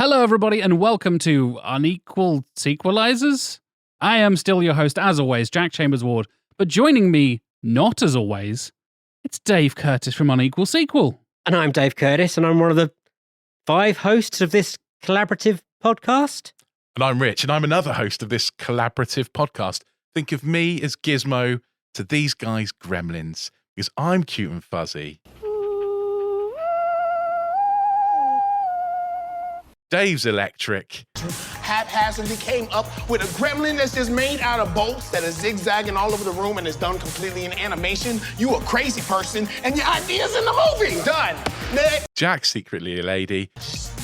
Hello, everybody, and welcome to Unequal Sequelisers. I am still your host, as always, Jack Chambers-Ward, but joining me, not as always, it's Dave Curtis from Unequal Sequel. And I'm Dave Curtis, and I'm one of the 5 hosts of this collaborative podcast. And I'm Rich, and I'm another host of this collaborative podcast. Think of me as Gizmo to these guys Gremlins, because I'm cute and fuzzy. Dave's electric. Haphazardly came up with a gremlin that's just made out of bolts that is zigzagging all over the room and is done completely in animation. You a crazy person, and your idea's in the movie. Done. Next. Jack's secretly a lady.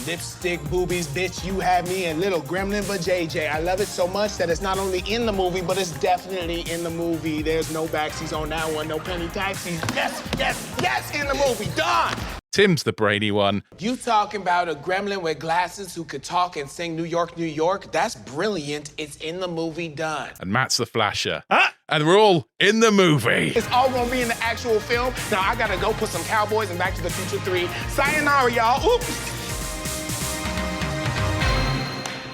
Lipstick boobies, bitch, you have me and little gremlin but JJ. I love it so much that it's not only in the movie, but it's definitely in the movie. There's no backsies on that one, no penny taxis. Yes, in the movie. Done. Tim's the brainy one. You talking about a gremlin with glasses who could talk and sing New York, New York? That's brilliant. It's in the movie. Done. And Matt's the flasher. And we're all in the movie. It's all gonna be in the actual film. Now I gotta go put some Cowboys and Back to the Future 3. Sayonara, y'all. Oops.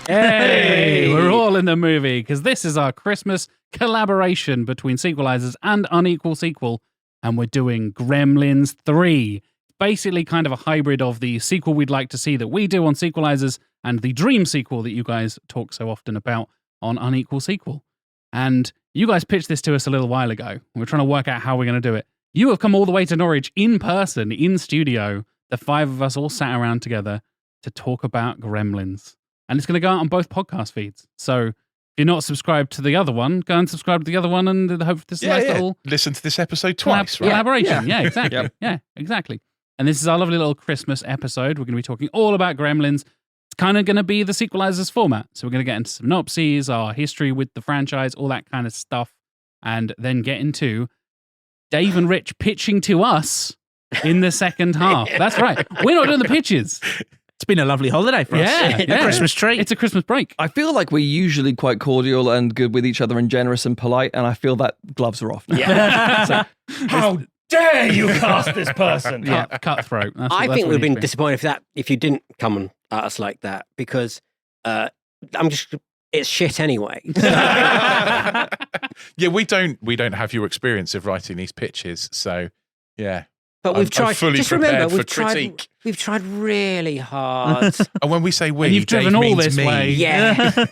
Hey, we're all in the movie, because this is our Christmas collaboration between Sequelisers and Unequal Sequel, and we're doing Gremlins 3. Basically kind of a hybrid of the sequel we'd like to see that we do on Sequelisers and the dream sequel that you guys talk so often about on Unequal Sequel. And you guys pitched this to us a little while ago. We're trying to work out how we're going to do it. You have come all the way to Norwich in person, in studio. The 5 of us all sat around together to talk about Gremlins. And it's going to go out on both podcast feeds. So if you're not subscribed to the other one, go and subscribe to the other one and hope this is a nice little... Listen to this episode twice, right? Collaboration. Yeah, exactly. Yeah, exactly. And this is our lovely little Christmas episode. We're going to be talking all about Gremlins. It's kind of going to be the Sequelisers format. So we're going to get into synopses, our history with the franchise, all that kind of stuff, and then get into Dave and Rich pitching to us in the second half. That's right. We're not doing the pitches. It's been a lovely holiday for us. Yeah. A Christmas treat. It's a Christmas break. I feel like we're usually quite cordial and good with each other and generous and polite, and I feel that gloves are off now. Yeah. How dare you cast this person? Cutthroat. I think we've been disappointed if you didn't come at us like that, because it's shit anyway. Yeah, we don't have your experience of writing these pitches, so yeah. But we've tried. I'm fully just prepared remember, for critique. we've tried really hard. And when we say we, And you've driven Dave all means this me. way. Yeah,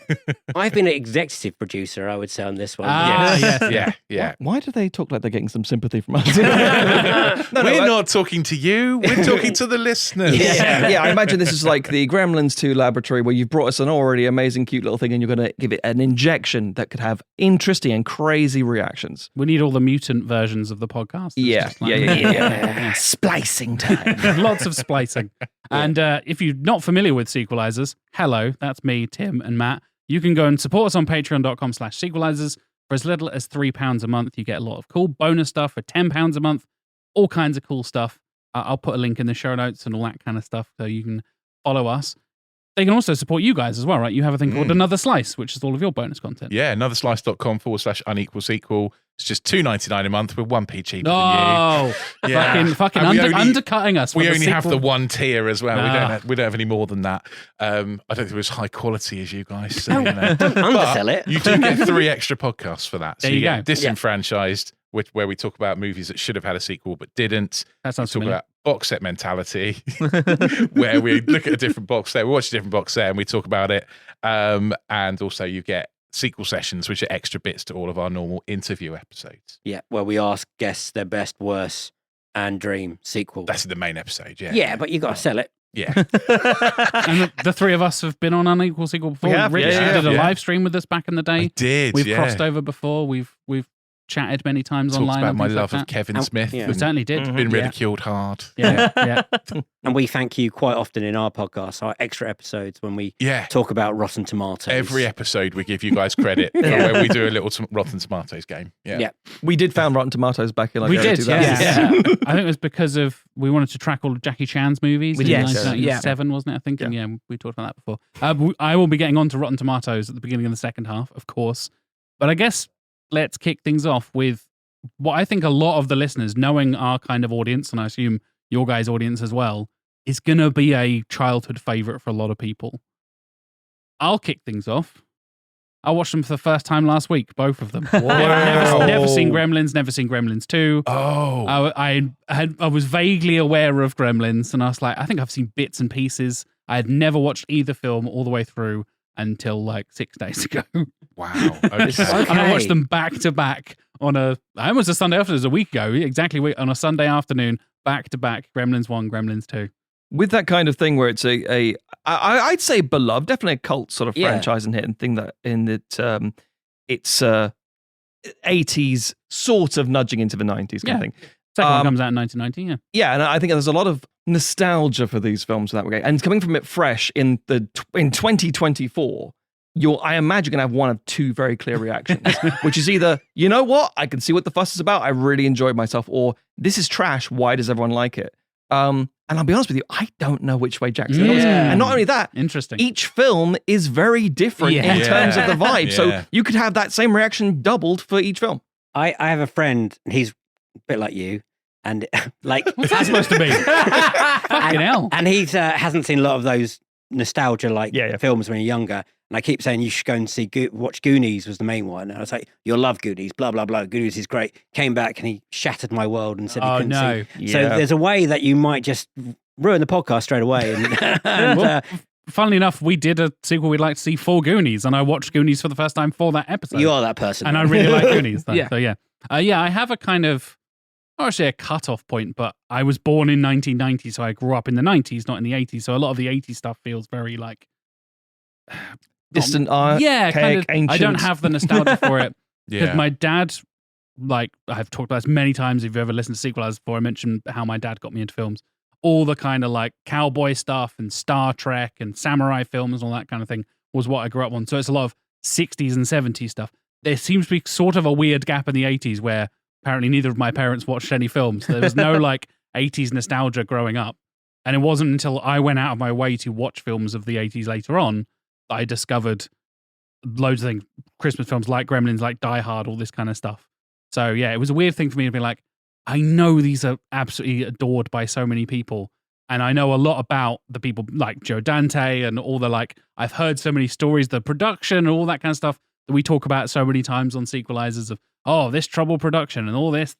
I've been an executive producer, I would say, on this one. Yes. Yeah. Why do they talk like they're getting some sympathy from us? We're not talking to you. We're talking to the listeners. Yeah, I imagine this is like the Gremlins 2 laboratory where you've brought us an already amazing, cute little thing and you're going to give it an injection that could have interesting and crazy reactions. We need all the mutant versions of the podcast. It's just Yeah. Splicing time. Lots of splicing. And if you're not familiar with Sequelisers, hello, that's me, Tim, and Matt. You can go and support us on patreon.com/Sequelisers. For as little as £3 a month, you get a lot of cool bonus stuff. For £10 a month, all kinds of cool stuff. I'll put a link in the show notes and all that kind of stuff so you can follow us. They can also support you guys as well, right? You have a thing called Another Slice, which is all of your bonus content. Yeah, anotherslice.com/unequal sequel. It's just $2.99 a month with 1p cheaper than Oh, you. Yeah. fucking And undercutting us. We for only the have the sequel. one tier as well. Ah. We don't have any more than that. I don't think we're as high quality as you guys. So, Don't undersell it. You do get 3 extra podcasts for that. So There you get go. Disenfranchised, where we talk about movies that should have had a sequel but didn't. That We sounds talk familiar. about box set mentality, where we look at a different box set, we watch a different box set and we talk about it. And also you get sequel sessions, which are extra bits to all of our normal interview episodes. Yeah, where we ask guests their best, worst, and dream sequel. That's the main episode, yeah. Yeah, but you got to sell it. Yeah. And the 3 of us have been on Unequal Sequel before. We have, Rich yeah. did a Yeah. live stream with us back in the day. I did, We've yeah. crossed over before. We've chatted many times Talked online. about and my things like love of that. Kevin And- Smith. yeah. We certainly did. Mhm. Been Yeah. ridiculed hard. Yeah. And we thank you quite often in our podcast, our extra episodes, when we Yeah. talk about Rotten Tomatoes. Every episode we give you guys credit for Yeah. when we do a little Rotten Tomatoes game. Yeah. Yeah. We did found Rotten Tomatoes back in like We early did, 2000s. yeah. I think it was because of we wanted to track all of Jackie Chan's movies We in did, 1997, wasn't it? I think. And yeah, we talked about that before. I will be getting on to Rotten Tomatoes at the beginning of the second half, of course. But I guess let's kick things off with what I think a lot of the listeners, knowing our kind of audience, and I assume your guys' audience as well, is going to be a childhood favorite for a lot of people. I'll kick things off. I watched them for the first time last week, both of them. Never seen Gremlins, never seen Gremlins 2. Oh. I was vaguely aware of Gremlins, and I was like, I think I've seen bits and pieces. I had never watched either film all the way through until like 6 days ago. Wow. Okay. And I watched them back to back on almost a Sunday afternoon, it was a week ago, exactly on a Sunday afternoon, back to back, Gremlins 1, Gremlins 2. With that kind of thing where it's I'd say beloved, definitely a cult sort of franchise and hit and thing that it's 80s sort of nudging into the 90s kind of thing. Second one comes out in 1990, yeah. Yeah, and I think there's a lot of nostalgia for these films that way. And coming from it fresh in 2024, I imagine going to have one of two very clear reactions, which is either, you know what, I can see what the fuss is about, I really enjoyed myself, or this is trash, why does everyone like it? And I'll be honest with you, I don't know which way Jackson goes. And not only that, interesting. Each film is very different in terms of the vibe. Yeah. So you could have that same reaction doubled for each film. I have a friend, and he's a bit like you, and like what's that supposed to be? Fucking hell. And he's hasn't seen a lot of those nostalgia films when you're younger. And I keep saying you should go and watch Goonies was the main one. And I was like, you'll love Goonies, blah, blah, blah. Goonies is great. Came back and he shattered my world and said he couldn't see. Yeah. So there's a way that you might just ruin the podcast straight away. And, funnily enough, we did a sequel we'd like to see for Goonies, and I watched Goonies for the first time for that episode. You are that person. And I really like Goonies. Though. Yeah. So yeah. I have a kind of, not actually a cutoff point, but I was born in 1990, so I grew up in the 90s, not in the 80s. So a lot of the 80s stuff feels very like... distant, kind of. ancient. I don't have the nostalgia for it because Yeah. my dad, like I've talked about this many times. If you've ever listened to Sequelisers before, I mentioned how my dad got me into films. All the kind of like cowboy stuff and Star Trek and samurai films and all that kind of thing was what I grew up on. So it's a lot of 60s and 70s stuff. There seems to be sort of a weird gap in the 80s where apparently neither of my parents watched any films. There was no like 80s nostalgia growing up. And it wasn't until I went out of my way to watch films of the 80s later on that I discovered loads of things, Christmas films like Gremlins, like Die Hard, all this kind of stuff. So yeah, it was a weird thing for me to be like, I know these are absolutely adored by so many people. And I know a lot about the people like Joe Dante and all the like, I've heard so many stories, the production and all that kind of stuff that we talk about so many times on Sequelisers of, oh, this trouble production and all this,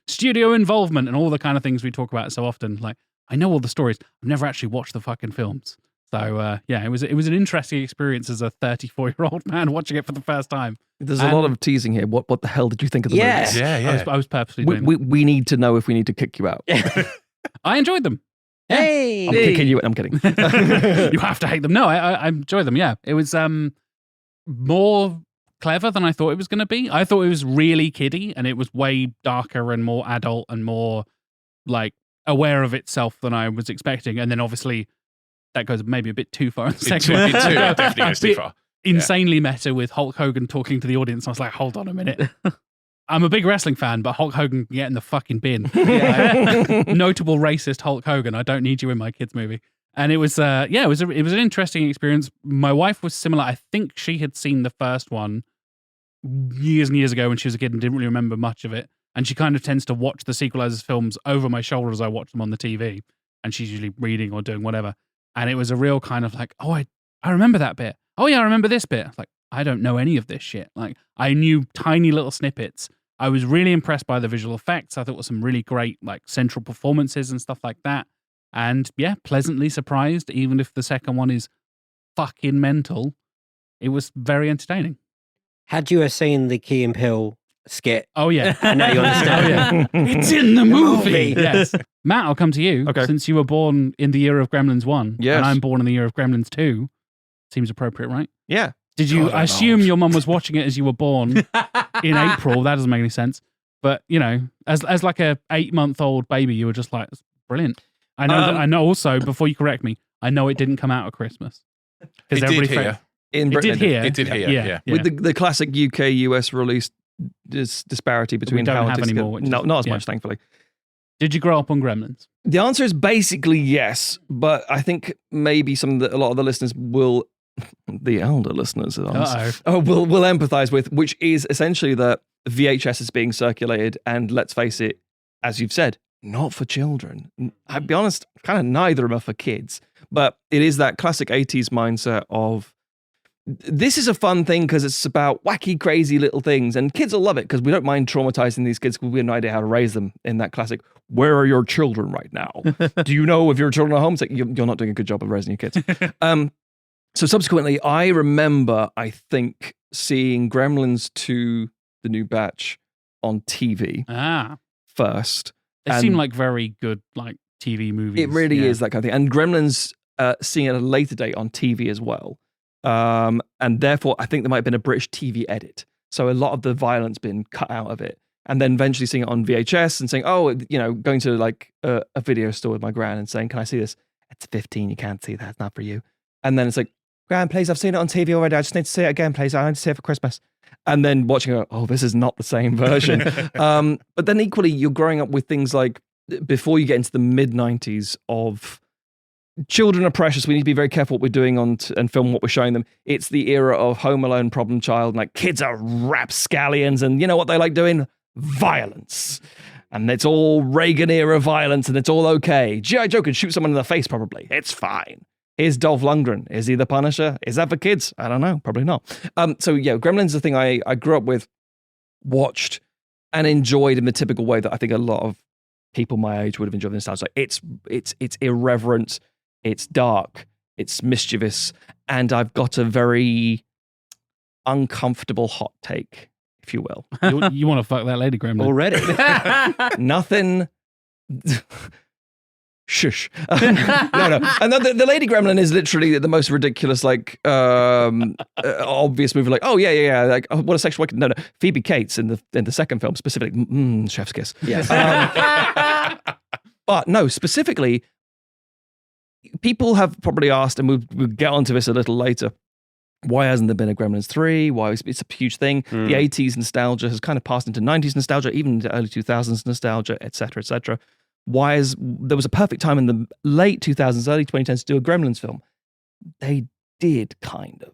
studio involvement and all the kind of things we talk about so often. Like, I know all the stories. I've never actually watched the fucking films. So it was an interesting experience as a 34-year-old man watching it for the first time. There's a lot of teasing here. What the hell did you think of the movies? Yeah. I was purposely doing We need to know if we need to kick you out. I enjoyed them. Hey! I'm kicking you. I'm kidding. You have to hate them. No, I enjoy them. Yeah, it was more clever than I thought it was going to be. I thought it was really kiddie, and it was way darker and more adult and more like aware of itself than I was expecting. And then obviously that goes maybe a bit too far. In the second one. Definitely goes too far. Insanely meta with Hulk Hogan talking to the audience. I was like, hold on a minute. I'm a big wrestling fan, but Hulk Hogan can get in the fucking bin. Notable racist Hulk Hogan. I don't need you in my kids' movie. And it was, it was an interesting experience. My wife was similar. I think she had seen the first one years and years ago when she was a kid and didn't really remember much of it. And she kind of tends to watch the Sequelisers films over my shoulder as I watch them on the TV. And she's usually reading or doing whatever. And it was a real kind of like, oh, I remember that bit. Oh yeah, I remember this bit. I was like, I don't know any of this shit. Like, I knew tiny little snippets. I was really impressed by the visual effects. I thought there was some really great like central performances and stuff like that. And yeah, pleasantly surprised, even if the second one is fucking mental. It was very entertaining. Had you seen the Key and Peele skit? Oh yeah. I know you understand. Oh, yeah. It's in the movie. Yes. Matt, I'll come to you. Okay. Since you were born in the year of Gremlins 1 Yes. and I'm born in the year of Gremlins 2, seems appropriate, right? Yeah. Did you? God, I I'm assume old. your mum was watching it as you were born in April. That doesn't make any sense. But as like a 8-month-old baby, you were just like, it's brilliant. I know. I know. Also, before you correct me, I know it didn't come out at Christmas It did here. In It Britain, did here. It did here, yeah. with the classic UK-US release disparity between don't how have it is anymore, which is- not as yeah. much, thankfully. Did you grow up on Gremlins? The answer is basically yes, but I think maybe a lot of the listeners will, the elder listeners will empathize with, which is essentially that VHS is being circulated, and let's face it, as you've said, not for children. I'll be honest, kind of neither of them are for kids. But it is that classic 80s mindset of, this is a fun thing because it's about wacky, crazy little things. And kids will love it because we don't mind traumatizing these kids because we have no idea how to raise them in that classic, where are your children right now? Do you know if your children are home? It's like, you're not doing a good job of raising your kids. So subsequently, I remember, I think, seeing Gremlins 2, the new batch, on TV first. They seem like very good like TV movies. It really is that kind of thing. And Gremlins seeing it at a later date on TV as well. And therefore, I think there might have been a British TV edit. So a lot of the violence been cut out of it. And then eventually seeing it on VHS and saying, going to like a video store with my gran and saying, can I see this? It's 15, you can't see that, it's not for you. And then it's like, Gran, please, I've seen it on TV already. I just need to see it again, please. I need to see it for Christmas. And then watching it, this is not the same version. But then equally, you're growing up with things like, before you get into the mid-90s of children are precious. We need to be very careful what we're doing and film what we're showing them. It's the era of Home Alone, Problem Child. Like, kids are rapscallions. And you know what they like doing? Violence. And it's all Reagan era violence and it's all okay. G.I. Joe can shoot someone in the face probably. It's fine. Is Dolph Lundgren? Is he the Punisher? Is that for kids? I don't know. Probably not. So yeah, Gremlins is the thing I grew up with, watched, and enjoyed in the typical way that I think a lot of people my age would have enjoyed this style. Like it's irreverent, it's dark, it's mischievous, and I've got a very uncomfortable hot take, if you will. You want to fuck that lady gremlin already? Nothing. Shush. No. And the Lady Gremlin is literally the most ridiculous, like, obvious movie. Like, yeah. Like, what a sexual awakening. No. Phoebe Cates in the second film, specifically, chef's kiss. Yes. But no, specifically, people have probably asked, and we'll get onto this a little later, why hasn't there been a Gremlins 3? Why it's a huge thing. The 80s nostalgia has kind of passed into 90s nostalgia, even into early 2000s nostalgia, etc., etc. There was a perfect time in the late 2000s, early 2010s to do a Gremlins film. They did kind of.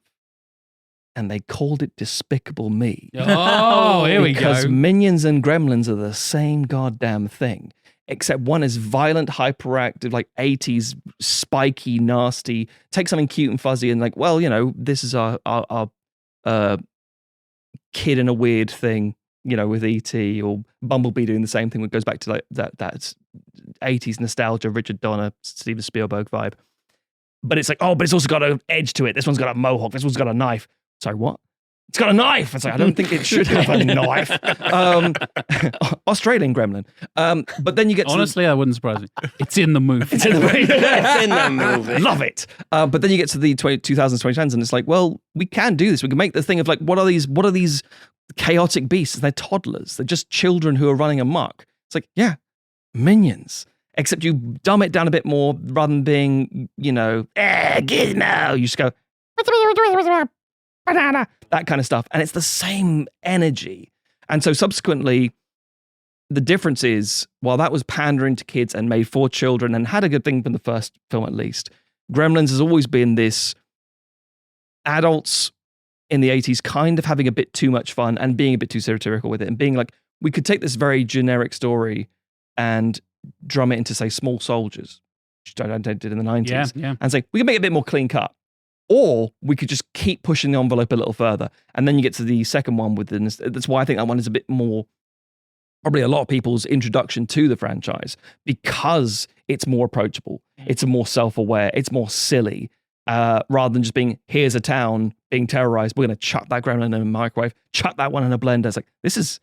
And they called it Despicable Me. Oh, here we go. Because Minions and Gremlins are the same goddamn thing. Except one is violent, hyperactive, like 80s, spiky, nasty. Take something cute and fuzzy and like, well, this is our kid in a weird thing, with E.T. or Bumblebee doing the same thing. It goes back to like that 80s nostalgia, Richard Donner, Steven Spielberg vibe. But it's like, but it's also got an edge to it. This one's got a mohawk. This one's got a knife. Sorry, what? It's got a knife. It's like, I don't think it should have a knife. Australian gremlin. But then you get honestly, that wouldn't surprise me. It's in the movie. It's in the movie. Love it. But then you get to the 2000s, 2010s, and it's like, well, we can do this. We can make the thing of like, what are these chaotic beasts? They're toddlers. They're just children who are running amok. It's like, yeah, Minions. Except you dumb it down a bit more rather than being, gizmo. You just go, banana, that kind of stuff. And it's the same energy. And so subsequently, the difference is, while that was pandering to kids and made for children and had a good thing from the first film at least, Gremlins has always been this adults in the 80s kind of having a bit too much fun and being a bit too satirical with it and being like, we could take this very generic story and drum it into, say, Small Soldiers, which I did in the 90s, and say, we can make it a bit more clean cut. Or we could just keep pushing the envelope a little further. And then you get to the second one with that's why I think that one is a bit more, probably a lot of people's introduction to the franchise, because it's more approachable. It's more self-aware. It's more silly. Rather than just being, here's a town being terrorized. We're going to chuck that gremlin in a microwave, chuck that one in a blender. It's like, this is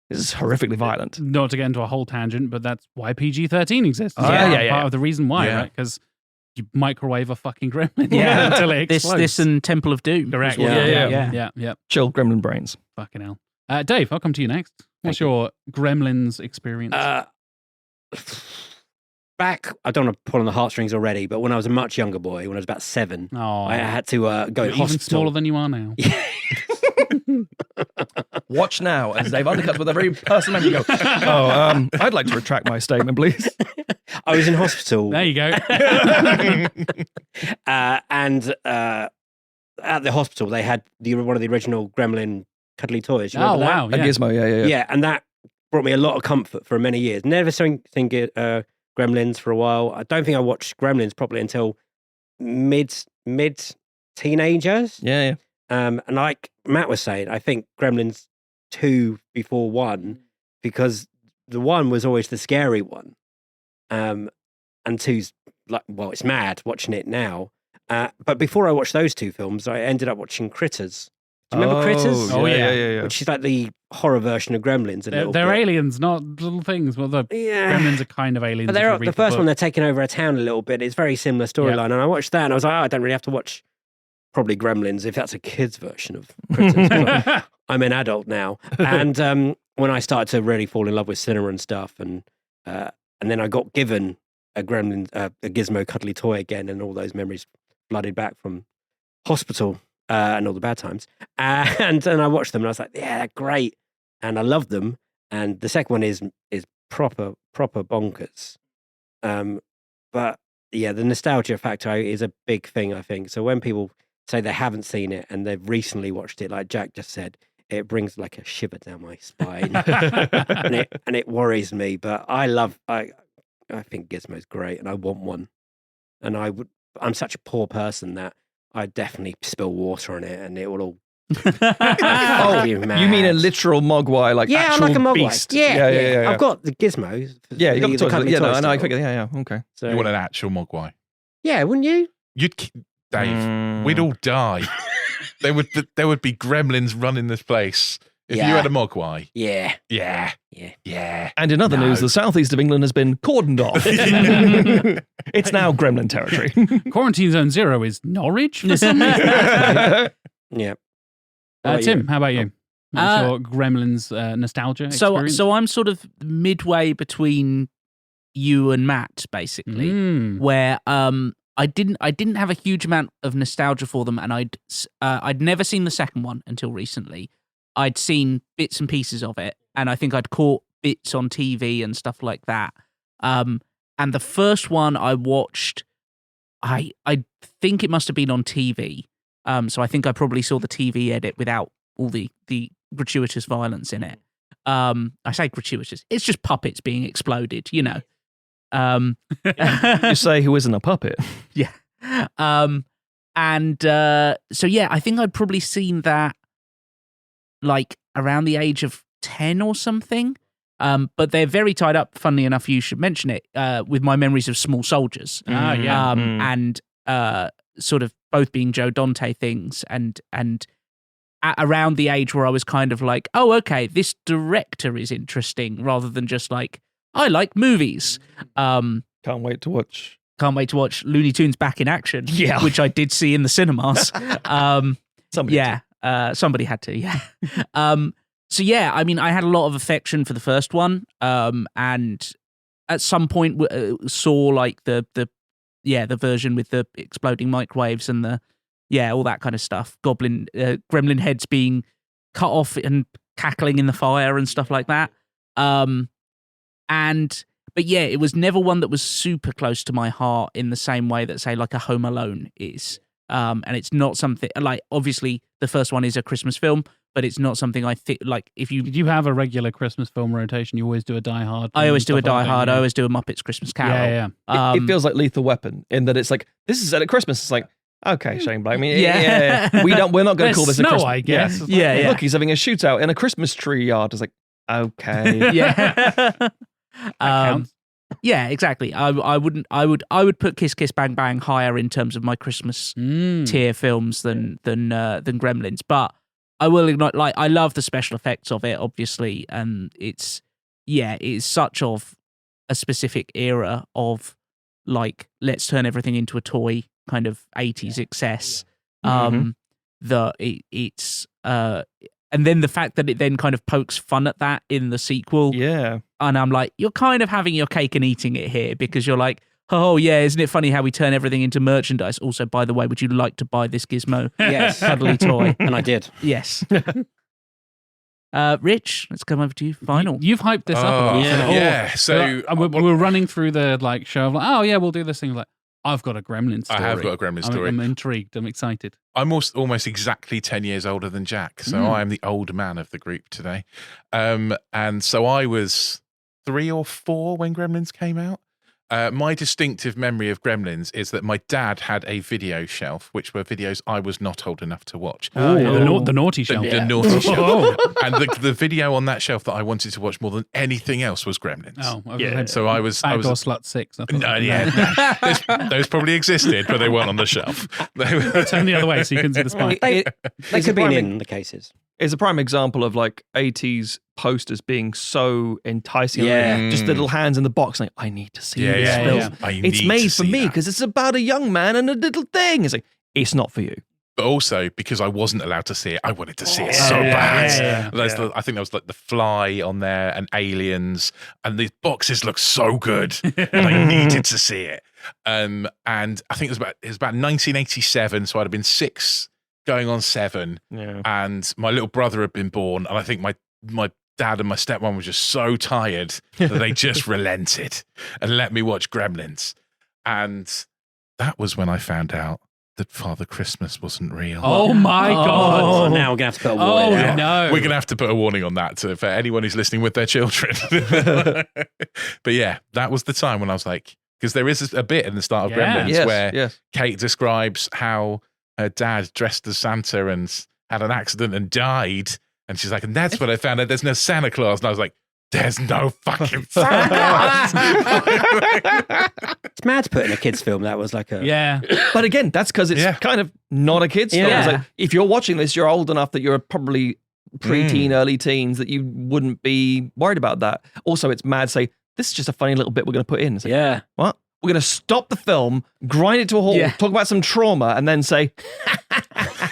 horrifically violent. Not to get into a whole tangent, but that's why PG-13 exists. Yeah. Part of the reason why, right? Because you microwave a fucking gremlin until it explodes. This and Temple of Doom. Correct. Yeah. Chill gremlin brains. Fucking hell. Dave, I'll come to you next. What's your Gremlins experience? Back, I don't want to pull on the heartstrings already, but when I was a much younger boy, when I was about 7, I had to go to hospital. Even smaller than you are now. Watch now as Dave undercuts with a very personal man. You go, I'd like to retract my statement, please. I was in hospital. There you go. And at the hospital, they had one of the original Gremlin cuddly toys. You remember that? Wow. A gizmo, yeah. Yeah, and that brought me a lot of comfort for many years. Never seen Gremlins for a while. I don't think I watched Gremlins properly until mid teenagers. Yeah. And like Matt was saying, I think Gremlins 2 before 1, because the 1 was always the scary one. And 2's like, well, it's mad watching it now. But before I watched those 2 films, I ended up watching Critters. Do you remember Critters? Oh, yeah. Which is like the horror version of Gremlins. They're aliens, not little things. Well, the Gremlins are kind of aliens. But the first one, they're taking over a town a little bit. It's a very similar storyline. And I watched that and I was like, I don't really have to watch probably Gremlins if that's a kid's version of Critters. I'm an adult now. And when I started to really fall in love with cinema and stuff, and then I got given a Gizmo cuddly toy again, and all those memories flooded back from hospital. And all the bad times. And then I watched them and I was like, yeah, they're great. And I love them. And the second one is proper bonkers. But yeah, the nostalgia factor is a big thing, I think. So when people say they haven't seen it and they've recently watched it, like Jack just said, it brings like a shiver down my spine. and it worries me. But I think Gizmo's great and I want one. And I'm such a poor person that I'd definitely spill water on it and it will all... you mean a literal mogwai, like actual I'm like a mogwai. beast? Yeah. I've got the gizmos. Yeah, you got the toys. Yeah, toys no, I figure. Yeah, okay. So, you want an actual mogwai? Yeah, wouldn't you? Dave, we'd all die. there would be gremlins running this place. If you had a mogwai. Yeah. And in other news, the southeast of England has been cordoned off. It's now gremlin territory. Quarantine Zone 0 is Norwich for some reason. Yeah. Tim, how about you? What's your Gremlins nostalgia experience? So I'm sort of midway between you and Matt, basically, where I didn't have a huge amount of nostalgia for them, and I'd never seen the second one until recently. I'd seen bits and pieces of it, and I think I'd caught bits on TV and stuff like that. And the first one I watched, I think it must have been on TV. So I think I probably saw the TV edit without all the gratuitous violence in it. I say gratuitous. It's just puppets being exploded, you know. You say who isn't a puppet. Yeah. So yeah, I think I'd probably seen that like around the age of 10 or something. But they're very tied up, funnily enough, you should mention it, with my memories of Small Soldiers. And sort of both being Joe Dante things, and around the age where I was kind of like, oh, okay, this director is interesting, rather than just like, I like movies. Can't wait to watch Looney Tunes back in action, which I did see in the cinemas. Somebody had to, yeah. So yeah, I mean, I had a lot of affection for the first one, and at some point saw like the version with the exploding microwaves and all that kind of stuff. Gremlin heads being cut off and cackling in the fire and stuff like that. But yeah, it was never one that was super close to my heart in the same way that, say, like a Home Alone is. And it's not something like, obviously the first one is a Christmas film, but it's not something I think like if you... Did you have a regular Christmas film rotation? You always do a Die Hard? I always do a Die Hard. I always do a Muppets Christmas Carol. Yeah. It feels like Lethal Weapon in that it's like, this is set at Christmas. It's like, okay, Shane Black. I mean, we're not going to call this a Christmas. I guess. Yeah. Look, he's having a shootout in a Christmas tree yard. It's like, okay. Yeah. Counts. Yeah, exactly. I would put Kiss Kiss Bang Bang higher in terms of my Christmas tier films than Gremlins, but I will ignite. Like, I love the special effects of it, obviously, and it's such of a specific era of like, let's turn everything into a toy kind of 80s excess. And then the fact that it then kind of pokes fun at that in the sequel. Yeah. And I'm like, you're kind of having your cake and eating it here, because you're like, oh yeah, isn't it funny how we turn everything into merchandise? Also, by the way, would you like to buy this Gizmo cuddly toy? And I did. Yes. Rich, let's come over to you. Final. You've hyped this up a lot. Yeah. So we're running through the like show of like, oh yeah, we'll do this thing. Like, I've got a Gremlins story. I have got a Gremlins story. I'm intrigued. I'm excited. I'm almost exactly 10 years older than Jack, so I am the old man of the group today. And so I was 3 or 4 when Gremlins came out. My distinctive memory of Gremlins is that my dad had a video shelf, which were videos I was not old enough to watch. The naughty shelf. The naughty shelf. And the video on that shelf that I wanted to watch more than anything else was Gremlins. So I was Backdoor Slut 6. Those probably existed, but they weren't on the shelf. Turn the other way so you can see the spine. They could be in the cases. It's a prime example of like 80s posters being so enticing. Yeah. Just the little hands in the box, like, I need to see this film. It's made for me because it's about a young man and a little thing. It's like, it's not for you. But also, because I wasn't allowed to see it, I wanted to see it so bad. I think there was like The Fly on there and Aliens, and these boxes look so good, and I needed to see it. And I think it was about 1987, so I'd have been 6 going on 7, and my little brother had been born, and I think my dad and my stepmom were just so tired that they just relented and let me watch Gremlins. And that was when I found out that Father Christmas wasn't real. Oh my God. Oh, now we're going to have to put a warning. Oh, no. We're going to have to put a warning on that for anyone who's listening with their children. But yeah, that was the time when I was like, because there is a bit in the start of Gremlins where Kate describes how her dad dressed as Santa and had an accident and died. And she's like, and that's when I found out there's no Santa Claus. And I was like, there's no fucking Santa Claus. It's mad to put in a kid's film. That was like a... Yeah. But again, that's because it's kind of not a kid's film. It's like, if you're watching this, you're old enough that you're probably preteen, early teens, that you wouldn't be worried about that. Also, it's mad to say, this is just a funny little bit we're going to put in. It's like, what? We're going to stop the film, grind it to a halt, talk about some trauma, and then say,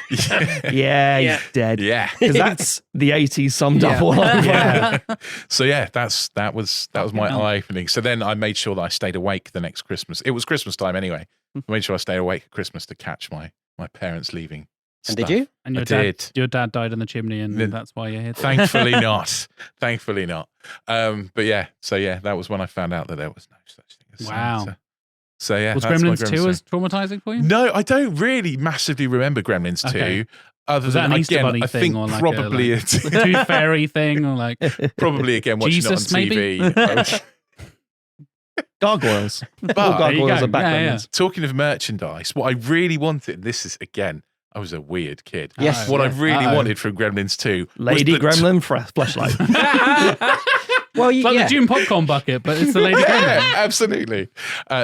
he's dead. Yeah. Because that's the 80s summed up all over. So that was my eye-opening. So then I made sure that I stayed awake the next Christmas. It was Christmas time anyway. I made sure I stayed awake at Christmas to catch my parents leaving. And did you? And your dad died in the chimney, and that's why you're here. Thankfully not. Thankfully not. But yeah, so yeah, that was when I found out that there was no such thing as Santa. So yeah, was Gremlins 2 as traumatizing for you? No, I don't really massively remember Gremlins 2. Other was that than an Easter Bunny I thing, think or like probably a tooth fairy thing, or like probably again watching Jesus, it on TV. Gargoyles. But gargoyles are back. Talking of merchandise, what I really wanted, this is again, I was a weird kid. Yes. What I really wanted from Gremlins 2 Lady Gremlin flashlight. Well, it's like the June popcorn bucket, but it's the Lady Gremlin. Absolutely.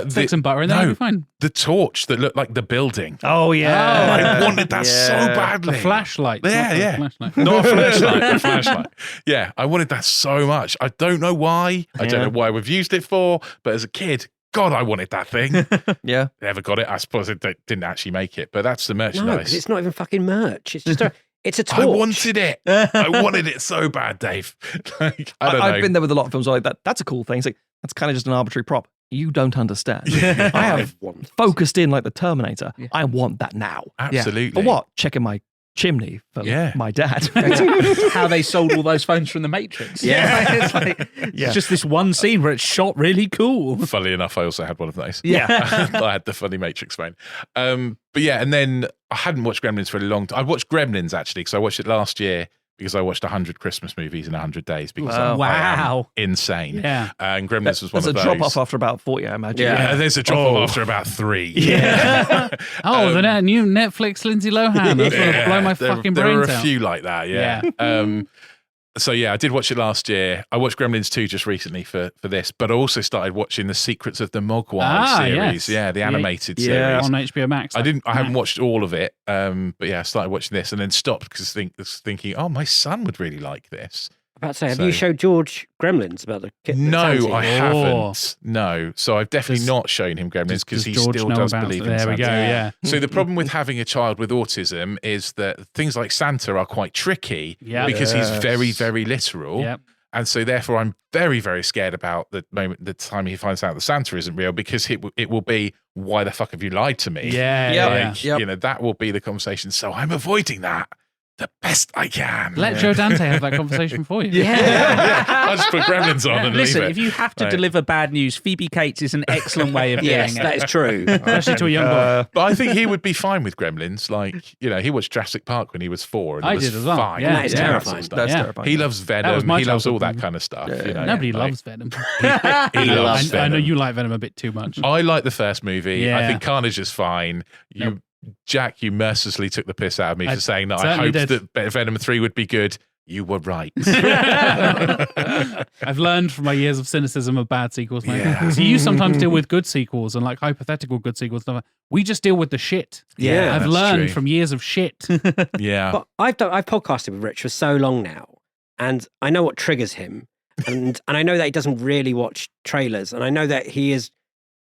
Stick some butter in there, you'll be fine. The torch that looked like the building. Oh, I wanted that so badly. The flashlight. Yeah. Flashlight. Not a flashlight, a flashlight. Yeah, I wanted that so much. I don't know why. I don't know why we've used it for, but as a kid, God, I wanted that thing. Never got it. I suppose it didn't actually make it, but that's the merchandise. No, because it's not even fucking merch. It's just it's a torch. I wanted it. I wanted it so bad, Dave. Like, I don't know. I've been there with a lot of films like that. That's a cool thing. It's like, that's kind of just an arbitrary prop. You don't understand. I have focused in like the Terminator. I want that now. Absolutely. For what? Checking my chimney for my dad. How they sold all those phones from The Matrix. It's like, it's just this one scene where it's shot really cool. Funnily enough, I also had one of those. Yeah. I had the funny Matrix phone. But yeah, and then I hadn't watched Gremlins for a long time. I watched Gremlins actually, because I watched it last year because I watched 100 Christmas movies in 100 days because I am insane. Yeah. And Gremlins was one of those. There's a drop off after about 40, I imagine. Yeah, there's a drop off after about 3. The new Netflix Lindsay Lohan. That's going to blow my fucking brains out. There were a few like that, yeah. So yeah, I did watch it last year. I watched Gremlins 2 just recently for this, but I also started watching the Secrets of the Mogwai series. Yeah, the animated series on HBO Max. I haven't watched all of it, but yeah, I started watching this and then stopped because thinking, oh, my son would really like this. About to say, have you showed George Gremlins about the kid? No, I haven't. No. So I've definitely not shown him Gremlins because he still does believe in Santa. There we go, yeah. So the problem with having a child with autism is that things like Santa are quite tricky because he's very, very literal. Yep. And so therefore I'm very, very scared about the time he finds out that Santa isn't real, because it will be, why the fuck have you lied to me? Yeah. You know, that will be the conversation. So I'm avoiding that. the best I can. Let Joe Dante have that conversation for you. Yeah. I'll just put Gremlins on and Listen, leave it. if you have to Right. deliver bad news, Phoebe Cates is an excellent way of Yes, doing that it. is true. Especially to a young boy. But I think he would be fine with Gremlins. Like, he watched Jurassic Park when he was 4 and I he was did as well. fine. Yeah, that is terrifying. That's Yeah. terrifying. He loves That was Venom. my He loves all childhood. that kind of stuff. Nobody like, loves Venom. He loves And Venom. I know you like Venom a bit too much. I like the first movie. Yeah. I think Carnage is fine. Jack, you mercilessly took the piss out of me I for saying that I certainly hoped did. that Venom 3 would be good. You were right. I've learned from my years of cynicism of bad sequels, mate. Yeah. So you sometimes deal with good sequels and like hypothetical good sequels. Stuff. We just deal with the shit. Yeah, I've that's learned true. from years of shit. Yeah. But I've podcasted with Rich for so long now, and I know what triggers him, and I know that he doesn't really watch trailers, and I know that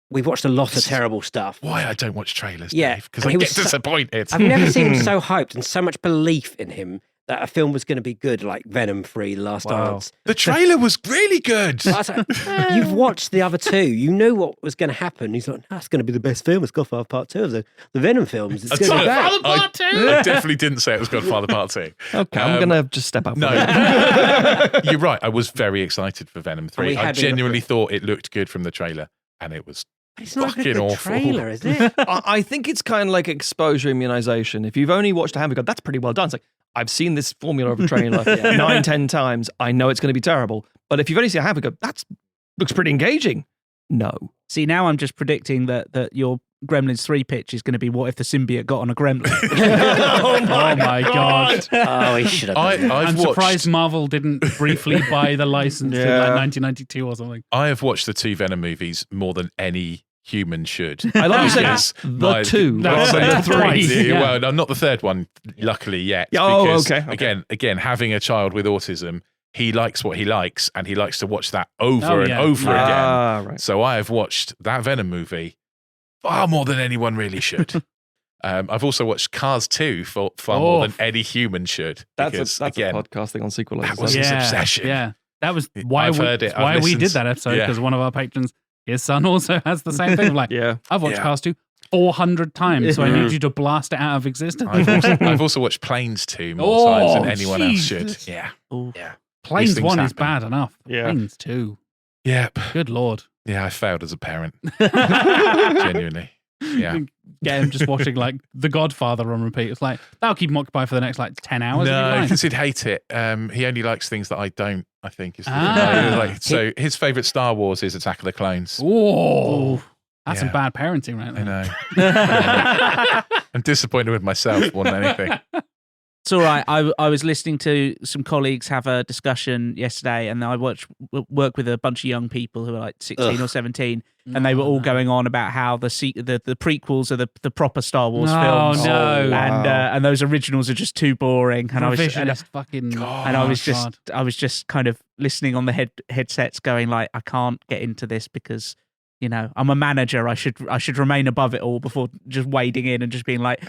we've watched a lot of terrible stuff. Why I don't watch trailers, Yeah, because and I he get was so- disappointed. I've never seen him so hyped and so much belief in him that a film was going to be good, like Venom 3, The Last Dance. The trailer was really good. I was like, you've watched the other two. You knew what was going to happen. He's like, that's going to be the best film. It's Godfather Part 2 of the Venom films. It's going to be bad. I definitely didn't say it was Godfather Part 2. Okay, I'm gonna just step up. No, you're right. I was very excited for Venom 3. we I had been genuinely looking- thought it looked good from the trailer, and it was It's not fucking a good awful. trailer, is it? I think it's kind of like exposure immunization. If you've only watched a handful, go, that's pretty well done. It's like, I've seen this formula of a trailer 9-10 times. I know it's going to be terrible. But if you've only seen a handful, go, that looks pretty engaging. No. See, now I'm just predicting that your Gremlins 3 pitch is going to be what if the symbiote got on a gremlin? Oh my god. Oh, he should have done that. I'm I've surprised watched. Marvel didn't briefly buy the license in like Yeah. 1992 or something. I have watched the 2 Venom movies more than any human should. I love you saying Because the my- two That's rather than the it. three. Twice. Yeah, Yeah. Well, no, not the third one, luckily yet. Oh, because, okay. Again, having a child with autism, he likes what he likes, and he likes to watch that over Oh, and yeah. over again. Ah, right. So I have watched that Venom movie far more than anyone really should. I've also watched Cars 2 far more than any human should. That's Because, a again, podcast thing on Sequelisers. that was his obsession. Yeah. That was why I've we, heard it. I've why we listened. did that episode, Yeah. because one of our patrons, his son, also has the same thing. Like, Yeah. I've watched Yeah. Cars 2 400 times, so I Yeah. need you to blast it out of existence. I've also watched Planes 2 more times than anyone else Jesus. should. Yeah. Ooh. Yeah. Planes These things 1 is happen. bad enough. Yeah. Planes 2. Yep. Good lord. Yeah, I failed as a parent. Genuinely. Yeah. Get him just watching like The Godfather on repeat. It's like, that'll keep him occupied for the next like 10 hours. No, It'll be because he'd hate it. He only likes things that I don't, I think. Is the Ah. like, so his favourite Star Wars is Attack of the Clones. fine. Whoa. That's some Yeah. bad parenting right I there. know. I'm disappointed with myself more than anything. It's all right. I was listening to some colleagues have a discussion yesterday, and I work with a bunch of young people who are like 16 or 17, and they were all going on about how the prequels are the proper Star Wars films. No. And those originals are just too boring. And I was fucking. and I was God. just kind of listening on the headsets, going like, I can't get into this because, you know, I'm a manager. I should remain above it all before just wading in and just being like,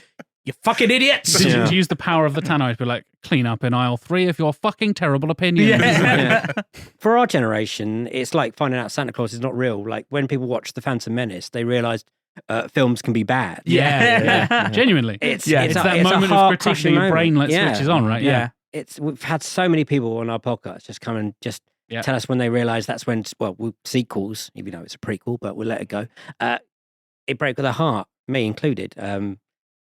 you fucking idiots. Did you use the power of the tannoy to be like, clean up in aisle 3 of your fucking terrible opinions? Yeah. For our generation, it's like finding out Santa Claus is not real. Like when people watched The Phantom Menace, they realised films can be bad. Yeah. Genuinely. It's It's that a moment of critique that heart-crushing your brain moment. switches on, right? Yeah. We've had so many people on our podcast just come and just tell us when they realise that's when, sequels, even though it's a prequel, but we'll let it go. It broke their heart, me included.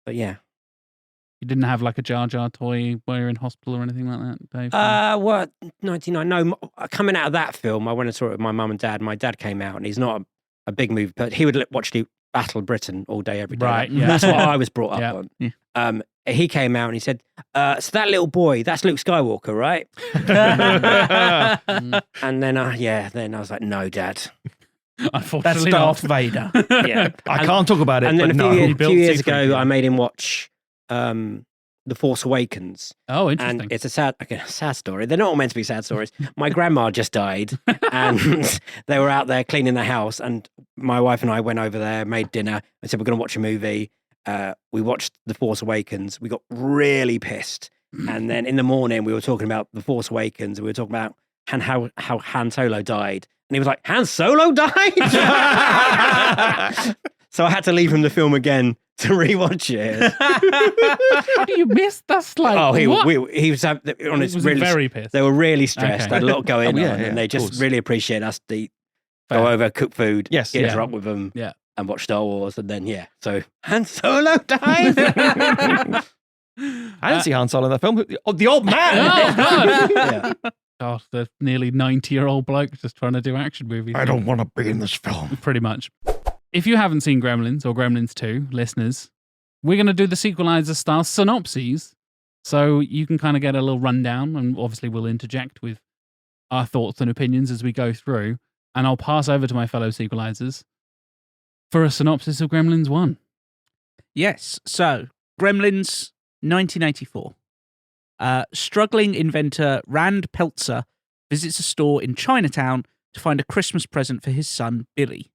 But yeah. You didn't have like a Jar Jar toy while you're in hospital or anything like that, Dave? What? 99? No, coming out of that film, I went and saw it with my mum and dad. My dad came out and he's not a big movie, but he would watch the Battle of Britain all day, every day. Right, yeah. That's what I was brought up Yeah. on. Yeah. He came out and he said, so that little boy, that's Luke Skywalker, right? And then, then I was like, no, Dad. That's Unfortunately, Darth not. Vader. Yeah. I can't talk about it. And then but a no. few built years C-3PO. ago, I made him watch The Force Awakens. Oh, interesting. And it's a sad story. They're not all meant to be sad stories. My grandma just died and they were out there cleaning the house. And my wife and I went over there, made dinner. I said, we're going to watch a movie. We watched The Force Awakens. We got really pissed. And then in the morning, we were talking about The Force Awakens. And we were talking about how Han Solo died. And he was like, Han Solo died? So I had to leave him the film again to rewatch it. How do you miss? That's like He what? he was honest, Was really very pissed. They were really stressed. Okay. They had a lot going Oh, yeah, on, yeah, and they of just course. really appreciate us to Fair. go over, cook food, Yes, get yeah. drunk with them, Yeah. and watch Star Wars, and then so Han Solo dies. I didn't see Han Solo in that film. Oh, the old man. Oh, God. Yeah. God, the nearly 90-year-old bloke just trying to do action movies. I don't want to be in this film. Pretty much. If you haven't seen Gremlins or Gremlins 2, listeners, we're going to do the Sequelizer style synopses. So you can kind of get a little rundown, and obviously we'll interject with our thoughts and opinions as we go through. And I'll pass over to my fellow Sequelizers for a synopsis of Gremlins 1. Yes. So, Gremlins, 1984. Struggling inventor Rand Peltzer visits a store in Chinatown to find a Christmas present for his son, Billy.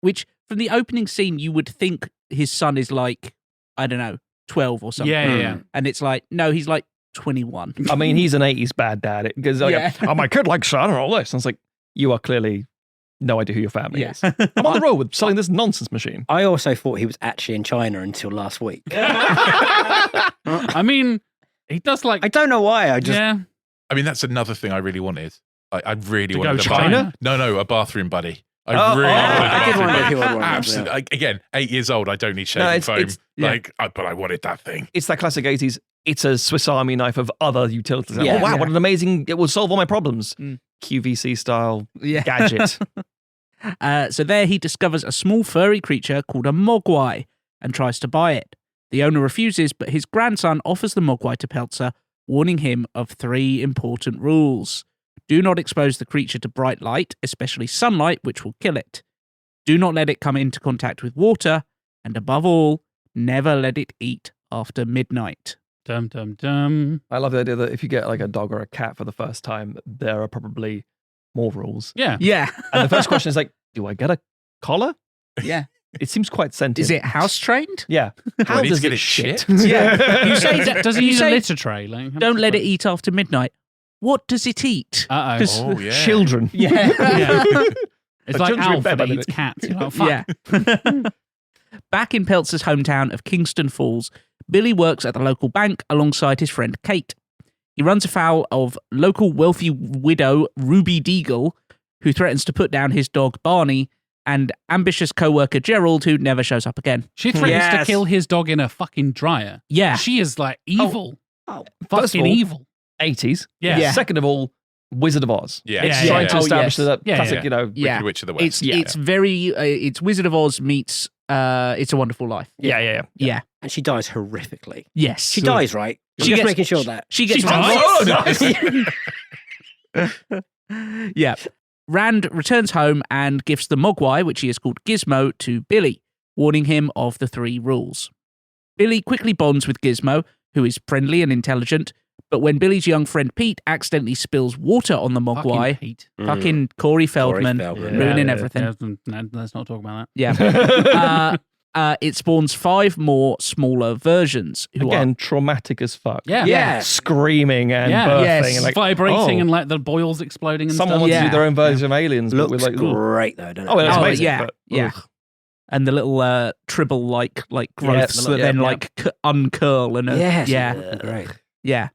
Which, from the opening scene, you would think his son is like, I don't know, 12 or something. Yeah. And it's like, no, he's like 21. I mean, he's an 80s bad dad. Because oh, my kid likes son and all this. And it's like, you are clearly no idea who your family is. I'm on the road with selling this nonsense machine. I also thought he was actually in China until last week. I mean, he does like... I don't know why. I mean, that's another thing I really wanted. I really To wanted go a China? No, a bathroom buddy. I Oh, really wanted a I did bathroom wonder if buddy. you would want one, Absolutely. yeah. Again, 8 years old. I don't need shaving foam. But I wanted that thing. It's that classic 80s, it's a Swiss Army knife of other utilities. Yeah. Oh, wow, Yeah. what an amazing, it will solve all my problems. QVC style gadget. So there he discovers a small furry creature called a mogwai and tries to buy it. The owner refuses, but his grandson offers the mogwai to Peltzer, warning him of 3 important rules. Do not expose the creature to bright light, especially sunlight, which will kill it. Do not let it come into contact with water. And above all, never let it eat after midnight. Dum, dum, dum. I love the idea that if you get like a dog or a cat for the first time, there are probably more rules. Yeah. Yeah. And the first question is like, do I get a collar? Yeah. It seems quite sentient. Is it house trained? Yeah. How need does to get it it shit? shit? Yeah. You say Does he you use a say, litter tray? Like, don't let it eat after midnight. What does it eat? Uh-oh. 'Cause- Oh, yeah. Children. Yeah. Yeah. It's But like children are in Alf bed that by eats the- cats. You're like, fuck. Yeah. Back in Peltzer's hometown of Kingston Falls, Billy works at the local bank alongside his friend Kate. He runs afoul of local wealthy widow Ruby Deagle, who threatens to put down his dog Barney, and ambitious co-worker Gerald, who never shows up again. She threatens to Yes. kill his dog in a fucking dryer. Yeah. She is like evil. First of Fucking all, evil. 80s. Yeah. Yeah. Second of all, Wizard of Oz. Yeah. Yeah, Trying to Oh, establish yes. that Yeah, classic, yeah. you know. Yeah. Wicked Witch of the West. It's very it's Wizard of Oz meets It's a Wonderful Life. Yeah. Yeah. And she dies horrifically. Yes. She dies, right? I'm She just gets- making sure that. She gets She dies? Yeah. Rand returns home and gives the mogwai, which he has called Gizmo, to Billy, warning him of the 3 rules. Billy quickly bonds with Gizmo, who is friendly and intelligent, but when Billy's young friend Pete accidentally spills water on the Fucking mogwai, Pete. fucking Corey Feldman, Feldman. ruining Yeah, everything. No, let's not talk about that. Yeah. It spawns 5 more smaller versions who Again, traumatic as fuck. Yeah. Yeah. Screaming and Yeah. birthing. Yes. And like, Vibrating oh, and like the boils exploding and someone stuff. wants to Yeah. do their own version of aliens. But Looks we're like, ooh. great, though, doesn't it? Oh, it's Oh, amazing. yeah, but, yeah. ugh. and the little tribble like growths the little- that then yeah. like uncurl and Yes. yeah. Great. Yeah.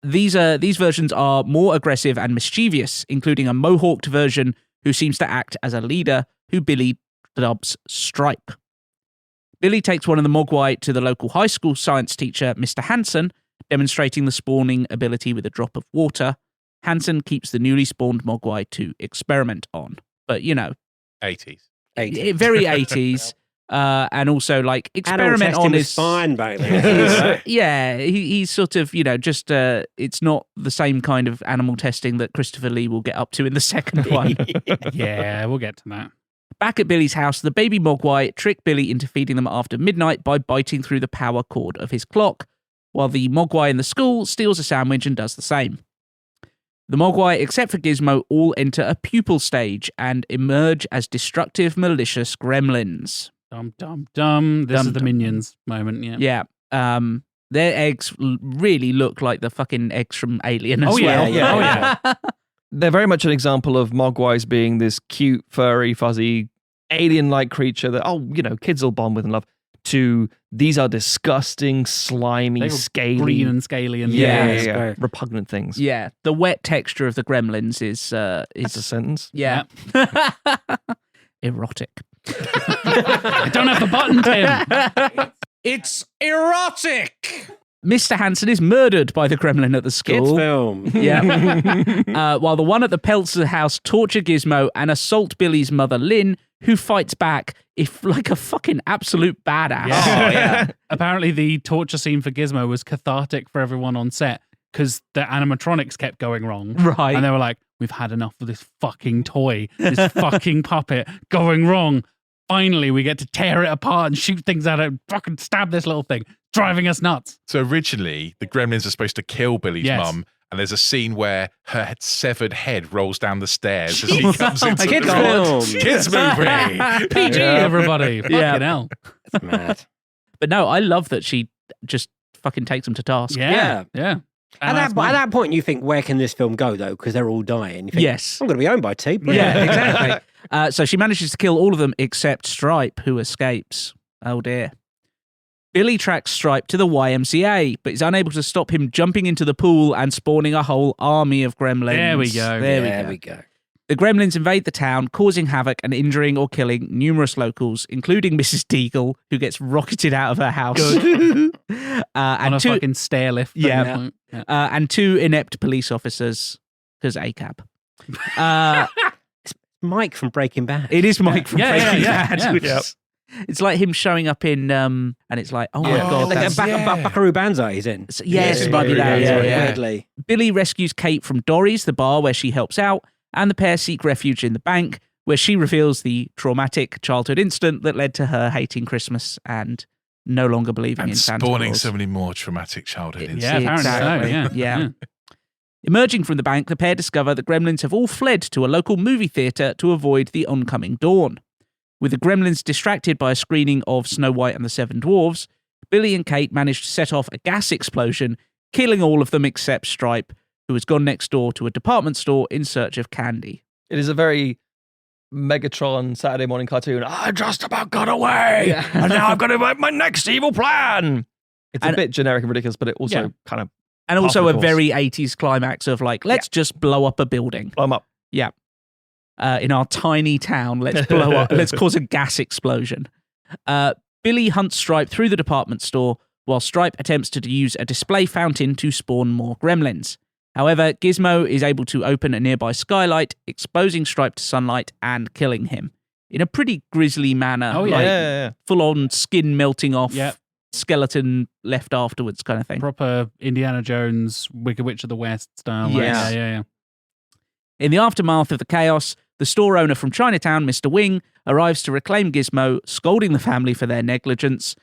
These versions are more aggressive and mischievous, including a mohawked version who seems to act as a leader, who Billy dubs Stripe. Billy takes one of the mogwai to the local high school science teacher, Mr. Hansen, demonstrating the spawning ability with a drop of water. Hansen keeps the newly spawned mogwai to experiment on. But, you know, 80s. very 80s. And also, like, experiment Animal on testing was his... fine back then. Yeah, he's sort of, you know, just it's not the same kind of animal testing that Christopher Lee will get up to in the second one. Yeah, we'll get to that. Back at Billy's house, the baby mogwai trick Billy into feeding them after midnight by biting through the power cord of his clock, while the mogwai in the school steals a sandwich and does the same. The mogwai, except for Gizmo, all enter a pupal stage and emerge as destructive, malicious gremlins. Dum, dum, dum. This Dum, is the dum, Minions moment, yeah. Yeah. Their eggs really look like the fucking eggs from Alien as Oh, yeah, well. yeah, oh, yeah. They're very much an example of mogwais being this cute, furry, fuzzy alien-like creature that kids will bond with and love, to these are disgusting, slimy, scaly, green and scaly, and repugnant things. Yeah, the wet texture of the Gremlins is That's a sentence. yeah. Erotic. I don't have the button, Tim. It's erotic. Mr. Hansen is murdered by the gremlin at the school. Kids film. Yeah. While the one at the Peltzer house torture Gizmo and assault Billy's mother, Lynn, who fights back like a fucking absolute badass. Yeah. Apparently, the torture scene for Gizmo was cathartic for everyone on set because the animatronics kept going wrong. Right. And they were like, we've had enough of this fucking toy, this fucking puppet going wrong. Finally, we get to tear it apart and shoot things at it and fucking stab this little thing, driving us nuts. So originally, the Gremlins are supposed to kill Billy's mum, and there's a scene where her severed head rolls down the stairs as he comes into Kids the film. Kids movie. PG, everybody. Fucking hell. It's mad. But no, I love that she just fucking takes them to task. Yeah. At that point, you think, where can this film go, though? Because they're all dying. You think, Yes. I'm going to be owned by T. Yeah, exactly. So she manages to kill all of them except Stripe, who escapes. Oh dear. Billy tracks Stripe to the YMCA, but is unable to stop him jumping into the pool and spawning a whole army of gremlins. There we go. There we go. The gremlins invade the town, causing havoc and injuring or killing numerous locals, including Mrs. Deagle, who gets rocketed out of her house. On and a fucking stair lift. Yeah. And 2 inept police officers, because ACAB. Mike from Breaking Bad. It is Mike from Breaking Bad. Yeah. Which is- It's like him showing up in, and it's like, oh my God. Like That's, Buckaroo Banzai he's in. yes, it might be that. Yeah. Weirdly. Billy rescues Kate from Dory's, the bar where she helps out, and the pair seek refuge in the bank, where she reveals the traumatic childhood incident that led to her hating Christmas and no longer believing And in Santa spawning Claus. so many more traumatic childhood incidents. Yeah, apparently so. Yeah. Emerging from the bank, the pair discover the gremlins have all fled to a local movie theatre to avoid the oncoming dawn. With the gremlins distracted by a screening of Snow White and the Seven Dwarfs, Billy and Kate manage to set off a gas explosion, killing all of them except Stripe, who has gone next door to a department store in search of candy. It is a very Megatron Saturday morning cartoon. I just about got away, and now I've got to make my next evil plan. It's a bit generic and ridiculous, but it also kind of... And also a course. very 80s climax of like, let's just blow up a building. Blow 'em up. Yeah. In our tiny town, let's blow up, let's cause a gas explosion. Billy hunts Stripe through the department store, while Stripe attempts to use a display fountain to spawn more gremlins. However, Gizmo is able to open a nearby skylight, exposing Stripe to sunlight and killing him in a pretty grisly manner. Oh, yeah. Like, full-on skin melting off, Yep. skeleton left afterwards kind of thing. Proper Indiana Jones, Wicked Witch of the West style. Yes. Yeah. In the aftermath of the chaos, the store owner from Chinatown, Mr. Wing, arrives to reclaim Gizmo, scolding the family for their negligence.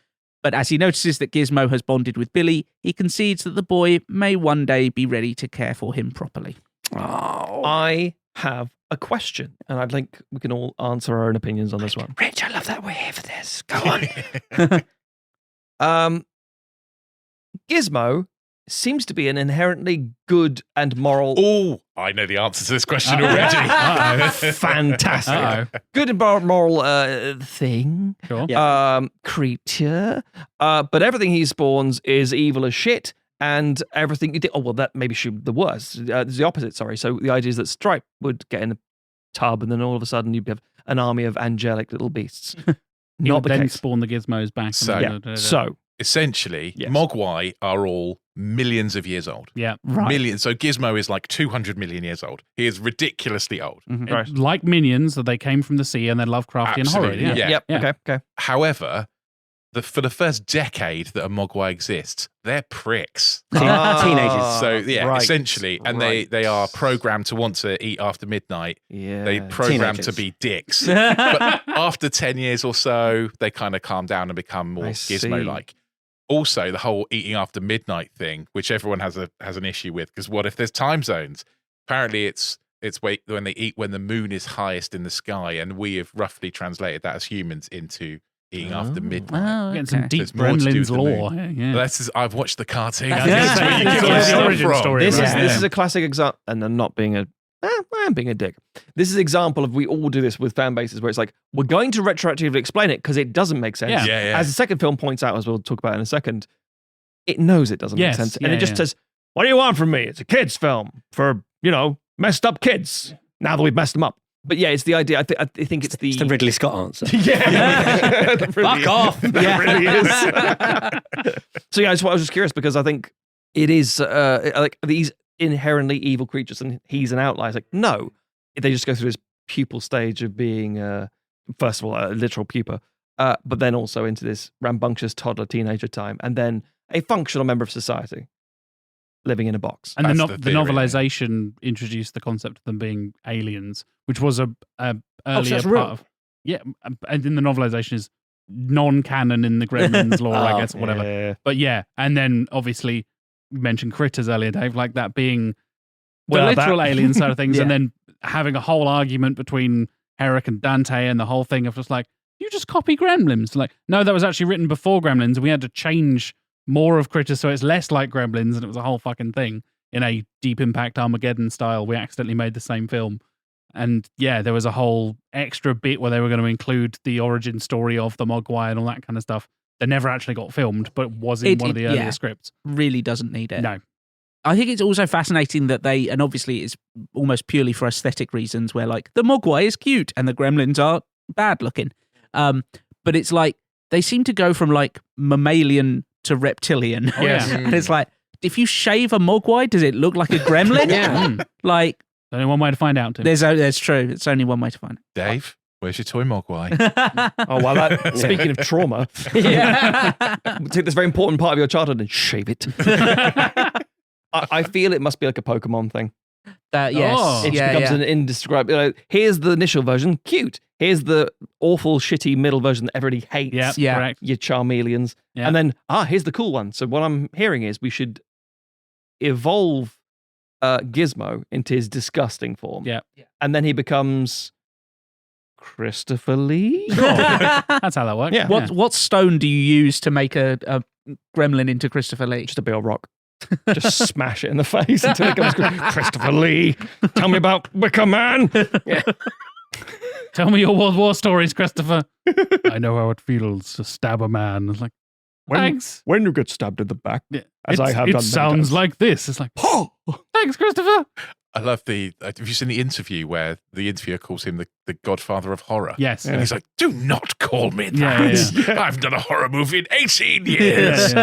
But as he notices that Gizmo has bonded with Billy, he concedes that the boy may one day be ready to care for him properly. Oh. I have a question, and I'd think we can all answer our own opinions on this one. Rich, I love that we're here for this. Go on. Gizmo seems to be an inherently good and moral... Oh, I know the answer to this question already. Fantastic. Good and moral thing. Sure. Creature. But everything he spawns is evil as shit. And everything you think, oh, well, that maybe should be the worst. It's the opposite, sorry. So the idea is that Stripe would get in a tub and then all of a sudden you'd have an army of angelic little beasts. He Not would the then case. spawn the gizmos back. So, essentially, Yes. Mogwai are all millions of years old. Yeah. Right. Millions. So Gizmo is like 200 million years old. He is ridiculously old. Mhm. Right. Like Minions, that they came from the sea and then Lovecraftian horror. Absolutely, Yeah. yeah. yep, okay. However, for the first decade that a Mogwai exists, they're pricks. Teenagers. So yeah, right, essentially, and right. they are programmed to want to eat after midnight. Yeah. They programmed to Teenagers. be dicks. But after 10 years or so, they kind of calm down and become more I see. Gizmo-like. Also, the whole eating after midnight thing, which everyone has an issue with, because what if there's time zones? Apparently, it's when they eat when the moon is highest in the sky, and we have roughly translated that as humans into eating after midnight. Oh, Getting some deep There's more to do Gremlins with the lore. moon. Yeah. I've watched the cartoon. Yeah. That's where you get all Yeah. this The stuff origin from. story. This Right. is a classic example, and I'm not being a I am being a dick. This is an example of we all do this with fan bases where it's like, we're going to retroactively explain it because it doesn't make sense. Yeah. As the second film points out, as we'll talk about in a second, it knows it doesn't make sense. And it just says, what do you want from me? It's a kid's film for, messed up kids. Now that we've messed them up. But yeah, it's the idea. I think it's the Ridley Scott answer. Yeah. Fuck off. That really is. So yeah, I was just curious because I think it is like these inherently evil creatures and he's an outlier. It's like, no, they just go through this pupal stage of being, first of all, a literal pupa, but then also into this rambunctious toddler teenager time, and then a functional member of society living in a box. And the novelization introduced the concept of them being aliens, which was a earlier part of. Yeah, and in the novelization is non-canon in the Gremlins lore, I guess, or whatever. Yeah. But yeah, and then obviously you mentioned Critters earlier, Dave, like that being the literal alien side of things, and then having a whole argument between Herrick and Dante and the whole thing of just like, you just copy Gremlins. Like, no, that was actually written before Gremlins, and we had to change more of Critters so it's less like Gremlins, and it was a whole fucking thing in a Deep Impact Armageddon style. We accidentally made the same film. And yeah, there was a whole extra bit where they were going to include the origin story of the Mogwai and all that kind of stuff that never actually got filmed, but was in one of the earlier scripts. Really doesn't need it. No. I think it's also fascinating that they, and obviously it's almost purely for aesthetic reasons, where like the Mogwai is cute and the Gremlins are bad looking. But it's like they seem to go from like mammalian to reptilian. Oh, yeah. And it's like, if you shave a Mogwai, does it look like a gremlin? Yeah. Like, there's only one way to find out, Tim. That's true. It's only one way to find it. Dave, where's your toy Mogwai? Oh, well, that, speaking of trauma, take this very important part of your childhood and shave it. I feel it must be like a Pokemon thing. Yes. It becomes an indescribable. Here's the initial version, cute. Here's the awful, shitty middle version that everybody hates. Yeah, correct. Your Charmeleons. Yeah. And then, here's the cool one. So what I'm hearing is we should evolve Gizmo into his disgusting form. Yeah. And then he becomes Christopher Lee? That's how that works. Yeah. What stone do you use to make a gremlin into Christopher Lee? Just a big old rock. Just smash it in the face until it comes Christopher Lee. Tell me about Wicker Man. Yeah. Tell me your World War stories, Christopher. I know how it feels to stab a man. It's like, thanks. When you get stabbed in the back, as I have it done. It sounds like this. It's like, thanks, Christopher. I love have you seen the interview where the interviewer calls him the godfather of horror? Yes. And he's like, do not call me that. Yeah. I've done a horror movie in 18 years.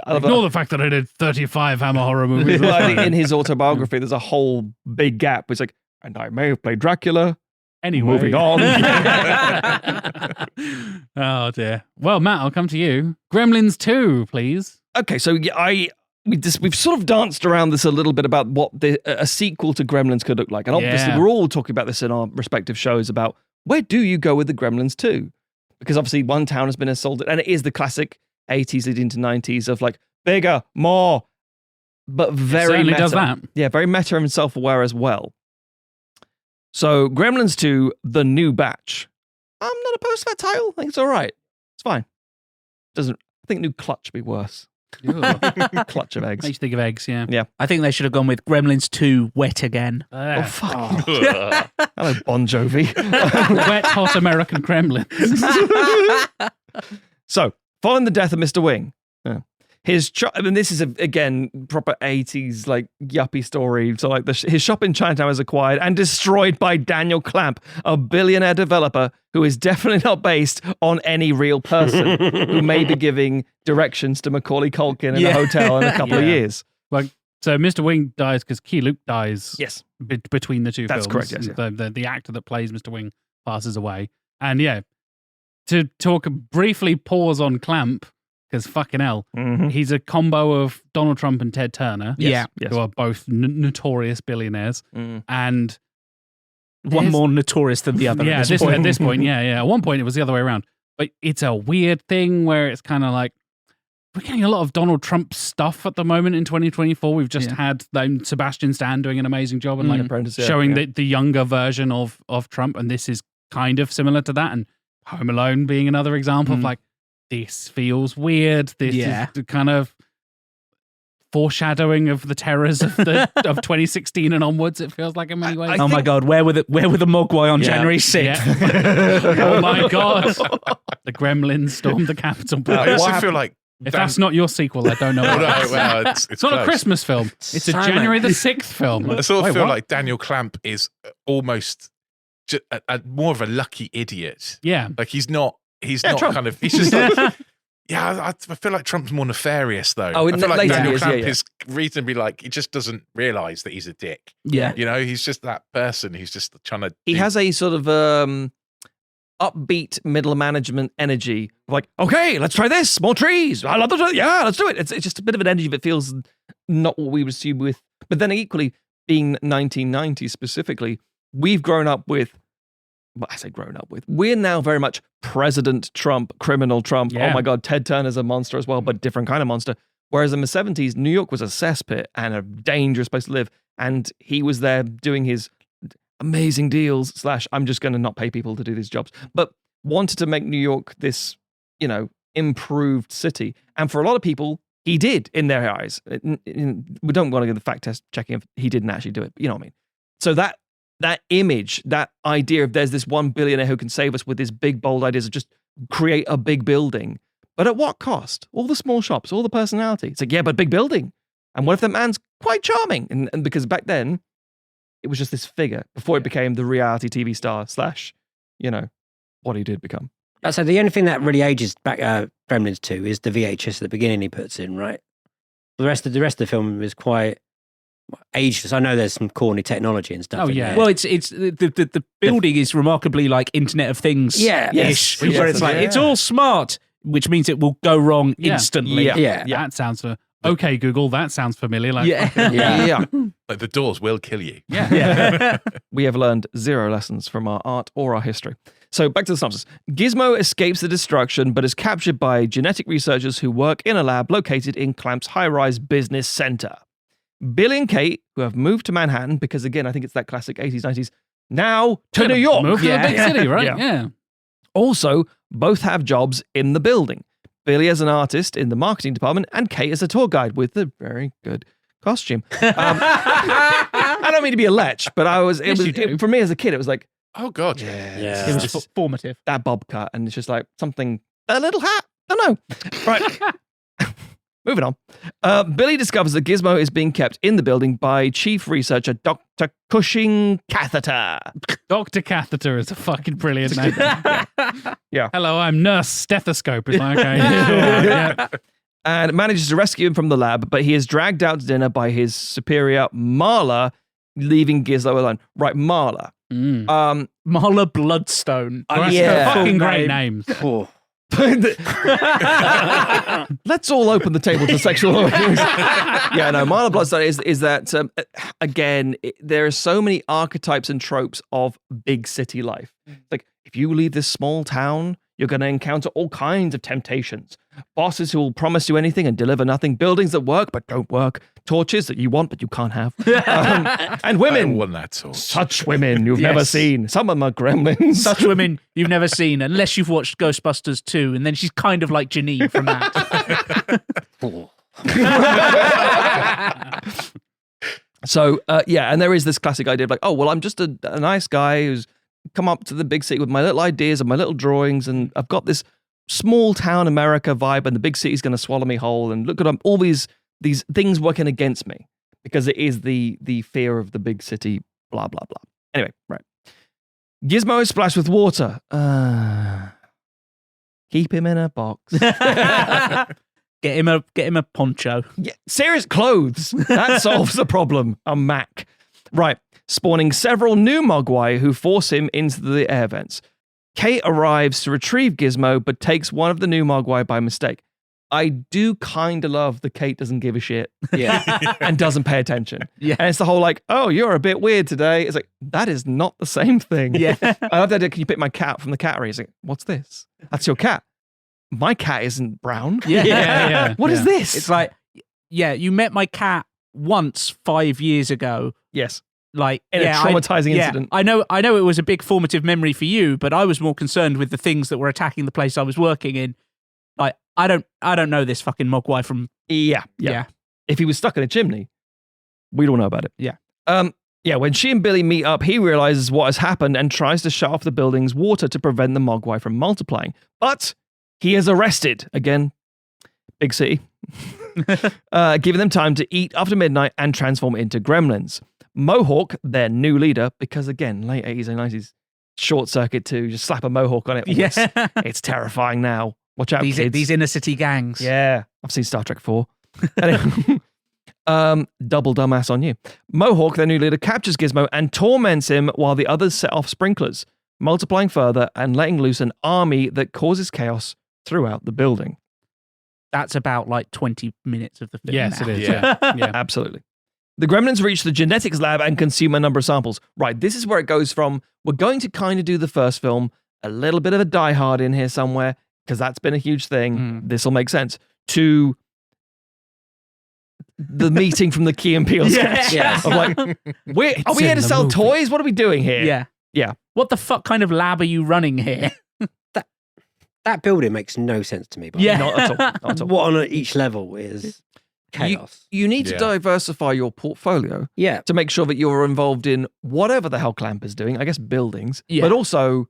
Ignore the fact that I did 35 Hammer horror movies. Well, I think in his autobiography, there's a whole big gap. It's like, and I may have played Dracula. Anyway. Moving on. Oh, dear. Well, Matt, I'll come to you. Gremlins 2, please. Okay, so we've sort of danced around this a little bit about what a sequel to Gremlins could look like. And obviously, we're all talking about this in our respective shows about where do you go with the Gremlins 2? Because obviously, one town has been assaulted, and it is the classic 80s leading to 90s of like bigger, more, but very certainly meta. does that. Yeah, very meta and self-aware as well. So Gremlins 2, The New Batch. I'm not opposed to that title. I think it's all right. It's fine. I think New Clutch would be worse. Clutch of eggs. Makes you think of eggs, yeah. Yeah. I think they should have gone with Gremlins 2 Wet Again. Oh, fuck. Hello, Bon Jovi. Wet, hot American Gremlins. So, following the death of Mr. Wing, this is, again, proper 80s, like, yuppie story. So, like, his shop in Chinatown is acquired and destroyed by Daniel Clamp, a billionaire developer who is definitely not based on any real person who may be giving directions to Macaulay Culkin in a hotel in a couple of years. Like, so Mr. Wing dies because Key Luke dies. Yes. Between the two films. That's correct, yes. Yeah. The actor that plays Mr. Wing passes away. And yeah, to talk briefly pause on Clamp, because fucking hell, he's a combo of Donald Trump and Ted Turner, who are both notorious billionaires, and one more notorious than the other. Yeah, at this point, yeah. At one point, it was the other way around. But it's a weird thing where it's kind of like we're getting a lot of Donald Trump stuff at the moment in 2024. We've just had Sebastian Stan doing an amazing job and showing the younger version of Trump, and this is kind of similar to that. And Home Alone being another example of like, this feels weird. This is kind of foreshadowing of the terrors of 2016 and onwards. It feels like in many ways. Oh my God, where were the Mogwai on January 6th? Yeah. Oh my God, the Gremlins stormed the Capitol. I also feel like if that's not your sequel, I don't know. well, it's not close. a Christmas film. It's a January the 6th film. I sort of feel like Daniel Clamp is almost more of a lucky idiot. Yeah, like he's not Trump. kind of. He's just like. Yeah, I feel like Trump's more nefarious though. Oh, I feel like later Daniel years, Clamp yeah. is reasonably like he just doesn't realise that he's a dick. Yeah. You know, he's just that person who's just trying to. He has a sort of upbeat middle management energy. Like, okay, let's try this. More trees. I love the tree. Yeah, let's do it. It's just a bit of an energy that feels not what we would assume with. But then equally, being 1990 specifically, we've grown up with. Well, I say grown up with. We're now very much President Trump, criminal Trump. Yeah. Oh my God, Ted Turner's a monster as well, but different kind of monster. Whereas in the 70s, New York was a cesspit and a dangerous place to live. And he was there doing his amazing deals / I'm just going to not pay people to do these jobs. But wanted to make New York this, improved city. And for a lot of people, he did in their eyes. We don't want to get the fact test checking if he didn't actually do it. But you know what I mean? So that image, that idea of there's this one billionaire who can save us with his big, bold ideas of just create a big building. But at what cost? All the small shops, all the personality. It's like, yeah, but big building. And what if the man's quite charming? And because back then, it was just this figure before it became the reality TV star / what he did become. So the only thing that really ages back Gremlins 2 is the VHS at the beginning he puts in, right? The rest of the film is quite ageless. I know there's some corny technology and stuff. Oh, in yeah. there. Well, it's the building is remarkably like Internet of Things ish, where it's like it's all smart, which means it will go wrong instantly. Yeah. That sounds okay. Google, that sounds familiar. Like, Yeah. like the doors will kill you. yeah. We have learned 0 lessons from our art or our history. So back to the synopsis. Gizmo escapes the destruction, but is captured by genetic researchers who work in a lab located in Clamp's high-rise business center. Billy and Kate, who have moved to Manhattan, because again, I think it's that classic 80s, 90s, now to New York. Move to the big city, right? Yeah. Also, both have jobs in the building. Billy as an artist in the marketing department, and Kate as a tour guide with a very good costume. I don't mean to be a lech, but for me as a kid, it was like, Oh God, Yeah. It was formative. that bob cut, and it's just like something, a little hat. I don't know. Right. Moving on. Billy discovers that Gizmo is being kept in the building by chief researcher Dr. Cushing Catheter. Dr. Catheter is a fucking brilliant name. Yeah. Hello, I'm Nurse Stethoscope. It's like, okay. Yeah. And manages to rescue him from the lab, but he is dragged out to dinner by his superior, Marla, leaving Gizmo alone. Right, Marla. Marla Bloodstone. Fucking great names. Oh. Let's all open the table to sexual abuse. Yeah, no, Marla Bloodstone is that, again, there are so many archetypes and tropes of big city life. Like, if you leave this small town, you're going to encounter all kinds of temptations. Bosses who will promise you anything and deliver nothing. Buildings that work but don't work. Torches that you want but you can't have. And women. I want that torch. Such women you've never seen. Some of them are gremlins. Such women you've never seen, unless you've watched Ghostbusters 2, and then she's kind of like Janine from that. So, and there is this classic idea of like, oh, well, I'm just a nice guy who's come up to the big city with my little ideas and my little drawings, and I've got this small town America vibe, and the big city's going to swallow me whole, and look at all these things working against me, because it is the fear of the big city, blah, blah, blah. Anyway, right. Gizmo is splashed with water. Keep him in a box. Get him a poncho. Yeah, serious clothes. That solves the problem. A Mac. Right. Spawning several new Mogwai who force him into the air vents. Kate arrives to retrieve Gizmo, but takes one of the new Mogwai by mistake. I do kind of love that Kate doesn't give a shit. Yeah. And doesn't pay attention. Yeah. And it's the whole like, oh, you're a bit weird today. It's like, that is not the same thing. Yeah. I love that. Can you pick my cat from the cattery? It's like, what's this? That's your cat. My cat isn't brown. Yeah. What is this? It's like, yeah, you met my cat once 5 years ago. Yes. Like In a traumatizing incident. I know it was a big formative memory for you, but I was more concerned with the things that were attacking the place I was working in. Like, I don't know this fucking Mogwai from Yeah. If he was stuck in a chimney, we don't know about it. Yeah. When she and Billy meet up, he realizes what has happened and tries to shut off the building's water to prevent the Mogwai from multiplying. But he is arrested. Again, big city. Giving them time to eat after midnight and transform into gremlins. Mohawk, their new leader, because again, late 80s and 90s, short circuit too, just slap a mohawk on it. Yeah. It's terrifying now. Watch out, kids. These inner city gangs. Yeah, I've seen Star Trek 4. Anyway, double dumbass on you. Mohawk, their new leader, captures Gizmo and torments him while the others set off sprinklers, multiplying further and letting loose an army that causes chaos throughout the building. That's about like 20 minutes of the film. Yes, now. it is. Yeah. Yeah. Absolutely. The gremlins reach the genetics lab and consume a number of samples. Right, this is where it goes from, we're going to kind of do the first film, a little bit of a Die Hard in here somewhere, because that's been a huge thing. This will make sense. To the meeting from the Key and Peele sketch. Yes. Of like, are we here in to the sell movie. toys? What are we doing here? Yeah. Yeah. What the fuck kind of lab are you running here? That building makes no sense to me. By the Yeah. way. Not at all. Not at all. What on each level is chaos. You need to Yeah. diversify your portfolio Yeah. to make sure that you're involved in whatever the hell Clamp is doing. I guess buildings, Yeah. but also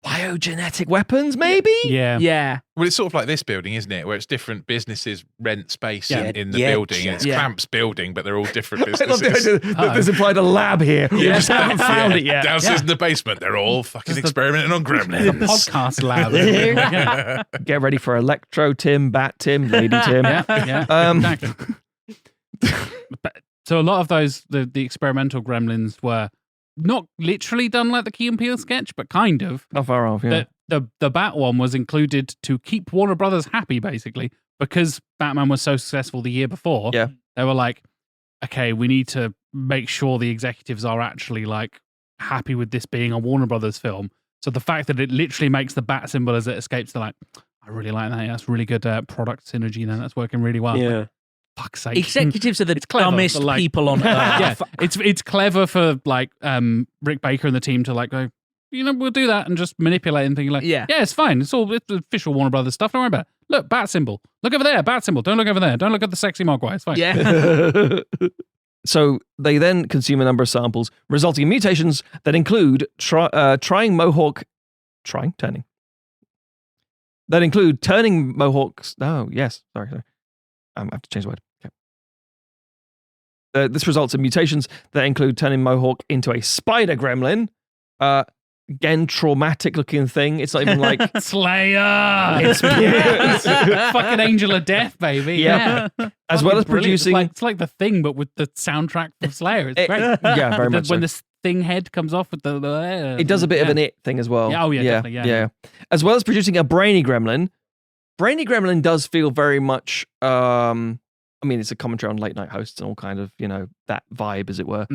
biogenetic weapons, maybe? Yeah. Yeah. Well, it's sort of like this building, isn't it? Where it's different businesses rent space Yeah. in the Yeah. building. And it's Yeah. Clamp's building, but they're all different I love the businesses. idea that there's implied a lab here. We just haven't found it yet. Downstairs in the basement, they're all fucking experimenting on gremlins. Podcast lab. Yeah. Get ready for Electro Tim, Bat Tim, Lady Tim. Yeah. Exactly. So a lot of those, the experimental gremlins were not literally done like the Key and Peele sketch, but kind of. Not far off, yeah. The Bat one was included to keep Warner Brothers happy, basically, because Batman was so successful the year before. Yeah. They were like, okay, we need to make sure the executives are actually like happy with this being a Warner Brothers film. So the fact that it literally makes the bat symbol as it escapes, they're like, I really like that. Yeah, that's really good product synergy. Then that's working really well. Yeah. Fuck's sake. Executives are the clever, dumbest but, like- people on earth. Yeah, it's clever for like Rick Baker and the team to like go, we'll do that and just manipulate and think like, Yeah. it's fine. It's official Warner Brothers stuff. Don't worry about it. Look, bat symbol. Look over there, bat symbol. Don't look over there. Don't look at the sexy Mogwai. It's fine. Yeah. So they then consume a number of samples, resulting in mutations that include turning Mohawks. Oh, yes. Sorry. I have to change the word. Okay. This results in mutations that include turning Mohawk into a spider gremlin. Again, traumatic looking thing. It's not even like Slayer. It's fucking Angel of Death, baby. Yeah. Yeah. as well as Fucking brilliant. producing. It's like the Thing, but with the soundtrack from Slayer. It's great. Yeah, very much. When So. the Thing head comes off with the It does a bit of an it thing as well. Yeah, oh, yeah, definitely, yeah. As well as producing a brainy gremlin. Brainy gremlin does feel very much. I mean, it's a commentary on late night hosts and all kind of that vibe, as it were.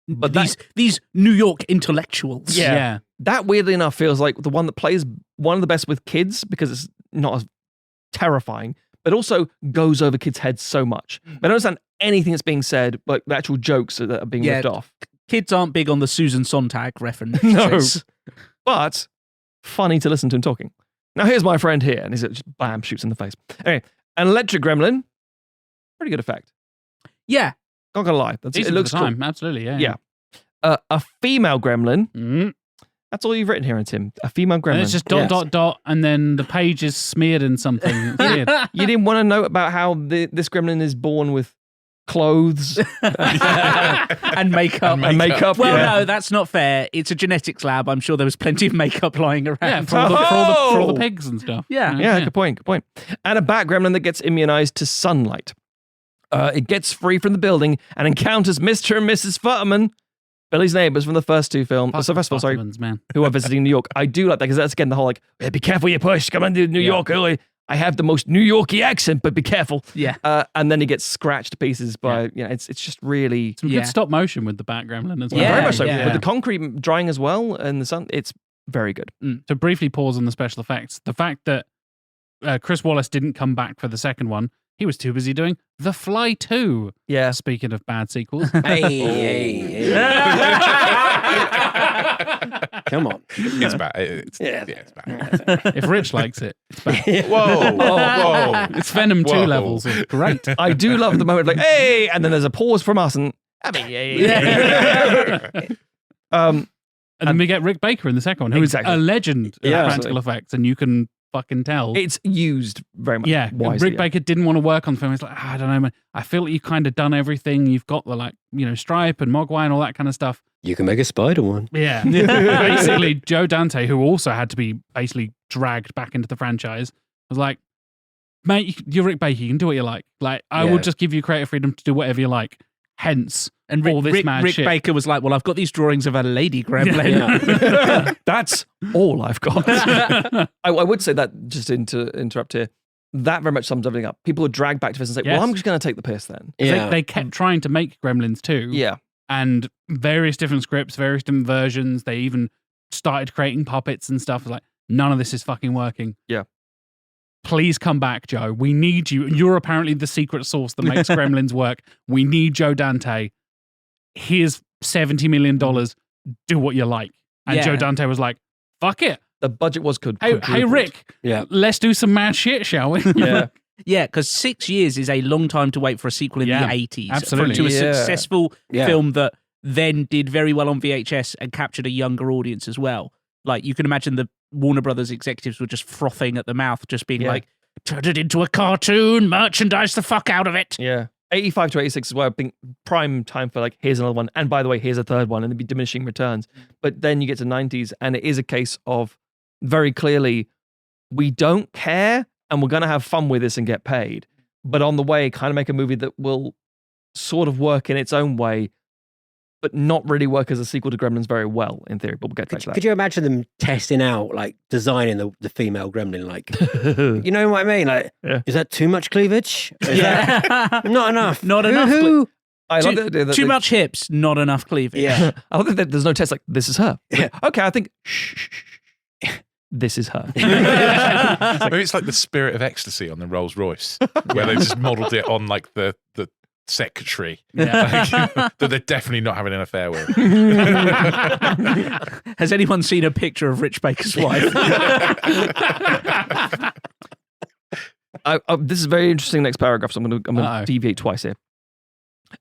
But these New York intellectuals. Yeah. That weirdly enough feels like the one that plays one of the best with kids because it's not as terrifying, but also goes over kids' heads so much. I don't understand anything that's being said, like the actual jokes that are being ripped off. Kids aren't big on the Susan Sontag reference. No. But funny to listen to him talking. Now here's my friend here, and he's just bam, shoots in the face. Anyway, an electric gremlin, pretty good effect. Yeah. Not gonna lie, Decent it looks for the time. cool. Absolutely, yeah. Yeah. A female gremlin. Mhm. That's all you've written here, Tim. A female gremlin. And it's just dot, and then the page is smeared in something. It's weird. You didn't want to know about how this gremlin is born with clothes and makeup. and makeup. Well, yeah. no, that's not fair. It's a genetics lab. I'm sure there was plenty of makeup lying around. Yeah, for all the pigs and stuff. Yeah. Yeah, good point. And a bat gremlin that gets immunized to sunlight. It gets free from the building and encounters Mr. and Mrs. Futterman, Billy's neighbors from the first two films. So first of all, sorry, man. who are visiting New York. I do like that because that's again the whole like, hey, be careful you push, come on to New York early. I have the most New Yorky accent, but be careful. Yeah. And then he gets scratched to pieces by, it's just really... Some good stop motion with the bat gremlin as well. very much so. yeah. With the concrete drying as well and the sun, it's very good. To briefly pause on the special effects, the fact that Chris Wallace didn't come back for the second one, he was too busy doing The Fly 2. Yeah. Speaking of bad sequels. Hey. Come on. It's bad. It's bad. If Rich likes it, it's bad. Whoa. It's Venom 2 Whoa. levels of great. I do love the moment like, hey, and then there's a pause from us and And then we get Rick Baker in the second one, who is Exactly. a legend of Yeah. practical effects, and you can fucking tell. it's used very much. Yeah, wisely, Rick Baker didn't want to work on the film. He's like, I don't know, man. I feel like you've kind of done everything. You've got the Stripe and Mogwai and all that kind of stuff. You can make a spider one. Yeah. Basically, Joe Dante, who also had to be basically dragged back into the franchise, was like, mate, you're Rick Baker. You can do what you like. Like, I will just give you creative freedom to do whatever you like. Hence, And all this mad Rick shit. Baker was like, well, I've got these drawings of a lady gremlin. That's all I've got. I would say that, just to interrupt here, that very much sums everything up. People would drag back to this and say, Yes. well, I'm just going to take the piss then. They kept trying to make Gremlins 2. Yeah. And various different scripts, various different versions. They even started creating puppets and stuff. Like, none of this is fucking working. Yeah. Please come back, Joe. We need you. You're apparently the secret sauce that makes Gremlins work. We need Joe Dante. Here's $70 million. Do what you like. And Yeah. Joe Dante was like, fuck it. The budget was good. Hey, Rick. Yeah. Let's do some mad shit, shall we? Yeah. Yeah, because 6 years is a long time to wait for a sequel in Yeah, the 80s. absolutely. To a Yeah. successful Yeah. film that then did very well on VHS and captured a younger audience as well. Like, you can imagine the Warner Brothers executives were just frothing at the mouth, just being like, turn it into a cartoon, merchandise the fuck out of it. Yeah. 85 to 86 is where I think prime time for like, here's another one. And by the way, here's a third one. And there'd be diminishing returns. But then you get to 90s and it is a case of very clearly, we don't care and we're going to have fun with this and get paid. But on the way, kind of make a movie that will sort of work in its own way, but not really work as a sequel to Gremlins very well, in theory. But we'll get back to that. Could you imagine them testing out, like designing the female gremlin? Like, you know what I mean? Like, is that too much cleavage? Is that not enough? Not enough. Who? I love the idea that Too much hips, not enough cleavage. Yeah. I love that there's no test like, this is her. Yeah. Okay, I think, this is her. Maybe it's like the Spirit of Ecstasy on the Rolls Royce, where they just modelled it on like the secretary that they're definitely not having an affair with. Has anyone seen a picture of Rich Baker's wife? This is very interesting. Next paragraph, so I'm going to deviate twice here.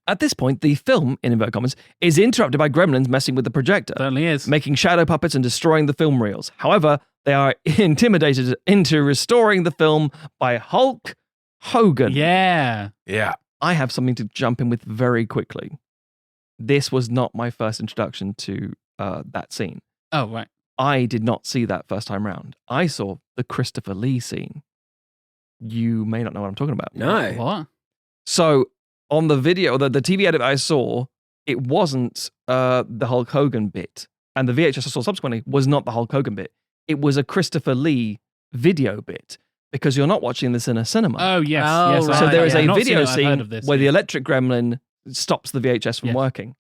At this point, the film, in inverted commas, is interrupted by gremlins messing with the projector. Certainly is. Making shadow puppets and destroying the film reels. However, they are intimidated into restoring the film by Hulk Hogan. Yeah. Yeah. I have something to jump in with very quickly. This was not my first introduction to that scene. Oh, right. I did not see that first time round. I saw the Christopher Lee scene. You may not know what I'm talking about. No. What? So on the video, the TV edit I saw, it wasn't the Hulk Hogan bit. And the VHS I saw subsequently was not the Hulk Hogan bit. It was a Christopher Lee video bit. Because you're not watching this in a cinema. Oh, yes. Oh, yes. right. So there is I've a not seen video it, I've heard scene of this. where the electric gremlin stops the VHS from Yes. working.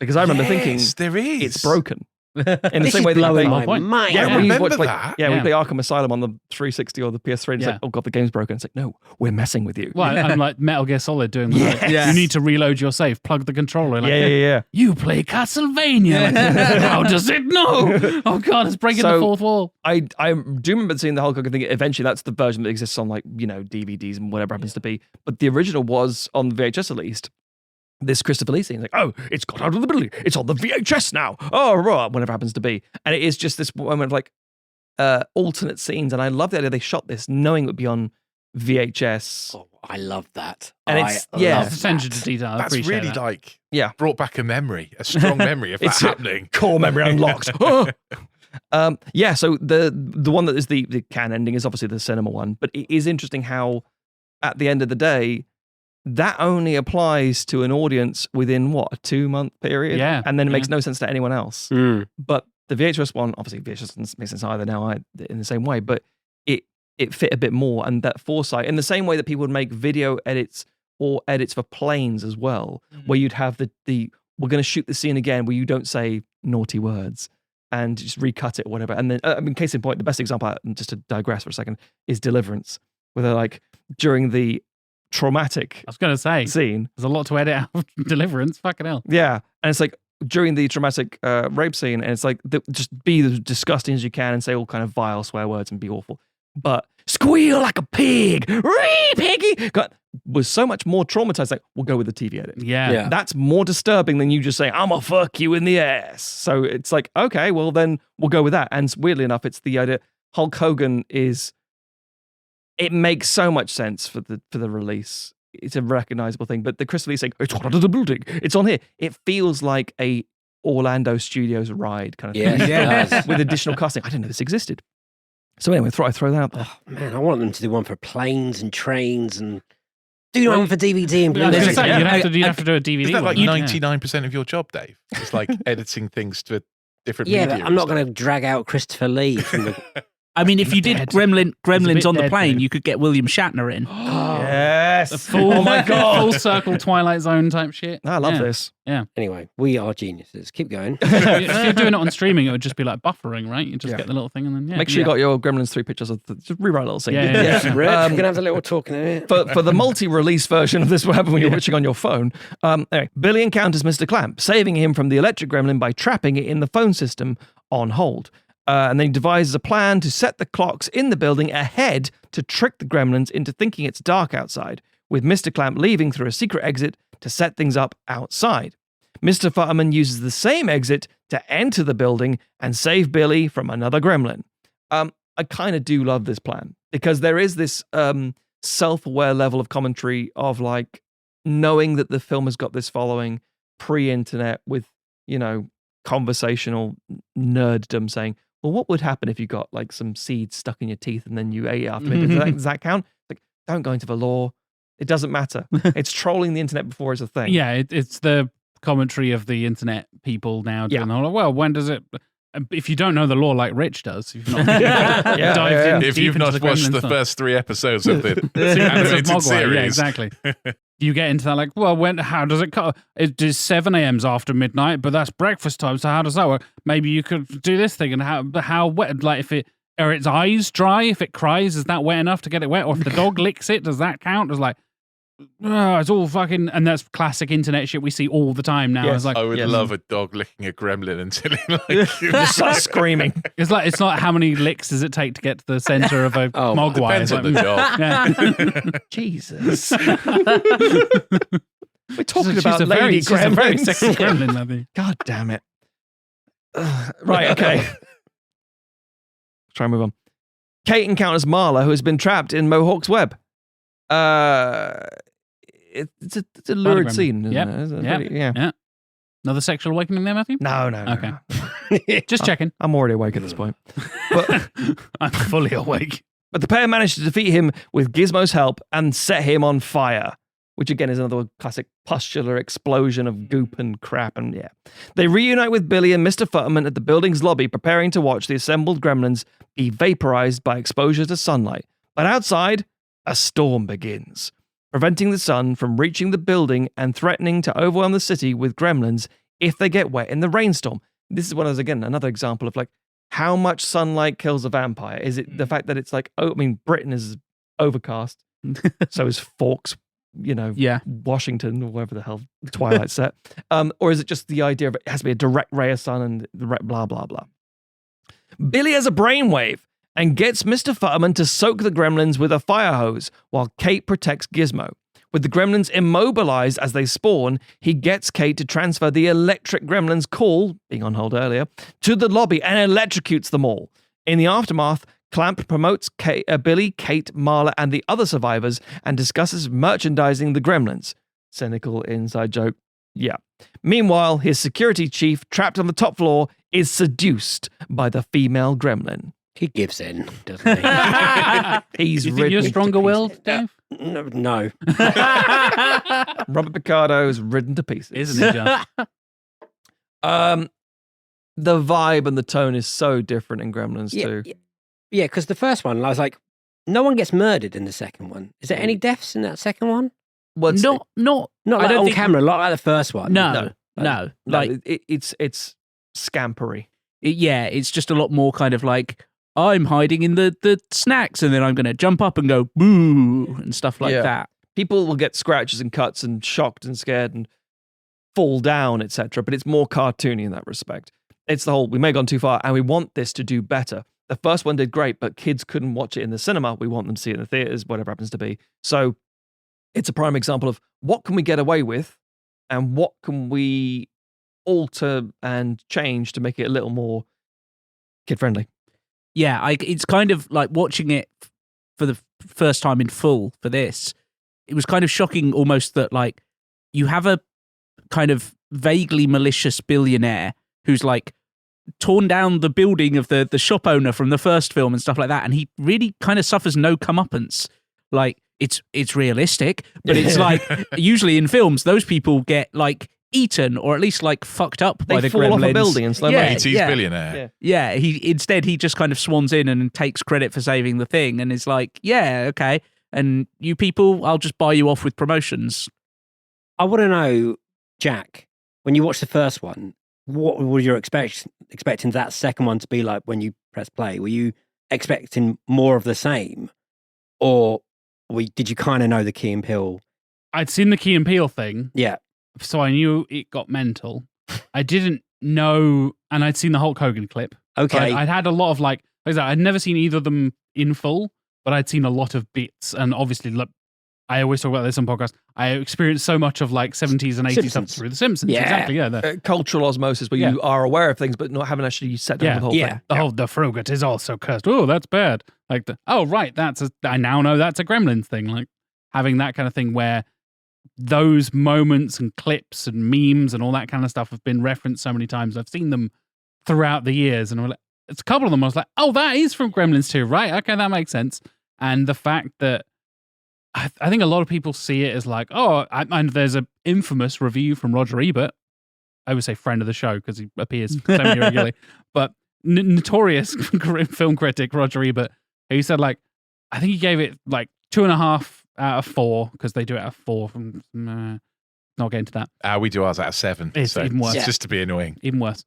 Because I remember thinking, there is. it's broken. In the This same is way that blowing they, my mind. yeah, I when you remember watch, that. we Yeah. play Arkham Asylum on the 360 or the PS3, and it's Yeah. like, oh god, the game's broken. It's like, no, we're messing with you. Well, I'm like Metal Gear Solid doing the like, Yes. you need to reload your save, plug the controller. Like, Yeah. You play Castlevania. Like, how does it know? Oh, God, it's breaking the So- fourth wall. I do remember seeing the Hulk Hogan thing. Eventually, that's the version that exists on, like, DVDs and whatever happens to be. But the original was on the VHS at least. This Christopher Lee scene, like, oh, it's got out of the building. It's on the VHS now. Oh, right, whatever happens to be. And it is just this moment of like alternate scenes. And I love the idea they shot this knowing it would be on VHS. Oh, I love that. And I it's- yeah. love It's attention that. to detail. I That's appreciate really that. like Yeah. brought back a memory, a strong memory of that It's happening. Core memory unlocked. Yeah, so the one that is the can ending is obviously the cinema one, but it is interesting how at the end of the day, that only applies to an audience within what, a 2-month period? Yeah, And then it yeah. makes no sense to anyone else. Mm. But the VHS one, obviously VHS doesn't make sense either now in the same way, but it fit a bit more, and that foresight, in the same way that people would make video edits or edits for planes as well, where you'd have the we're going to shoot the scene again where you don't say naughty words and just recut it or whatever. And then, I mean, case in point, the best example, just to digress for a second, is Deliverance, where they're like, during the traumatic I was going to say, scene, there's a lot to edit out of Deliverance. Fucking hell. yeah, and it's like, during the dramatic rape scene, and it's like just be as disgusting as you can and say all kind of vile swear words and be awful. But squeal like a pig, ree piggy, was so much more traumatized. Like, we'll go with the TV edit. Yeah. That's more disturbing than you just saying, I'm gonna fuck you in the ass. So it's like, okay, well then we'll go with that. And weirdly enough, it's the idea Hulk Hogan it makes so much sense for the release. It's a recognizable thing. But the Chris Lee saying, it's out of the building, it's on here. It feels like a Orlando Studios ride kind of thing. Yes. With additional casting. I didn't know this existed. So anyway, I throw that out there. Oh, man, I want them to do one for planes and trains and do one for DVD and Blu-ray. I was gonna say, you'd have to do a DVD. Is that like one. 99% of your job, Dave? It's like editing things to a different Yeah, media. but I'm not going to drag out Christopher Lee from the... I mean, if you did Gremlins on the dead, plane, Dave. you could get William Shatner in. Yes. Oh my god! Full circle Twilight Zone type shit. I love this. Anyway, we are geniuses. Keep going. If you're doing it on streaming, it would just be like buffering, right? You just get the little thing and then Make sure you got your Gremlins 3 pictures of just rewrite a little scene. We're going to have a little talk in a minute. For the multi-release version of this, what happened when you're watching on your phone. Anyway, Billy encounters Mr. Clamp, saving him from the electric gremlin by trapping it in the phone system on hold. And then he devises a plan to set the clocks in the building ahead to trick the gremlins into thinking it's dark outside, with Mr. Clamp leaving through a secret exit to set things up outside. Mr. Futterman uses the same exit to enter the building and save Billy from another gremlin. I kind of do love this plan because there is this self-aware level of commentary of like knowing that the film has got this following pre-internet with, conversational nerddom saying, well, what would happen if you got like some seeds stuck in your teeth and then you ate it after midnight? Does that count? Like, don't go into the law. It doesn't matter. It's trolling the internet before it's a thing. Yeah, it's the commentary of the internet people now doing the whole, well, when does it... If you don't know the law like Rich does, if you've not dived in if deep you've into not watched the Gremlins first 3 episodes of the of animated Mogwai, series. yeah, exactly. You get into that like, well, how does it cut? It is 7 a.m.s after midnight, but that's breakfast time. So how does that work? Maybe you could do this thing, and how wet? Like, if it are its eyes dry, if it cries, is that wet enough to get it wet? Or if the dog licks it, does that count? It's like, it's all fucking, and that's classic internet shit we see all the time now. Yes. It's like, I would love a dog licking a gremlin until he Just start screaming. it's not how many licks does it take to get to the center of a Mogwai? Depends on the dog. Yeah. Jesus. We're talking She's about a very lady gremlins. sexy gremlin, I think. God damn it. Right, okay. Try and move on. Kate encounters Marla, who has been trapped in Mohawk's web. It's a lurid scene, isn't it? Yeah. Another sexual awakening there, Matthew? No. Okay. Just checking. I'm already awake at this point. But, I'm fully awake. but the pair managed to defeat him with Gizmo's help and set him on fire, which again is another classic pustular explosion of goop and crap. And they reunite with Billy and Mr. Futterman at the building's lobby, preparing to watch the assembled gremlins be vaporized by exposure to sunlight. But outside, a storm begins, preventing the sun from reaching the building and threatening to overwhelm the city with gremlins if they get wet in the rainstorm. This is another example of like how much sunlight kills a vampire. Is it the fact that it's like, Britain is overcast, so is Forks, Washington or wherever the hell Twilight set, or is it just the idea of it has to be a direct ray of sun and blah blah blah. Billy has a brainwave and gets Mr. Futterman to soak the gremlins with a fire hose while Kate protects Gizmo. With the gremlins immobilized as they spawn, he gets Kate to transfer the electric gremlins call, being on hold earlier, to the lobby and electrocutes them all. In the aftermath, Clamp promotes Billy, Kate, Marla, and the other survivors and discusses merchandising the gremlins. Cynical inside joke. Yeah. Meanwhile, his security chief, trapped on the top floor, is seduced by the female gremlin. He gives in, doesn't he? He's You think you're stronger-willed, Dave? No. Robert Picardo is ridden to pieces. Isn't it just? The vibe and the tone is so different in Gremlins too. Yeah, because the first one, I was like, no one gets murdered in the second one. Is there any deaths in that second one? Not like on camera, like the first one. No. Like it's scampery. It's just a lot more kind of like, I'm hiding in the snacks and then I'm going to jump up and go boo and stuff like that. People will get scratches and cuts and shocked and scared and fall down, etc. But it's more cartoony in that respect. It's the whole, we may have gone too far and we want this to do better. The first one did great, but kids couldn't watch it in the cinema. We want them to see it in the theaters, whatever happens to be. So it's a prime example of what can we get away with and what can we alter and change to make it a little more kid-friendly. Yeah, it's kind of like watching it for the first time in full for this. It was kind of shocking almost that like you have a kind of vaguely malicious billionaire who's like torn down the building of the shop owner from the first film and stuff like that, and he really kind of suffers no comeuppance. Like it's realistic, but it's like usually in films those people get like eaten or at least like fucked up by the fall gremlins. Off a building in slow motion. E.T.'s billionaire. Yeah, he instead he just kind of swans in and takes credit for saving the thing and is like, yeah, okay, and you people, I'll just buy you off with promotions. I want to know, Jack, when you watched the first one, what were you expecting that second one to be like when you press play? Were you expecting more of the same, or did you kind of know the Key and Peele? I'd seen the Key and Peele thing, Yeah. so I knew it got mental. I didn't know, and I'd seen the Hulk Hogan clip. Okay. So I'd had a lot of like I said, I'd never seen either of them in full, but I'd seen a lot of bits, and obviously, look, I always talk about this on podcasts. I experienced so much of like 70s and 80s stuff through The Simpsons. Yeah. Exactly, yeah. Cultural osmosis, where you are aware of things, but not having actually set down the whole thing. The Frogurt is also cursed. Oh, that's bad. Like, right, I now know that's a Gremlins thing. Like, having that kind of thing where those moments and clips and memes and all that kind of stuff have been referenced so many times. I've seen them throughout the years, and it's a couple of them I was like, oh, that is from Gremlins 2, right? Okay, that makes sense. And the fact that I think a lot of people see it as like, and there's an infamous review from Roger Ebert. I would say friend of the show because he appears semi-regularly, but notorious film critic Roger Ebert, who said like, I think he gave it like 2.5 out of 4 because they do it out of 4. Not getting to that. We do ours out of 7. It's even worse. Just to be annoying. Even worse.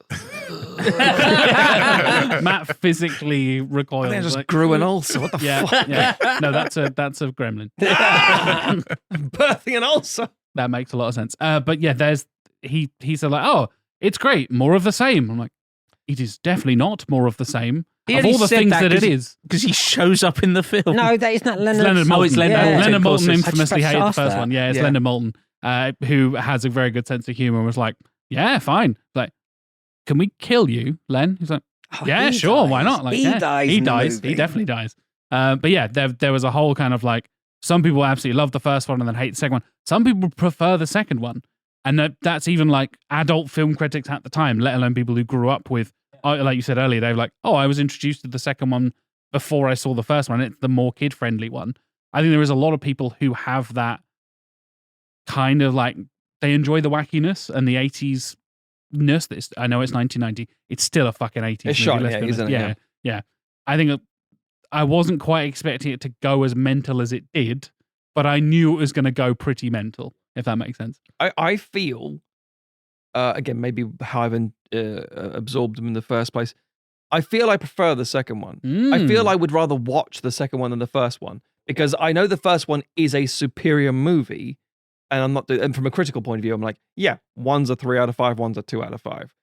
Matt physically recoils. I just grew an ulcer. What the fuck? Yeah. No, that's a gremlin. Birthing an ulcer. That makes a lot of sense. But yeah, he said like, oh, it's great, more of the same. I'm like, it is definitely not more of the same. Of all the things that it is. Because he shows up in the film. No, that is not Leonard. Leonard Maltin. Oh, it's Leonard Maltin. Leonard Maltin I infamously hated the ask first that. one. Yeah, it's Leonard Maltin, who has a very good sense of humor and was like, yeah, fine. Like, can we kill you, Len? He's like, yeah, sure, why not? Like, he dies. He in the dies. movie. He definitely dies. But yeah, there was a whole kind of like, some people absolutely love the first one and then hate the second one. Some people prefer the second one. And that's even like adult film critics at the time, let alone people who grew up with, like you said earlier, Dave, like, I was introduced to the second one before I saw the first one. It's the more kid-friendly one. I think there is a lot of people who have that kind of like, they enjoy the wackiness and the 80s-ness. I know it's 1990. It's still a fucking 80s movie. It's shot, let's be honest. isn't it? Yeah. I think I wasn't quite expecting it to go as mental as it did, but I knew it was going to go pretty mental, if that makes sense. I feel, again, maybe how I've absorbed them in the first place, I feel I prefer the second one. I feel I would rather watch the second one than the first one, because I know the first one is a superior movie, and I'm not. And from a critical point of view, I'm like, yeah, one's a 3 out of 5, one's a 2 out of 5.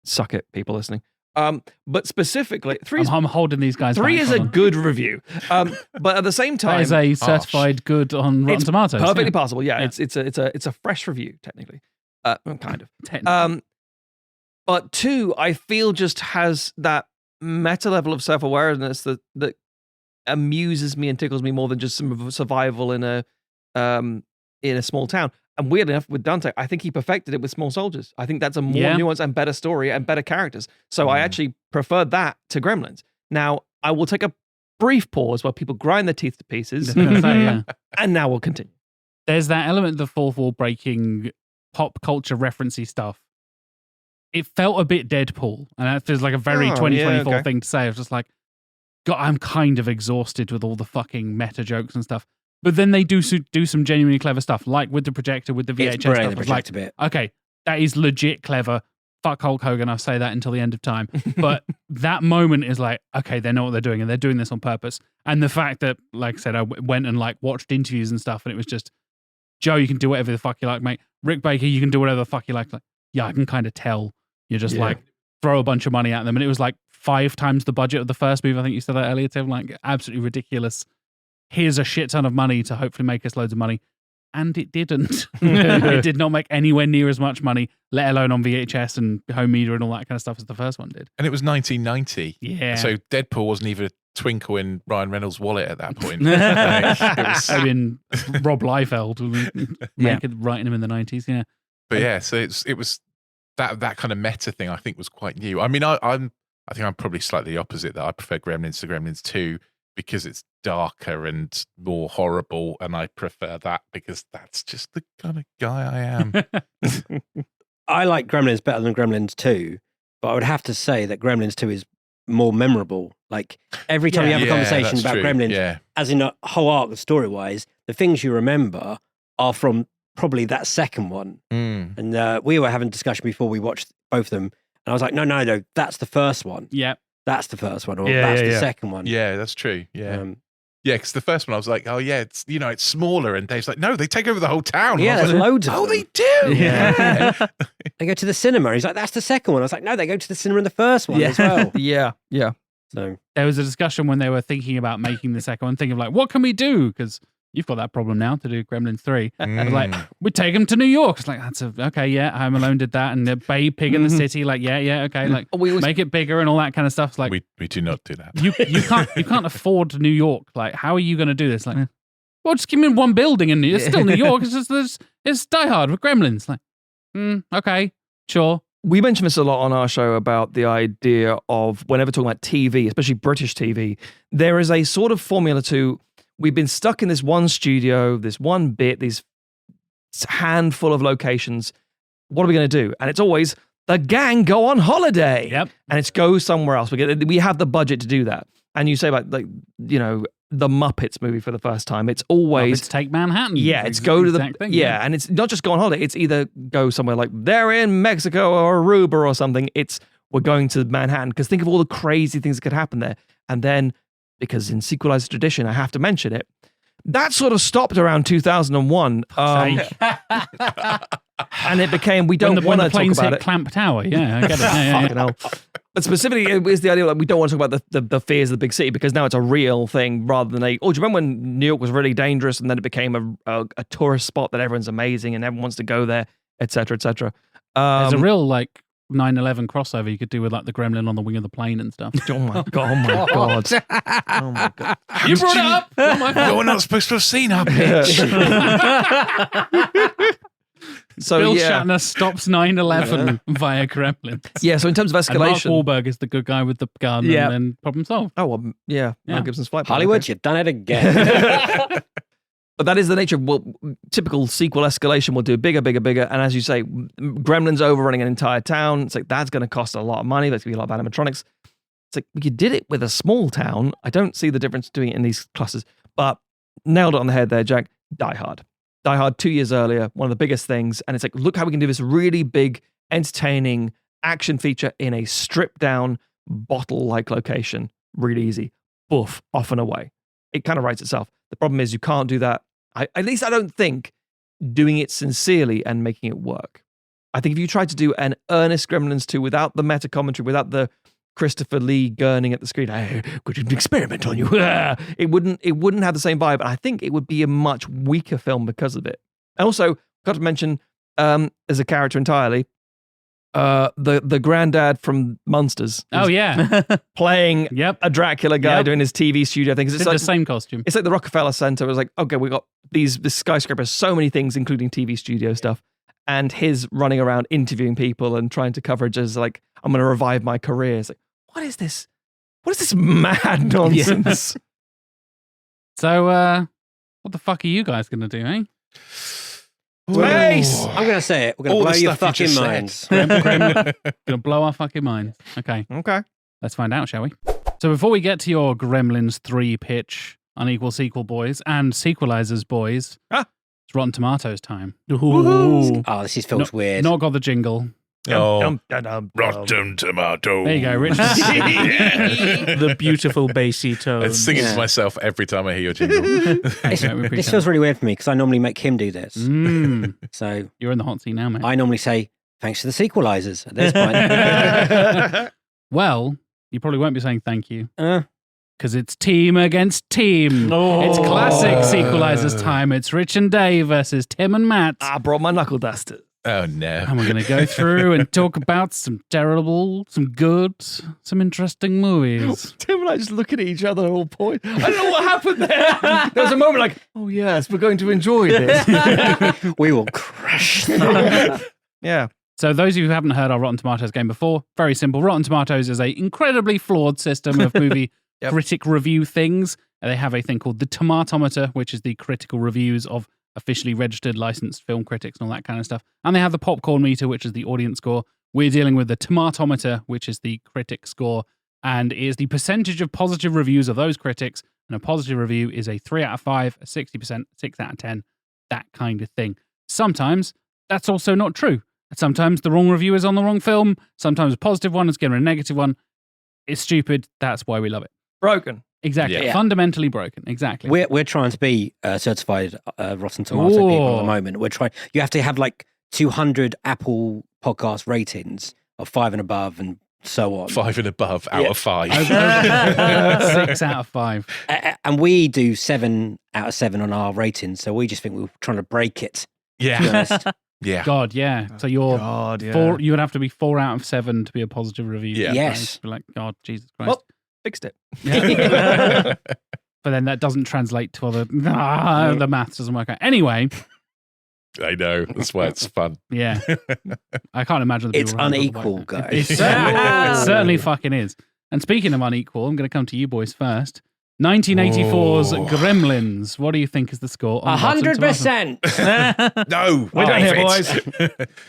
Suck it, people listening. But specifically, I'm holding these guys. 3 is a good review. But at the same time, that is a certified good on Rotten Tomatoes. Perfectly possible. Yeah, it's a fresh review technically, kind of. Technically. But 2, I feel just has that meta level of self-awareness that amuses me and tickles me more than just some survival in a small town. And weird enough, with Dante, I think he perfected it with Small Soldiers. I think that's a more nuanced and better story and better characters. So I actually prefer that to Gremlins. Now, I will take a brief pause while people grind their teeth to pieces. And now we'll continue. There's that element of the fourth wall breaking, pop culture referencey stuff. It felt a bit Deadpool. And that feels like a very 2024 thing to say. I was just like, God, I'm kind of exhausted with all the fucking meta jokes and stuff. But then they do some genuinely clever stuff, like with the projector, with the VHS it's brilliant, stuff. the projector bit. Okay, that is legit clever. Fuck Hulk Hogan, I'll say that until the end of time. But that moment is like, okay, they know what they're doing, and they're doing this on purpose. And the fact that, like I said, I went and like watched interviews and stuff, and it was just, Joe, you can do whatever the fuck you like, mate. Rick Baker, you can do whatever the fuck you like. Like, yeah, I can kind of tell. You're just like, throw a bunch of money at them. And it was like 5 times the budget of the first movie. I think you said that earlier, Tim. Like, absolutely ridiculous. Here's a shit ton of money to hopefully make us loads of money. And it didn't. It did not make anywhere near as much money, let alone on VHS and home media and all that kind of stuff as the first one did. And it was 1990. Yeah. So Deadpool wasn't even a twinkle in Ryan Reynolds' wallet at that point. I mean, Rob Liefeld writing him in the 90s. Yeah. But yeah, so it was that kind of meta thing. I think was quite new. I mean, I think I'm probably slightly the opposite. That I prefer Gremlins to Gremlins 2 because it's darker and more horrible, and I prefer that because that's just the kind of guy I am. I like Gremlins better than Gremlins 2, but I would have to say that Gremlins 2 is more memorable. Like every time you have a conversation about Gremlins, as in a whole arc story-wise, the things you remember are from probably that second one. And we were having a discussion before we watched both of them, and I was like, no, that's the first one. Yeah. That's the first one, or that's the second one. Yeah, that's true. Yeah. Yeah, because the first one I was like, oh yeah, it's it's smaller, and Dave's like, no, they take over the whole town. Yeah, there's loads of them. Oh, they do. Yeah. They go to the cinema. He's like, that's the second one. I was like, no, they go to the cinema in the first one as well. Yeah. So there was a discussion when they were thinking about making the second one, thinking of like, what can we do? Because you've got that problem now to do Gremlins 3. I was like, we take them to New York. It's like, okay, yeah, Home Alone did that. And the Bay Pig in the City, like, yeah, okay. Like, make it bigger and all that kind of stuff. It's like, we do not do that. You can't afford New York. Like, how are you going to do this? Like, well, just give me one building and it's still New York. It's just, it's Die Hard with Gremlins. Like, okay, sure. We mentioned this a lot on our show about the idea of whenever talking about TV, especially British TV, there is a sort of formula to, we've been stuck in this one studio, this one bit, these handful of locations. What are we going to do? And it's always the gang go on holiday. Yep. And it's go somewhere else. We have the budget to do that. And you say about the Muppets movie for the first time. It's always Muppets Take Manhattan. Yeah, it's go to the thing, and it's not just go on holiday. It's either go somewhere like they're in Mexico or Aruba or something. It's we're going to Manhattan because think of all the crazy things that could happen there. And then because in Sequelizer tradition, I have to mention it. That sort of stopped around 2001. And it became we don't want to talk about it. Clamp Tower, yeah, I get it. Fucking hell. But specifically, it was the idea that we don't want to talk about the fears of the big city because now it's a real thing rather than do you remember when New York was really dangerous and then it became a tourist spot that everyone's amazing and everyone wants to go there, etc., etc. There's a real 9/11 crossover you could do with the gremlin on the wing of the plane and stuff. Oh my god! Oh my god! Oh my god! You brought it up. Oh my god. You're not supposed to have seen our pitch. So Bill Shatner stops 9/11 via Gremlins. Yeah, so in terms of escalation, and Mark Wahlberg is the good guy with the gun, and then problem solved. Oh well, yeah. Mel Gibson's flight. Hollywood, you've done it again. But that is the nature of what typical sequel escalation will do. Bigger, bigger. And as you say, Gremlins overrunning an entire town. It's like, that's going to cost a lot of money. That's going to be a lot of animatronics. It's like, you did it with a small town. I don't see the difference doing it in these clusters. But nailed it on the head there, Jack. Die Hard. Die Hard 2 years earlier, one of the biggest things. And it's like, look how we can do this really big, entertaining action feature in a stripped down, bottle-like location. Really easy. Boof, off and away. It kind of writes itself. The problem is you can't do that. At least I don't think doing it sincerely and making it work. I think if you tried to do an earnest Gremlins 2 without the meta commentary, without the Christopher Lee gurning at the screen, I could experiment on you. It wouldn't have the same vibe. And I think it would be a much weaker film because of it. And also, got to mention, as a character entirely, the granddad from Munsters. Oh yeah, playing a Dracula guy doing his TV studio thing. It's like the same costume. It's like the Rockefeller Center. It was like, okay, we got this skyscraper, so many things, including TV studio stuff, and his running around interviewing people and trying to coverage as like, I'm going to revive my career. It's like, what is this? What is this mad nonsense? So, what the fuck are you guys going to do, eh? Space! I'm going to say it. We're going to blow your fucking minds. Going to blow our fucking minds. Okay. Let's find out, shall we? So before we get to your Gremlins 3 pitch, Unequal Sequel boys, and Sequelisers boys, it's Rotten Tomatoes time. Oh, this feels weird. Not got the jingle. Rotten tomato. There you go, Richard. The beautiful bassy tone. I sing it to myself every time I hear your jingle. This feels really weird for me because I normally make him do this. So You're in the hot seat now, mate. I normally say, thanks to the Sequelisers at this point. Well, you probably won't be saying thank you. Because it's team against team. It's classic Sequelisers time. It's Rich and Dave versus Tim and Matt. I brought my knuckle duster. Oh, no. And we're going to go through and talk about some terrible, some good, some interesting movies. Tim and I just looking at each other all point. I don't know what happened there. There was a moment like, oh yes, we're going to enjoy this. We will crush. Yeah. So those of you who haven't heard our Rotten Tomatoes game before, very simple. Rotten Tomatoes is a incredibly flawed system of movie critic review things. They have a thing called the Tomatometer, which is the critical reviews of officially registered licensed film critics and all that kind of stuff. And they have the Popcorn Meter, which is the audience score. We're dealing with the Tomatometer, which is the critic score, and it is the percentage of positive reviews of those critics. And a positive review is a 3 out of 5, a 60%, 6 out of 10, that kind of thing. Sometimes that's also not true. Sometimes the wrong review is on the wrong film. Sometimes a positive one is getting a negative one. It's stupid. That's why we love it. Broken. Exactly. Yeah. Fundamentally broken. Exactly. We're trying to be certified Rotten Tomato people at the moment. We're trying. You have to have like 200 Apple podcast ratings of 5 and above, and so on. 5 and above out of 5. 6 out of 5. And we do 7 out of 7 on our ratings, so we just think we're trying to break it. To be Yeah. honest. Yeah. God, yeah. So you're four. You would have to be 4 out of 7 to be a positive review. Yeah. Yes. Be like, God, Jesus Christ. Well, fixed it. Yeah. But then that doesn't translate to other. The maths doesn't work out. Anyway. I know. That's why it's fun. Yeah. I can't imagine the It's people around unequal, the guys. It certainly fucking is. And speaking of unequal, I'm going to come to you boys first. 1984's Gremlins. What do you think is the score? On Rotten Tomatoes? 100%. No. We're done here, boys.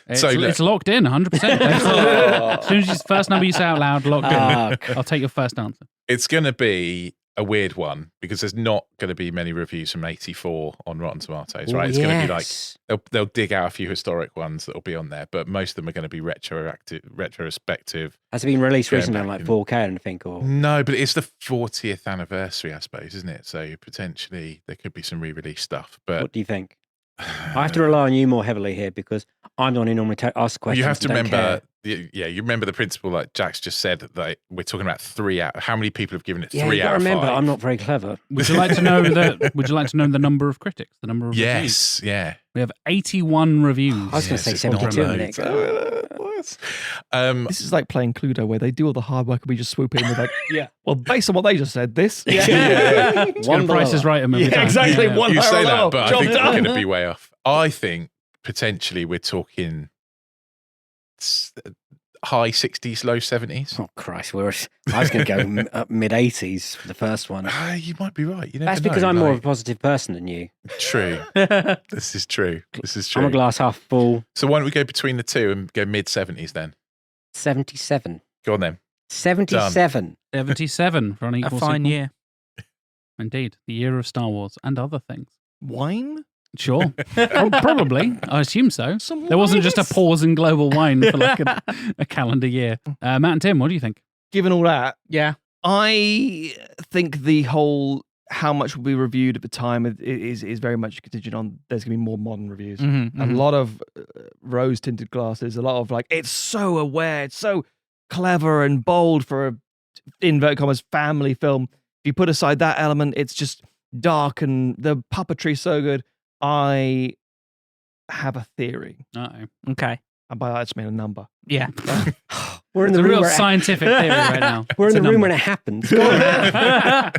It's locked in, 100%. As soon as the first number you say out loud, locked in. I'll take your first answer. It's going to be a weird one because there's not going to be many reviews from 84 on Rotten Tomatoes, right? It's going to be like they'll dig out a few historic ones that'll be on there, but most of them are going to be retrospective. Has it been released recently on like 4K, I think? Or No, but it's the 40th anniversary, I suppose, isn't it? So potentially there could be some re-release stuff. But what do you think? I have to rely on you more heavily here because I'm the one who normally asks questions. You have to and don't remember, care. you remember the principle, like Jack's just said, that we're talking about 3 out. How many people have given it 3 you out gotta of 5? remember, I'm not very clever. Would you like to know the number of critics? The number of reviews? Yes, yeah. We have 81 reviews. I was going to say Yes, it's not 72 a loads. minute. This is like playing Cluedo, where they do all the hard work and we just swoop in with like, well, based on what they just said, this. One Price is Right. Exactly. One You say lower. that, but I think we're going to be way off. I think potentially we're talking high 60s, low 70s. Oh, Christ. I was going to go up mid-80s for the first one. You might be right. You never That's because know, I'm more of a positive person than you. True. This is true. I'm a glass half full. So why don't we go between the two and go mid 70s then? 77. Go on then. 77. 77 for Unequal A fine sequel. year. Indeed. The year of Star Wars and other things. Wine? Sure. Probably. I assume so. Some There wasn't just a wines? pause in global wine for like a calendar year. Matt and Tim, what do you think? Given all that, Yeah. I think the whole how much will be reviewed at the time is very much contingent on there's going to be more modern reviews. A lot of rose tinted glasses, a lot of like, it's so aware, it's so clever and bold for a, inverted commas, family film. If you put aside that element, it's just dark and the puppetry so good. I have a theory. Uh-oh. Okay. And by that, I just mean a number. Yeah. We're in It's the a room real where scientific theory right now. We're in It's the a room number. when it happens. Go on.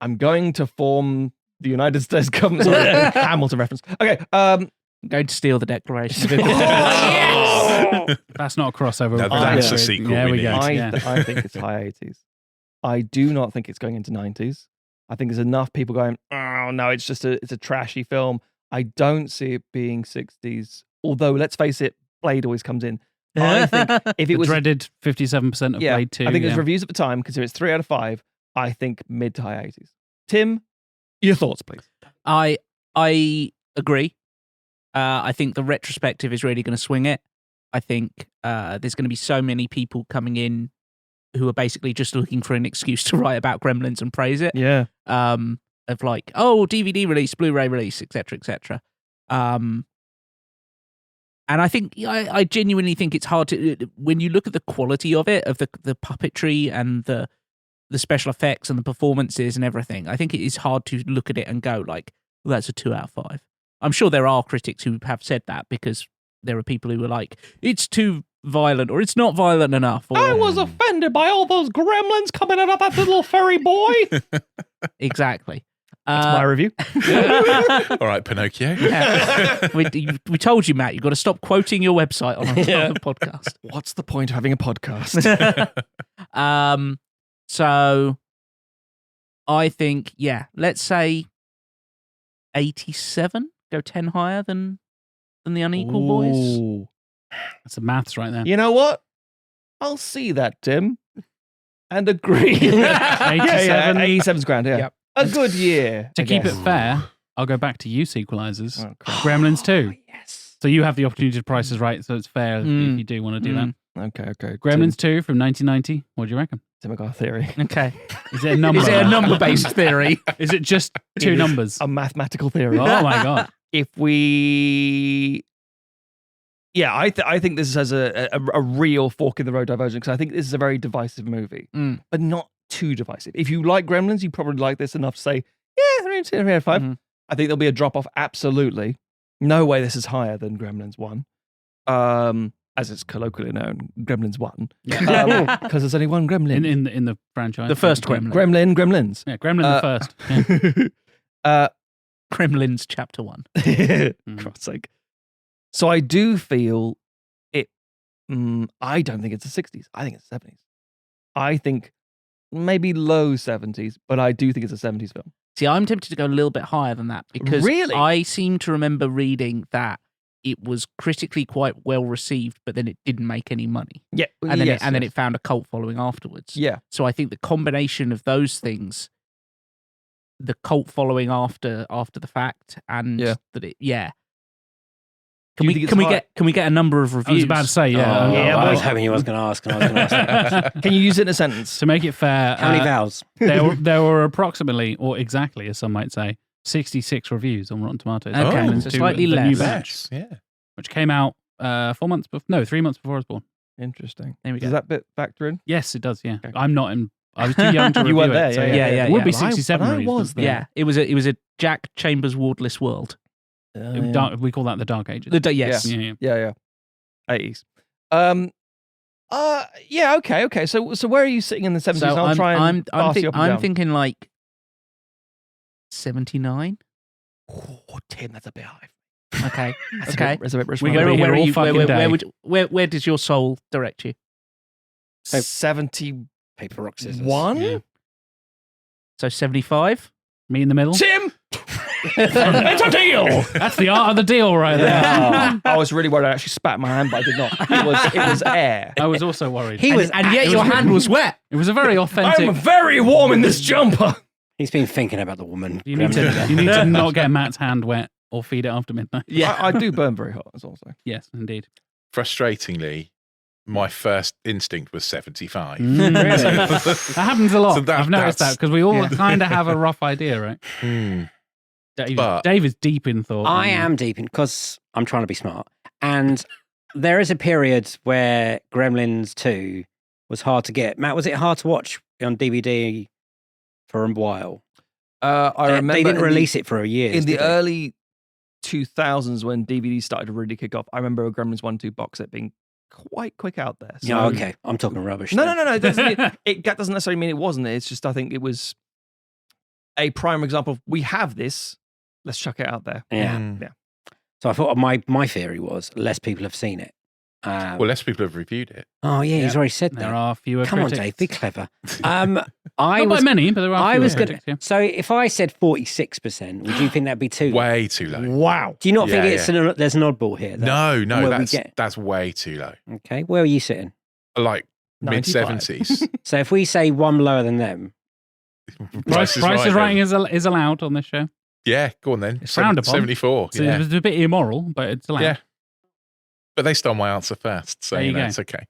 I'm going to form the United States government. Sorry, Hamilton reference. Okay. Going to steal the Declaration. That's not a crossover. Now with that's Iron a Man. sequel There we we go. need. I think it's high 80s. I do not think it's going into 90s. I think there's enough people going, oh no, it's a trashy film. I don't see it being 60s. Although, let's face it, Blade always comes in. I think if The it was dreaded 57% of Blade 2. I think yeah. there's reviews at the time, consider it's 3 out of 5. I think mid to high 80s. Tim, your thoughts, please. I agree. I think the retrospective is really going to swing it. I think there's going to be so many people coming in who are basically just looking for an excuse to write about Gremlins and praise it. Yeah. Of like, oh, DVD release, Blu-ray release, etc., etc. And I think I genuinely think it's hard to, when you look at the quality of it, of the puppetry and the special effects and the performances and everything. I think it is hard to look at it and go like, well, that's a 2 out of 5. I'm sure there are critics who have said that because there are people who are like, it's too violent or it's not violent enough. Or, I was offended by all those gremlins coming out of that little furry boy. Exactly. That's my review. All right, Pinocchio. Yeah. We told you, Matt, you've got to stop quoting your website on the podcast. What's the point of having a podcast? So I think, let's say 87. Go 10 higher than the Unequal Boys. That's the maths right there. You know what? I'll see that, Tim, and agree. 87. 87's grand, yeah. Yep. A good year. To keep it guess. fair, I'll go back to you, Sequelisers. Oh, crap. Gremlins 2. Yes. So you have the opportunity to price is right, so it's fair if you do want to do that. Okay. Gremlins 2 from 1990. What do you reckon? Tim got a theory. Okay. Is it a number? Is it a number-based theory? Is it just two numbers? A mathematical theory. Oh my god! If we, I think this has a real fork in the road diversion because I think this is a very divisive movie, but not too divisive. If you like Gremlins, you probably like this enough to say, 3 out of 5. I think there'll be a drop off. Absolutely, no way this is higher than Gremlins 1, as it's colloquially known, Gremlins 1, because there's only one Gremlin in the franchise. The first Gremlin. Gremlins. Yeah, Gremlin the first. Gremlins Chapter 1. God's sake. So I do feel it. I don't think it's the 60s. I think it's the 70s. I think maybe low 70s, but I do think it's a 70s film. See, I'm tempted to go a little bit higher than that because Really? I seem to remember reading that it was critically quite well received, but then it didn't make any money. Yeah, And then it found a cult following afterwards. Yeah. So I think the combination of those things, the cult following after the fact, and that it, Can we get a number of reviews? I was about to say, I was hoping you was going to ask. And I was going to ask. Can you use it in a sentence? To make it fair, How many vowels? there were approximately, or exactly, as some might say, 66 reviews on Rotten Tomatoes. Okay, Gremlins so 2, slightly the new less. batch, Yeah. which came out 3 months before I was born. Interesting. There we go. Does that bit factor in? Yes, it does. Yeah, Okay. I'm not in. I was too young to review You weren't there, it. So yeah. it would be But I- 67 but I reviews, was but- there. It was a Jack Chambers Wardless world. We call that the Dark Ages. Yes. Yeah. Yeah. 80s. Okay. So where are you sitting in the 70s? So I'll try and I'm pass you up and I'm down. thinking like 79. Oh, Tim, that's a bit high. Okay. That's Okay. That's a bit rich. We Where- could be Where here are all you? fucking day. Where does your soul direct you? 71? Paper, rock, scissors. Yeah. So 75. Me in the middle. Tim! It's a deal. That's the art of the deal right there. I was really worried. I actually spat in my hand, but I did not. It was air. I was also worried. He was, And yet your hand was wet. It was a very authentic. I'm very warm in this jumper. he's been thinking about the woman. You need to not get Matt's hand wet or feed it after midnight. Yeah. I do burn very hot, as also. Yes, indeed. Frustratingly, my first instinct was 75. That happens a lot. So I've noticed that that's- because we all kind of have a rough idea, right? Hmm. Dave, Dave is deep in thought. I am deep in because I'm trying to be smart. And there is a period where Gremlins 2 was hard to get. Matt, was it hard to watch on DVD for a while? I remember they didn't release it for a year. in the early 2000s when DVDs started to really kick off. I remember a Gremlins 1-2 box set being quite quick out there. So, Yeah, okay. I'm talking rubbish. No. then. That doesn't necessarily mean it wasn't. It's just I think it was a prime example of we have this. Let's chuck it out there. Yeah. Mm. So I thought my theory was less people have seen it. Well, less people have reviewed it. Oh yeah, he's already said There that. are fewer Come on, critics. Dave, be clever. Not I by was many, but there are I fewer was critics, gonna. So if I said 46%, would you think that'd be too low? Way too low. Wow. Do you not think Yeah, there's an oddball here? No, where we that's way too low. Okay, where are you sitting? Like mid 95. 70s. So if we say one lower than them, Price is Right is allowed on this show. Yeah, go on then. It's frowned upon. 74. So Yeah. it's a bit immoral, but it's allowed. Yeah. But they stole my answer first, so There you go. it's okay.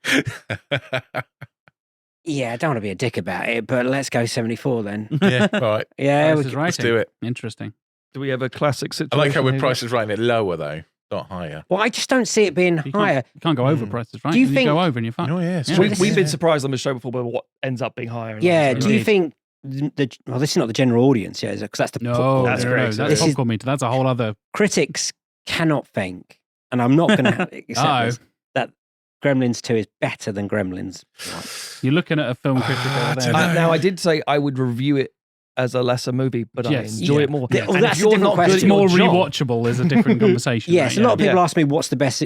Yeah, I don't want to be a dick about it, but let's go 74 then. Yeah, all right. Yeah, Price is Right. Let's do it. Interesting. Do we have a classic I situation? like how we're here? prices writing it lower though, not higher. Well, I just don't see it being You higher. can't go over prices, right? Do you You think- go over and you're fine. Oh yeah, Yeah. We've been Yeah. surprised on the show before by what ends up being higher. and Yeah, lower. do you think well, this is not the general audience, yeah, because that's the No, That's no, great. no, This that's is- popcorn meter. That's a whole other. critics cannot think, and I'm not going to accept Uh-oh. this, that Gremlins 2 is better than Gremlins 1. You're looking at a film critic over there. dunno. Now, I did say I would review it as a lesser movie, but Yes. I enjoy Yeah. it more. Yeah, well, And that's if a you're different not good question. at It's your more job- rewatchable is a different conversation. Yes, right? a lot of people Yeah. ask me what's the best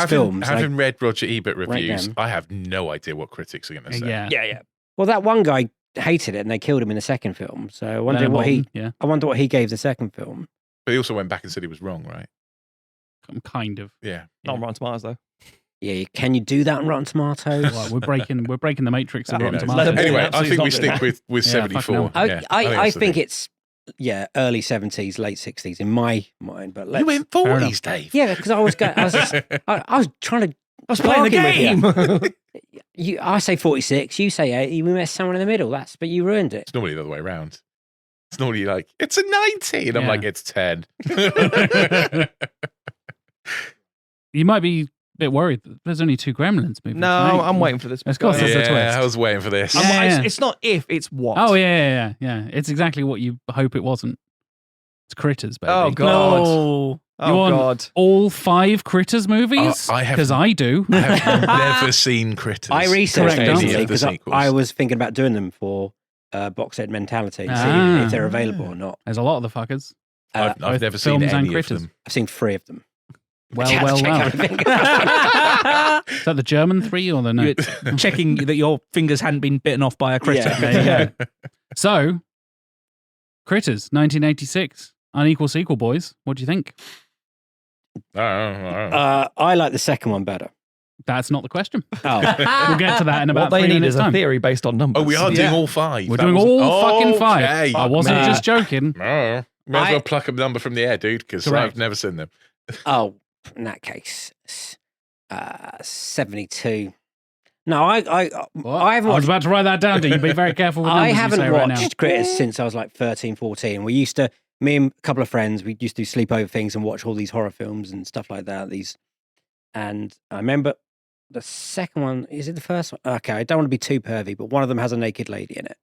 films. Having Like, read Roger Ebert reviews, them. I have no idea what critics are going to say. Yeah. Yeah. well, that one guy hated it, and they killed him in the second film. So I wonder Yeah, I wonder what he gave the second film. But he also went back and said he was wrong, right? kind of. Yeah. Not on Rotten Tomatoes, though. Yeah, can you do that on Rotten Tomatoes? Well, we're breaking the matrix of Who Rotten knows? Let him Tomatoes. be. Anyway, I Absolutely think not we doing stick that. with Yeah, 74. fucking I, Yeah, I that's think the it's early 70s, late 60s in my mind. But thing. let's, You went 40s, Dave. yeah, because I was trying to. I was playing the bargain with game. I say 46, you say 80, we met somewhere in the middle. But you ruined it. It's normally the other way around. It's normally like, it's a 90. And I'm Yeah. like, it's 10. You might be a bit worried that there's only 2 Gremlins movies. No, right? I'm waiting for this. Of course, there's a twist. Yeah, I was waiting for this. Yeah. It's not if, it's what. Oh yeah. It's exactly what you hope it wasn't. It's Critters, baby. Oh, God. No. You Oh, want God. all 5 Critters movies? I have- Because I do. I have never seen Critters. I researched Correct, it don't any recently of the because sequels. I was thinking about doing them for box set mentality and Ah. seeing if they're available or not. There's a lot of the fuckers. I've both never seen films and any of Critters. them. I've seen 3 of them. Well. Check everything. Is that the German 3 or the no? You're checking that your fingers hadn't been bitten off by a critter. Yeah. There you go. So, Critters, 1986, unequal sequel, boys. What do you think? I like the second one better. That's not the question. Oh, We'll get to that in about What they 3 need minutes is a time. theory based on numbers. Oh, we are doing all 5. We're That doing was- all fucking 5. Okay. I wasn't Nah. just joking. Oh, may as well pluck a number from the air, dude, because Correct. I've never seen them. oh, in that case, 72. No, I haven't I was watched. about to write that down. Do you be very careful with I numbers you haven't say right now. watched Critters since I was like 13, 14. We used to, me and a couple of friends, we used to do sleepover things and watch all these horror films and stuff like that. And I remember the second one. Is it the first one? Okay, I don't want to be too pervy, but one of them has a naked lady in it.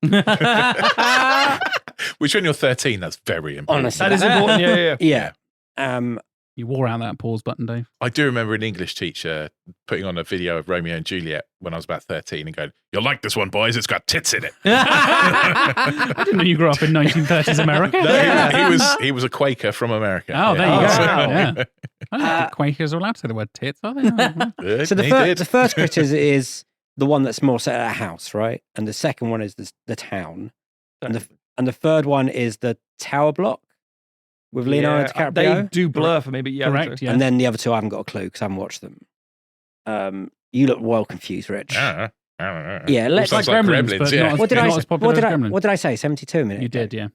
Which, when you're 13, that's very important. Honestly, That is important. Yeah. yeah. You wore out that pause button, Dave. I do remember an English teacher putting on a video of Romeo and Juliet when I was about 13 and going, "You'll like this one, boys. It's got tits in it." I didn't know you grew up in 1930s America. No, he was a Quaker from America. Oh, there you go. Yeah. I don't Uh, think Quakers are allowed to say the word tits, are they? Oh, Good, So he did. the first Critters is the one that's more set at a house, right? And the second one is the town, and the third one is the tower block with Leonardo DiCaprio. They do blur for me, but yeah. Correct, yeah. And then the other 2, I haven't got a clue because I haven't watched them. You look well confused, Rich. Yeah, Yeah, let's sounds like like Gremlins, but yeah. not as- What did not I as popular as Gremlins. what did I say? 72 minutes. You did, yeah.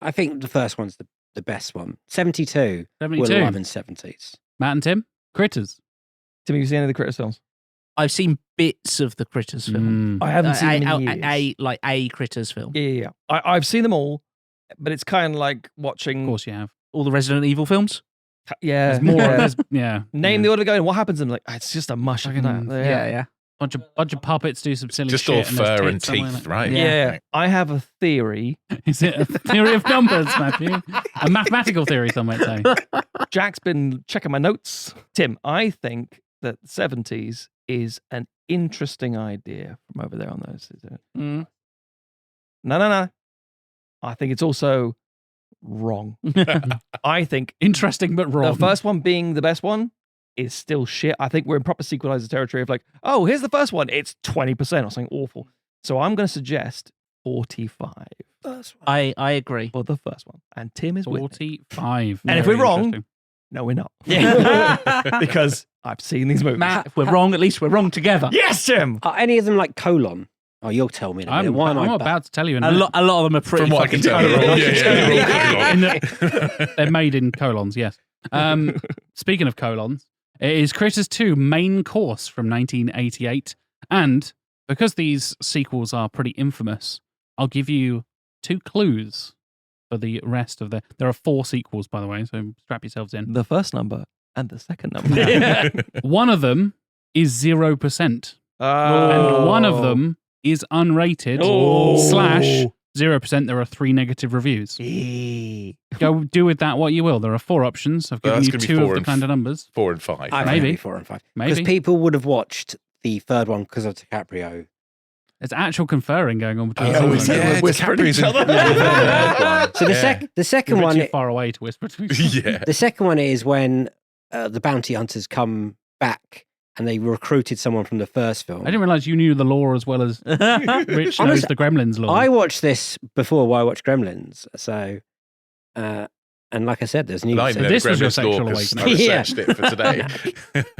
I think the first one's the best one. 72. 72. We're alive in 70s. Matt and Tim? Critters. Tim, have you seen any of the Critters films? I've seen bits of the Critters film. Mm. I haven't seen them in years. A Critters film. Yeah. I've seen them all, but it's kind of like watching. Of course you have. All the Resident Evil films. Yeah. There's more. Yeah. Yeah. Name yeah. the order going. What happens? And I'm like, it's just a mush of Fucking- that. Yeah. Bunch of puppets do some silly Just shit. all and there's fur and tits somewhere teeth, in it. right? Yeah. I have a theory. Is it a theory of numbers, Matthew? A mathematical theory, some might say. Jack's been checking my notes. Tim, I think that the 70s is an interesting idea from over there on those. Mm. No. I think it's also wrong. I think Interesting but wrong. the first one being the best one is still shit. I think we're in proper sequelizer territory of like, oh, here's the first one. It's 20% or something awful. So I'm going to suggest 45 I agree. for the first one. And Tim is with me. 45. And if Very we're wrong, interesting. no, we're not. Yeah. Because I've seen these movies. Matt, if we're wrong, at least we're wrong together. Yes, Tim. Are any of them like colon? Oh, you'll tell me in a minute. Why am I I'm back? about to tell you in A lot of them are pretty From what I can fucking tell, terrible. yeah. They're made in colons, yes. Speaking of colons, It is Critters 2 Main Course from 1988. And because these sequels are pretty infamous, I'll give you 2 clues for the rest of the... There are 4 sequels, by the way, so strap yourselves in. The first number and the second number. One of them is 0%. And one of them is unrated / 0%. There are 3 negative reviews. Go do with that what you will. There are 4 options. I've given you 2 of the kind of numbers. 4 and 5. Maybe 4 and 5. Maybe. Because people would have watched the third one because of DiCaprio. There's actual conferring going on between Oh, us. yeah, whispering each other. So the second You're one, too far away to whisper to each other. Yeah. the second one is when the bounty hunters come back and they recruited someone from the first film. I didn't realize you knew the law as well as Rich knows the Gremlins law. I watched this before I watched Gremlins, so and like I said, there's new. And I so know this the was your Gremlins law sexual 'cause I awakening. Yeah. researched it for today.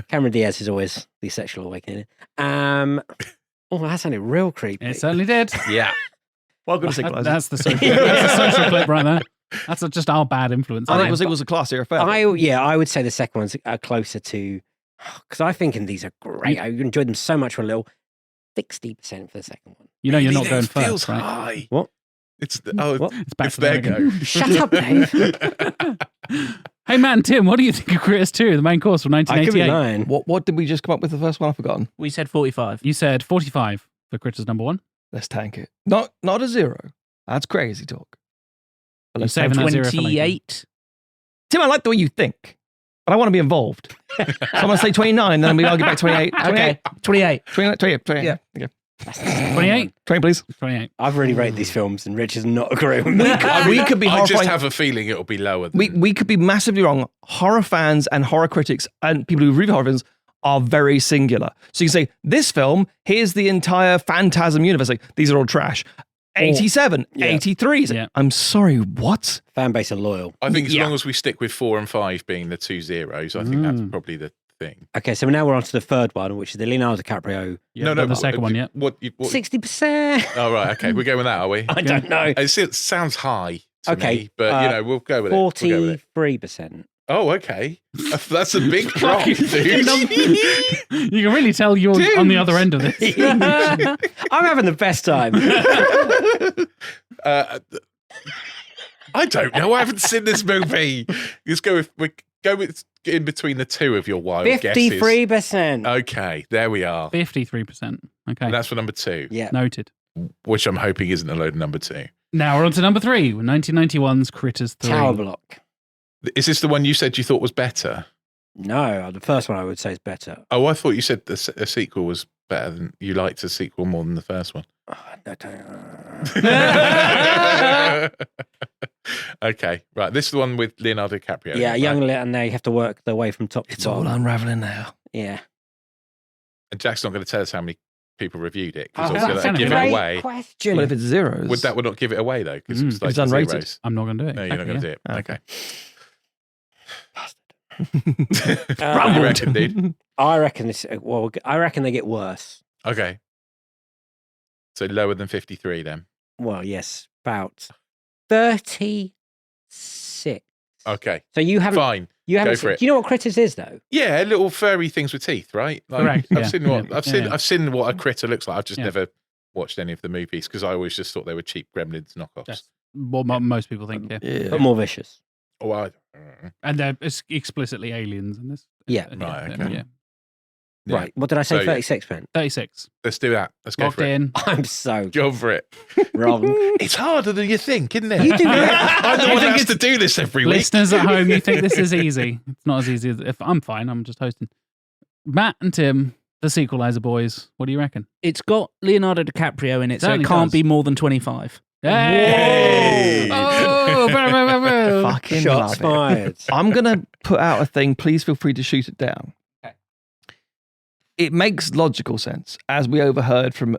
Cameron Diaz is always the sexual awakening. Oh, that sounded real creepy. It certainly did. Yeah. Welcome to That- Sequelisers. that's the social clip right there. That's just our bad influence. I isn't think it? it was a classier affair. I would say the second one's closer to, because I think these are great. I enjoyed them so much for a little. 60% for the second one. You know you're not Really, going it feels first, right? high. What? It's What? It's back it's to there their again. go. Shut up, Dave. Hey, Matt and Tim, what do you think of Critters 2, the main course from I could be 1988? lying. What did we just come up with the first one? I've forgotten. We said 45. You said 45 for Critters number 1. Let's tank it. Not a 0. That's crazy talk. But You let's saving tank that it. 0 for later. 28. Tim, I like the way you think, but I want to be involved. So I'm going to say 29, then we argue back 28. Okay. 28. 28. Yeah. Okay. 28? 20, please. 28. I've really rated these films, and Rich is not agreeing with me. We could be I just horrifying. have a feeling it'll be lower than We could be massively wrong. Horror fans and horror critics and people who review horror films are very singular. So you say, this film, here's the entire Phantasm universe. Like, these are all trash. 87, Yeah. 83. Yeah. I'm sorry, what? Fan base are loyal. I think as Yeah. long as we stick with 4 and 5 being the 2 zeros, I think that's probably the thing. Okay, so now we're on to the third one, which is the Leonardo DiCaprio. Yeah, the second one, yeah. What? 60%. Oh, right. Okay, we're going with that, are we? I don't know. It sounds high to Okay, me, but we'll go with it. We'll go with it. 43%. Oh, okay. That's a big drop, dude. You can really tell you're on the other end of this. I'm having the best time. I don't know. I haven't seen this movie. Let's go with in between the two of your wild guesses. 53%. Okay, there we are. 53%. Okay. And that's for number 2, Yeah. Noted. which I'm hoping isn't a load of number 2. Now we're on to number 3, 1991's Critters 3. Tower Block. Is this the one you said you thought was better? No, the first one I would say is better. Oh, I thought you said a sequel was better than you liked a sequel more than the first one. Okay, right. This is the one with Leonardo DiCaprio. Yeah, right? young and they have to work their way from top to It's all bottom. unraveling now. Yeah. And Jack's not going to tell us how many people reviewed it because Oh, obviously that's that'd a give it great away. question. What if it's zeros? Would not give it away though? Because Mm. it's like It's unrated. zeros. I'm not going to do it. No, you're not going to do it. Okay. Okay. What do you reckon, dude? I reckon this. Well, I reckon they get worse. Okay. So lower than 53 then. Well, yes, about 36. Okay. So you haven't. Fine. You haven't. Go for seen, it. do you know what Critters is though? Yeah, little furry things with teeth, right? Correct, I've yeah, seen yeah, I've seen what a critter looks like. I've just Yeah. never watched any of the movies because I always just thought they were cheap Gremlins knockoffs. That's what most people think, yeah. Yeah. But more vicious. Oh, And they're explicitly aliens in this. Yeah. Right, okay. Yeah. Yeah. Right. What did I say? So- 36%. 36. Let's do that. Let's go Locked for it. in. I'm so Go for it. wrong. It's harder than you think, isn't it? You do it. I'm the You one think that has it's- to do this every week. Listeners at home, you think this is easy. It's not as easy as if I'm fine. I'm just hosting. Matt and Tim, the Sequelizer boys. What do you reckon? It's got Leonardo DiCaprio in it, so Certainly it can't does. be more than 25. Hey! Oh, blah, blah, blah, blah. Fucking Shots love it. fired. I'm going to put out a thing. Please feel free to shoot it down. Okay. It makes logical sense, as we overheard from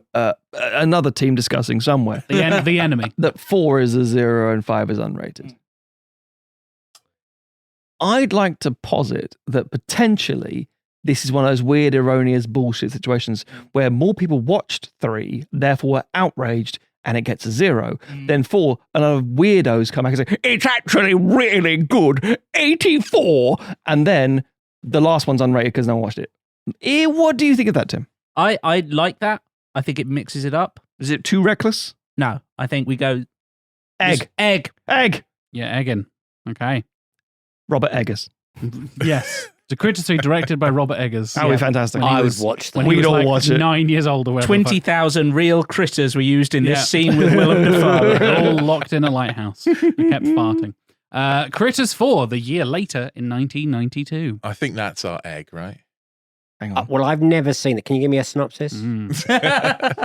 another team discussing somewhere, The enemy. that 4 is a 0 and 5 is unrated. I'd like to posit that potentially this is one of those weird, erroneous bullshit situations where more people watched 3, therefore were outraged, and it gets a 0. Then 4, and other weirdos come back and say, it's actually really good, 84. And then the last one's unrated because no one watched it. What do you think of that, Tim? I like that. I think it mixes it up. Is it too reckless? No, I think we go Egg. Yeah, Eggin. Okay. Robert Eggers. Yes. The Critters 3 directed by Robert Eggers. That would be fantastic. I would watch that. When he We'd was all like watch it. 9 years old or whatever. 20,000 real critters were used in Yeah. this scene with Willem Dafoe. All locked in a lighthouse. They kept farting. Critters 4, the year later in 1992. I think that's our egg, right? Hang on. Well, I've never seen it. Can you give me a synopsis?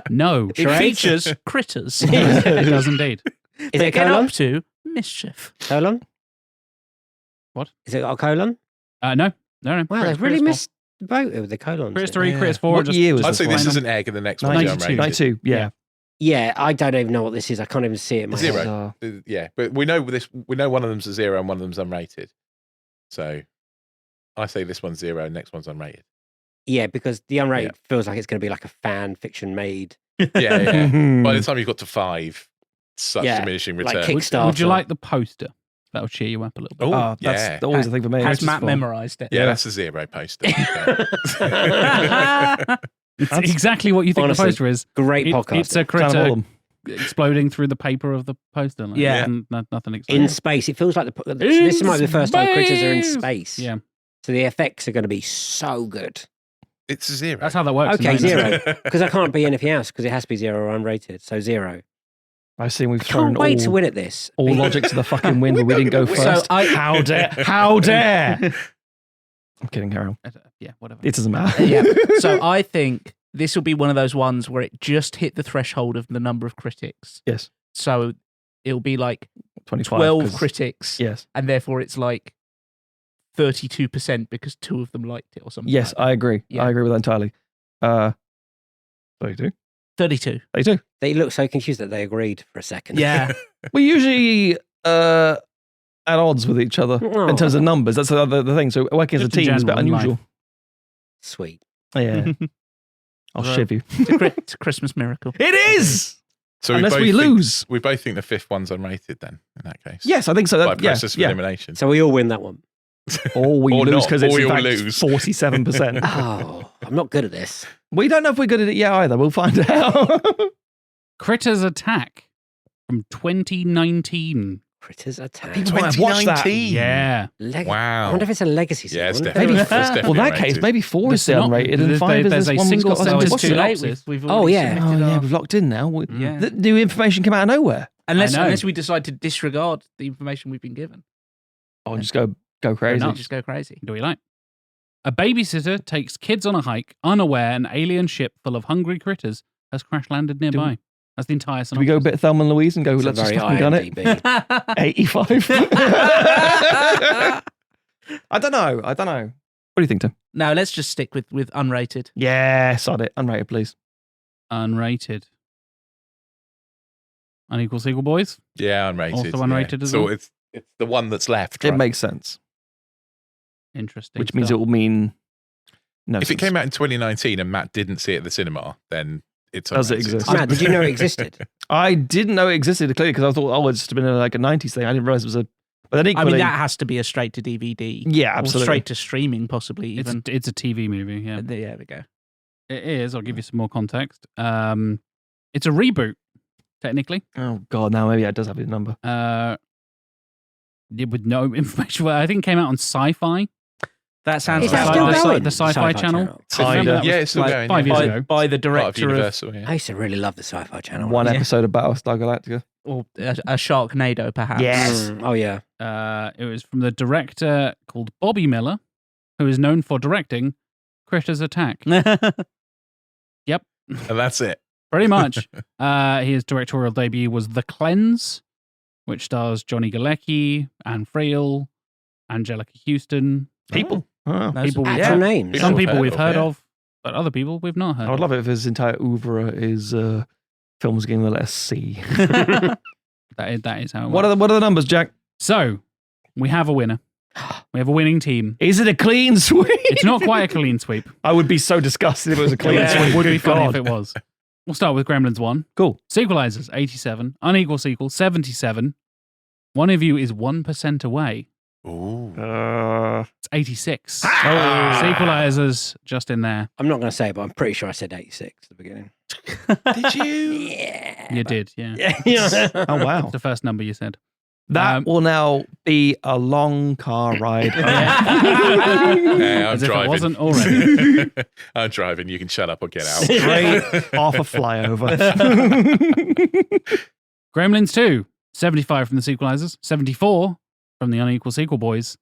No. It features critters. it does indeed. Is They it a get colon? up to mischief. Colon? What? Is it got a colon? No. Wow, Critters they've really 4. missed the boat with the colons. Critters 3, Critters 4. What just year was I'd this say this one? is an egg and the next one's 92. unrated. 92, yeah. Yeah, I don't even know what this is. I can't even see it in my head. Zero. Yeah, but we know this. We know one of them's a 0 and one of them's unrated. So I say this one's 0 and next one's unrated. Yeah, because the unrated feels like it's going to be like a fan fiction made. Yeah. By the time you got to 5, such diminishing like returns. Kickstarter. Would you like the poster? That'll cheer you up a little bit. Oh, That's always a thing for me. Has Critters Matt 4. memorized it? yeah, that's a 0 poster. It's exactly what you think Honestly, the poster is. Great podcast. It's a Kind of all critter of them. exploding through the paper of the poster. Like, Yeah. nothing exciting. in space. It feels like this might be the first time critters are in space! space. Yeah. So the effects are going to be so good. It's a 0. That's how that works. in Okay, 99. 0. Because I can't be anything else because it has to be 0 or unrated. So 0. I see we've thrown Can't wait to all, win at this. all logic to the fucking wind, but we didn't go So first. How dare? How dare? I'm kidding, Carol. Yeah, whatever. It doesn't matter. Yeah. So I think this will be one of those ones where it just hit the threshold of the number of critics. Yes. So it'll be like 25. 12 'cause- critics, Yes. and therefore it's like 32% because 2 of them liked it or something. Yes, like I agree. Yeah. I agree with that entirely. 32. that. 32. 32. They look so confused that they agreed for a second. Yeah. We're usually at odds with each other in terms of numbers. That's the thing. So working as a Just in team is a bit general in life. unusual. Sweet. Yeah. I'll Well, shiv you. It's a Christmas miracle. It is! So Unless both we think- lose. We both think the 5th one's unrated then, in that case. Yes, I think so. By That, yeah, process of yeah. elimination. So we all win that one. Or we Or lose not, because or it's we in all fact lose. 47%. Oh, I'm not good at this. We don't know if we're good at it yet either. We'll find out. Critters Attack from 2019. Critters Attack. People might have watched that. 2019. Yeah. I Wow. wonder if it's a legacy sequel. Yeah, it's Wouldn't definitely, it? it's definitely Well, in that case, rated. maybe 4 The is the synop- unrated and there's- 5 is there's this a one single that's got cell a It's What's too the late. synopsis? We've Oh, already yeah. submitted our- we've locked in now. Yeah. The new information came out of nowhere. Unless I know. we decide to disregard the information we've been given. Oh, just go crazy. enough. We just go crazy. Do we like? A babysitter takes kids on a hike, unaware an alien ship full of hungry critters has crash landed nearby. That's the entire synopsis. Do we go a bit Thelma and Louise and go, It's a let's just very fucking gun it? IMDb. 85. I don't know. What do you think, Tim? No, let's just stick with unrated. Yeah, sod it. Unrated, please. Unrated. Unequal sequel, boys. Yeah, unrated. Also unrated as so well? it's the one that's left. It Right? makes sense, Interesting. which means it stuff. will mean no If it sense. came out in 2019 and Matt didn't see it at the cinema, then it's Does it unrated. exist? Matt, did you know it existed? I didn't know it existed clearly because I thought, it's just been like a 90s thing. I didn't realize it was a. But then I equally, mean, that has to be a straight to DVD. yeah, Or absolutely. straight to streaming, possibly even. It's a TV movie. Yeah, There we go. it is. I'll give you some more context. It's a reboot, technically. Oh god, now maybe it does have his number. With no information. Well, I think it came out on Sci-Fi. That sounds Is the that sci- still the sci- going? the Sci-Fi channel. Kinda. That was Yeah, it's still like going, 5 yeah. years By, ago. by the Part of director of Universal, yeah. I used to really love the Sci-Fi Channel. One Yeah. episode of Battlestar Galactica. or a Sharknado, perhaps. Yes. Oh yeah. It was from the director called Bobby Miller, who is known for directing Critters Attack. Yep, And that's it. pretty much. His directorial debut was The Cleanse, which stars Johnny Galecki, Anne Friel, Angelica Houston. People. Oh. Those- People we've Actual heard, names. People some we've people heard we've of, heard yeah. of, but other people we've not heard I would of. love it if his entire oeuvre is films beginning with the letter C. That is how it What works. are the numbers, Jack? So, we have a winner. We have a winning team. Is it a clean sweep? It's not quite a clean sweep. I would be so disgusted if it was a clean Yeah, sweep. it would be funny God. if it was. We'll start with Gremlins 1. Cool. Sequelisers, 87. Unequal sequel, 77. One of you is 1% away Ooh. It's 86. Sequelisers just in there. I'm not going to say, but I'm pretty sure I said 86 at the beginning. Did you? Yeah. You did, yeah. Oh, wow. It's the first number you said. That will now be a long car ride. Yeah, I'm As if it driving. wasn't already. I'm driving. You can shut up or get out. Straight off a flyover. Gremlins 2, 75 from the Sequelisers, 74 from the Unequal Sequel Boys.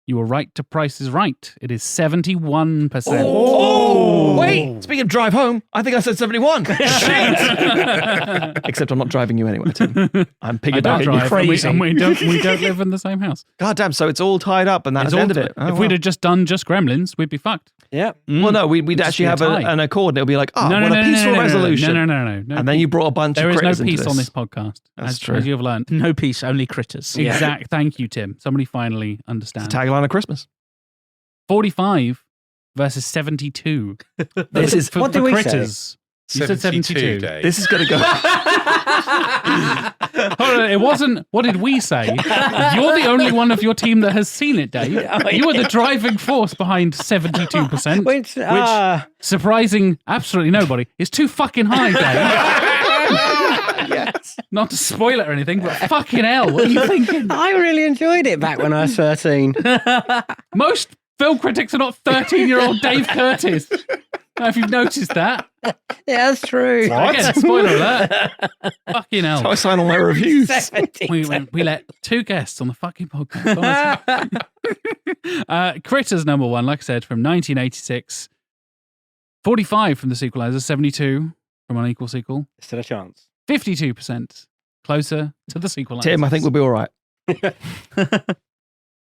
You were right to Price is Right. It is 71%. Oh, wait. Speaking of drive home, I think I said 71. Shit. Except I'm not driving you anywhere, Tim. I'm I don't piggybacking you drive, crazy. and we don't live in the same house. God damn, so it's all tied up and that's It's the all end of it. Oh, if we'd have just done just Gremlins, we'd be fucked. Yeah. Well, no, we'd Just actually be a have tie. an accord and it'll be like, oh, no, well, a peaceful resolution. No. And then you brought a bunch There of is no critters into peace on this. this podcast, That's as true. you have learned. No peace, only critters. Exact. Thank you, Tim. Somebody finally It's understands. the tagline of Christmas. 45 versus 72. This is for, what for did we say? critters. You said 72. Dave. This is going to go. Hold on, it wasn't. What did we say? You're the only one of your team that has seen it, Dave. You were the driving force behind 72%, Which, which surprising absolutely nobody is too fucking high, Dave. Yes. Not to spoil it or anything, but fucking hell, what are you thinking? I really enjoyed it back when I was 13. Most film critics are not 13-year-old Dave Curtis. I don't know if you've noticed that. Yeah, that's true. Again, spoiler alert. Fucking hell. That's how I sign all my reviews. 17. We let two guests on the fucking podcast. Honestly. Critters number one, like I said, from 1986. 45 from the Sequelisers, 72 from Unequal Sequel, Still a chance. 52% closer to the Sequelisers. Tim, I think we'll be all right.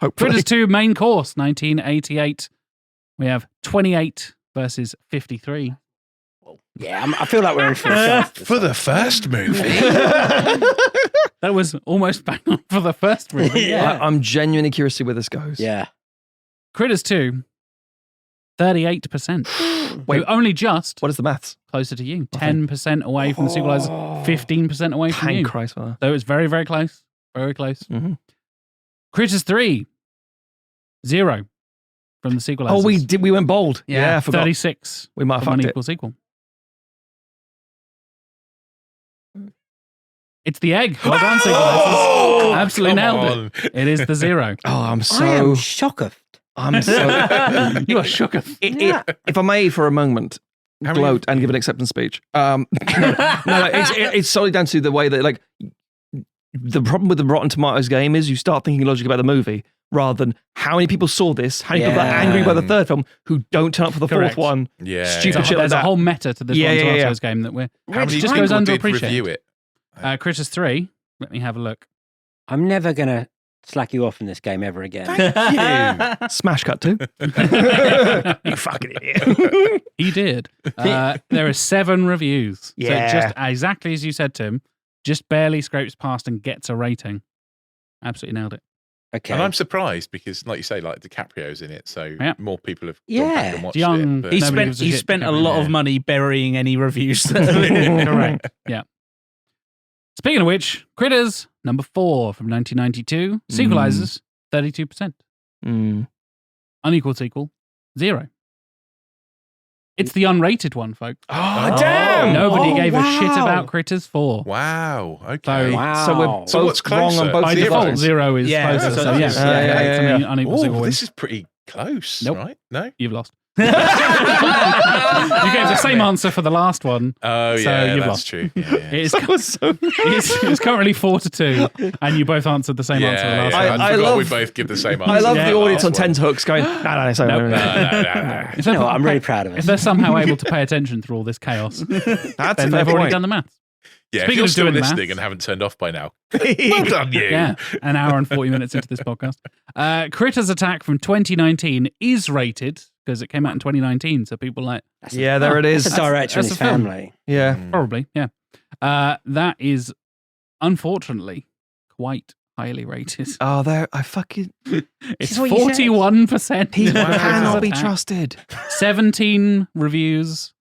Hopefully. Critters 2 main course, 1988. We have 28 versus 53. Yeah, I feel like we're in for a chance. For the first movie. That was almost bang on for the first movie. Yeah. I'm genuinely curious to see where this goes. Yeah. Critters 2, 38%. Wait. So only just What is the maths? closer to you. 10% away from the Sequelisers, 15% away from Thank you. Christ for that. So it was very, very close. Very close. Mhm. Critters 3, 0 from the Sequelisers. Oh, we went bold. Yeah, I forgot. 36 We might have from fucked it. Unequal Sequel. It's the egg. Well done, Sequelisers. Absolutely come nailed it. It is the 0. Oh, I'm I am so. shocked. I'm so. You are shook. If I may, for a moment, How many- gloat and give an acceptance speech. No, it's solely down to the way that, like, the problem with the Rotten Tomatoes game is you start thinking logically about the movie rather than how many people saw this, how many people are Yeah. angry by the third film who don't turn up for the Correct. fourth one. Yeah. Stupid shit like There's a that. whole meta to this Yeah, Rotten yeah, yeah. Tomatoes game that we're How many just people goes did underappreciated. review it? Critters 3. Let me have a look. I'm never going to slack you off in this game ever again. Smash cut too. You fucking idiot. He did. There are 7 reviews. Yeah. So it just exactly as you said, Tim, just barely scrapes past and gets a rating. Absolutely nailed it. Okay. And I'm surprised because, like you say, like DiCaprio's in it, so Yeah. more people have Yeah. gone back and watched Young- it. But He Nobody spent gives a he shit spent a DiCaprio. lot Yeah. of money burying any reviews. Correct. Yeah. Speaking of which, Critters, number 4 from 1992. Sequelisers, 32%. Mm. Unequal Sequel, 0. It's the unrated one, folks. Oh, damn! Nobody Oh, gave a shit wow. about Critters 4. wow. Okay. So- Wow. So we're both So what's wrong closer? on both By Zero. default, 0 is Yeah, closer. so So, that's- yes, yeah. it's unequal Sequel Oh, wins. this is pretty close, Nope. right? No? You've lost. You gave the same answer for the last one. Oh, So yeah, you've that's lost. true. Yeah, yeah. It's currently 4-2, and you both answered the same Yeah, answer the last yeah. one. I I forgot love- we both give the same answer. I love Yeah. the audience on Last one. tenterhooks going, no, sorry, Nope. no. No. If You know they're- what? I'm really proud of If us. they're somehow able to pay attention through all this chaos, That's then a they've fair already point. done the maths. Yeah, if Speaking you're of still doing listening maths- and haven't turned off by now, well done you. Yeah, an hour and 40 minutes into this podcast. Critters Attack from 2019 is rated because it came out in 2019, so people like, Yeah, there it is. That's a director and that's his a film. family. Yeah. probably, yeah. That is unfortunately quite highly rated. Oh, there. I fucking. It's is what you said. 41%. He Critters cannot be Attack. trusted. 17 reviews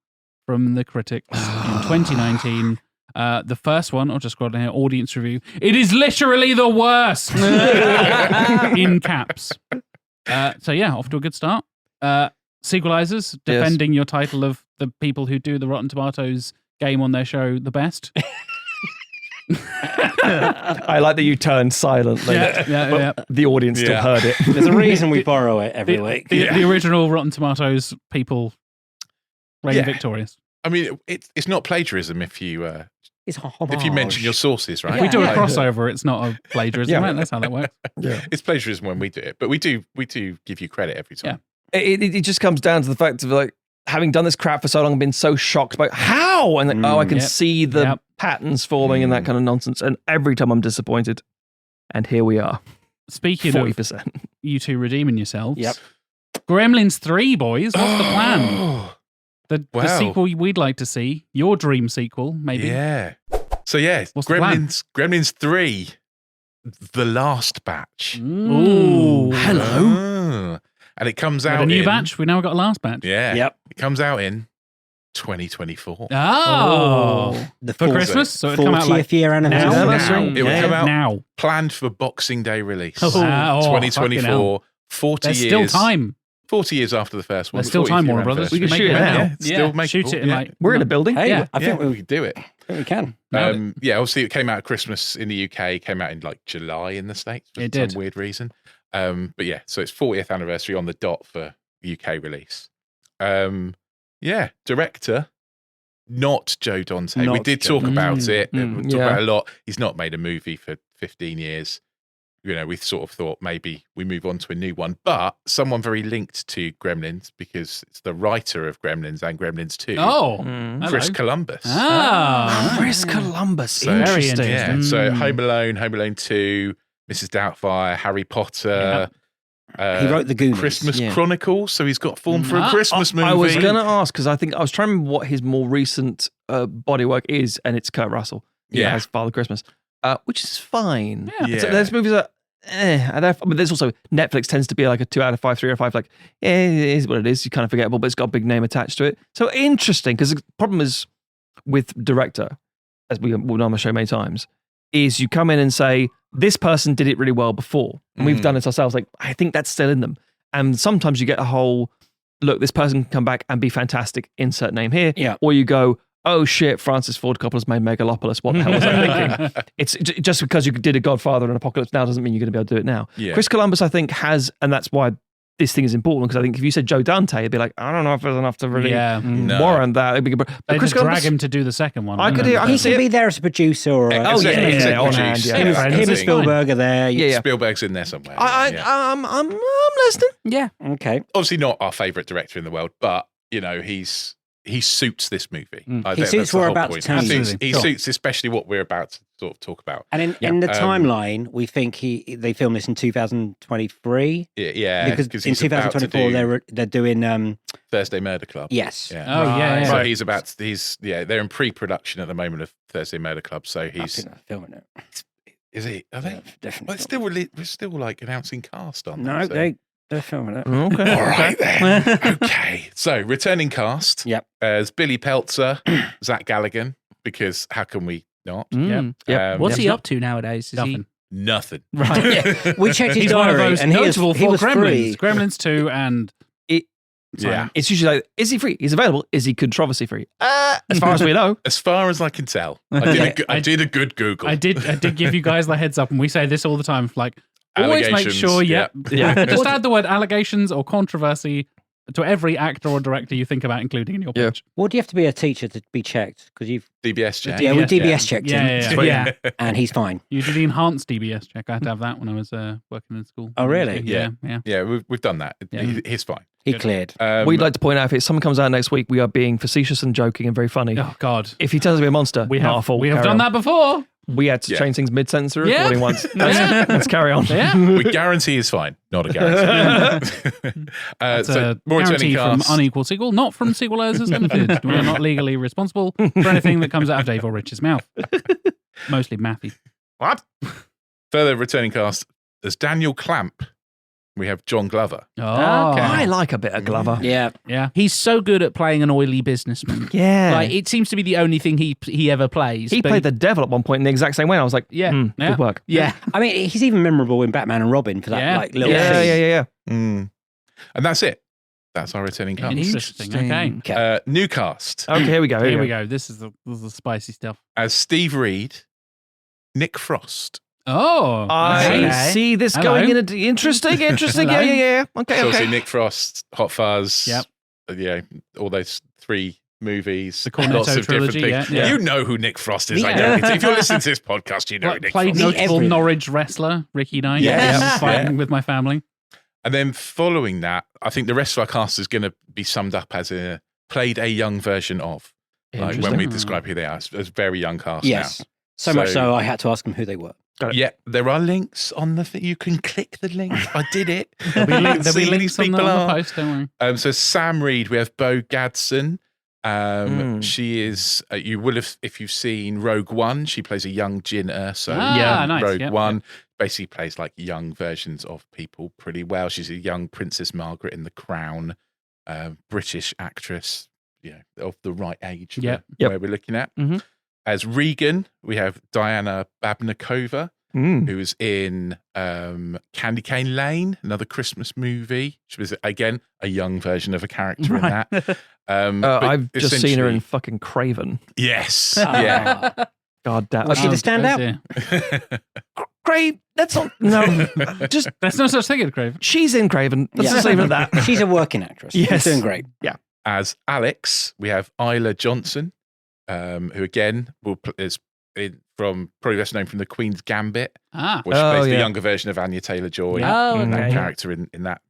from the critics in 2019. The first one, I'll just scroll down here, audience review. It is literally the worst! In caps. So yeah, off to a good start. Sequelisers, defending your title of the people who do the Rotten Tomatoes game on their show the best. I like that you turned silently. But the audience still heard it. There's a reason we borrow it every week. The original Rotten Tomatoes people reign victorious. I mean, it's not plagiarism if you mention your sources, right? If we do a crossover, it's not a plagiarism. Right? That's how that works. It's plagiarism when we do it, but we do give you credit every time. It just comes down to the fact of like having done this crap for so long, been so shocked by how and I can see the patterns forming and that kind of nonsense. And every time I'm disappointed, and here we are. Speaking 40%. of you two redeeming yourselves, Gremlins 3, boys. What's the plan? The sequel we'd like to see, your dream sequel, maybe. Yeah. So what's Gremlins 3, the last batch. Ooh, hello. And it comes out a new batch. We now got a last batch. Yeah. Yep. It comes out in 2024. For Christmas, so it come out 40th year anniversary. It will come out now. Planned for Boxing Day release. 2024. 40 There's years. still time. 40 years after the first one. There's still time, Warner Brothers. We can shoot it now. Still make shoot it in like. We're in a building. Hey, I think we could do it. I think we can. Obviously it came out at Christmas in the UK, came out in like July in the States for some weird reason. But so it's 40th anniversary on the dot for UK release. Director, not Joe Dante. We did talk about it. We talked about it a lot. He's not made a movie for 15 years. You know, we sort of thought maybe we move on to a new one, but someone very linked to Gremlins because it's the writer of Gremlins and Gremlins 2. Chris Columbus. Chris Columbus. So, Interesting. Yeah. So Home Alone 2, Mrs. Doubtfire, Harry Potter. He wrote the Goonies. Christmas Chronicles, so he's got form for a Christmas movie. I was going to ask because I think I was trying to remember what his more recent bodywork is, and it's Kurt Russell. As Father Christmas, which is fine. So there's movies that, but there's also Netflix tends to be like a 2 out of 5, 3 out of 5. Like, it is what it is. You kind of forgettable, but it's got a big name attached to it. So interesting because the problem is with director, as we've done on the show many times, is you come in and say, this person did it really well before. And we've done it ourselves. Like, I think that's still in them. And sometimes you get a whole, look, this person can come back and be fantastic, insert name here. Yeah. Or you go, oh shit, Francis Ford Coppola's made Megalopolis. What the hell was I thinking? It's just because you did a Godfather and Apocalypse Now doesn't mean you're going to be able to do it now. Yeah. Chris Columbus, I think, has, and that's why this thing is important, because I think if you said Joe Dante, it'd be like, I don't know if there's enough to really warrant that. But Chris Columbus, drag him to do the second one. He could be there as a producer or on hand. Him and Spielberg are there. Spielberg's in there somewhere. I'm listening. Yeah. Okay. Obviously not our favourite director in the world, but you know, he suits this movie. He suits what we're about to tell you. He suits especially what we're about to sort of talk about. And in the timeline, we think they filmed this in 2023. Yeah, because in 2024 they're doing Thursday Murder Club. Yes. Yeah. So they're in pre-production at the moment of Thursday Murder Club. So he's filming it. Is he? Are they? Definitely. Well, we're still like announcing cast on. No, they're filming it. Okay. All right then. Okay. So returning cast. Yep. As Billy Peltzer, Zach Galligan, because how can we not? Yep. What's he up to nowadays? Is Nothing. Nothing. Right. We checked his He's diary, one of those and notable he was for Gremlins. free. Gremlins 2 and It's usually like, is he free? He's available. Is he controversy free? As far as we know. As far as I can tell, I did a good Google. I did give you guys the heads up, and we say this all the time. Like, always make sure, yeah. Just add the word allegations or controversy to every actor or director you think about including in your pitch. Well, do you have to be a teacher to be checked? Because you've DBS check. Yeah, we DBS checked him. Yeah. And he's fine. You did the enhanced DBS check. I had to have that when I was working in school. Oh, really? Yeah. We've done that. Yeah. He's fine. He cleared. We'd like to point out, if something comes out next week, we are being facetious and joking and very funny. Oh, God. If he turns out to be a monster, We have done on. that before. We had to change things mid-sentence through Yeah. recording once. Let's carry on. Yeah. We guarantee he's fine. Not a guarantee. That's so a more guarantee returning from cast. Unequal Sequel, not from Sequelisers Limited. We are not legally responsible for anything that comes out of Dave or Rich's mouth. Mostly Matthew. What? Further returning cast, there's Daniel Clamp we have John Glover. Oh, I like a bit of Glover. Yeah. yeah. He's so good at playing an oily businessman. Yeah. Like it seems to be the only thing he ever plays. He but played the devil at one point in the exact same way. I was like, Yeah. Yeah. good work. Yeah. I mean, he's even memorable in Batman and Robin for that Yeah. like little Yeah, thing. yeah. Mm. And that's it. That's our returning cast. Interesting. Okay. Okay. New cast. Okay, here we go. Here we go. This is the spicy stuff. As Steve Reed, Nick Frost. Oh, I okay. see this Hello. going in a interesting. Hello. Yeah. Okay, So obviously okay. Nick Frost, Hot Fuzz. Yep. Yeah, all those 3 movies. The Cornetto lots of trilogy, different things. yeah. You know who Nick Frost is. I Yeah. know. If you're listening to this podcast, you know who What, Nick played Frost is. notable Everything. Norwich wrestler Ricky Knight. Yes. Yeah, fighting Yeah. with my family. And then following that, I think the rest of our cast is going to be summed up as played a young version of. Like when we Interesting. describe who they are, as very young cast Yes. now. So much so I had to ask him who they were. Yeah, there are links on the. You can click the link. I did it. There'll be, there'll See be who links these on the people are. post, don't worry. So Sam Reed, we have Bo Gadsden. She is. You will have, if you've seen Rogue One. She plays a young Jyn Erso. Ah, nice. Rogue Yep, One basically plays like young versions of people pretty well. She's a young Princess Margaret in The Crown, British actress, of the right age. Yep. Where we're looking at. Mhm. As Regan, we have Diana Babnikova, who was in Candy Cane Lane, another Christmas movie. She was, again, a young version of a character in that. But I've just seen her in essentially- fucking Craven. Yes. Yeah. God damn. Was she the standout? Yeah. Crave. That's not. No. Just There's no such thing as Crave. she's in Craven. Let's Yeah. just leave it at that. She's a working actress. Yes. She's doing great. As Alex, we have Isla Johnson, who again is from probably best known from The Queen's Gambit, Ah, where she plays the yeah. younger version of Anya Taylor-Joy. Oh, And that okay. character in that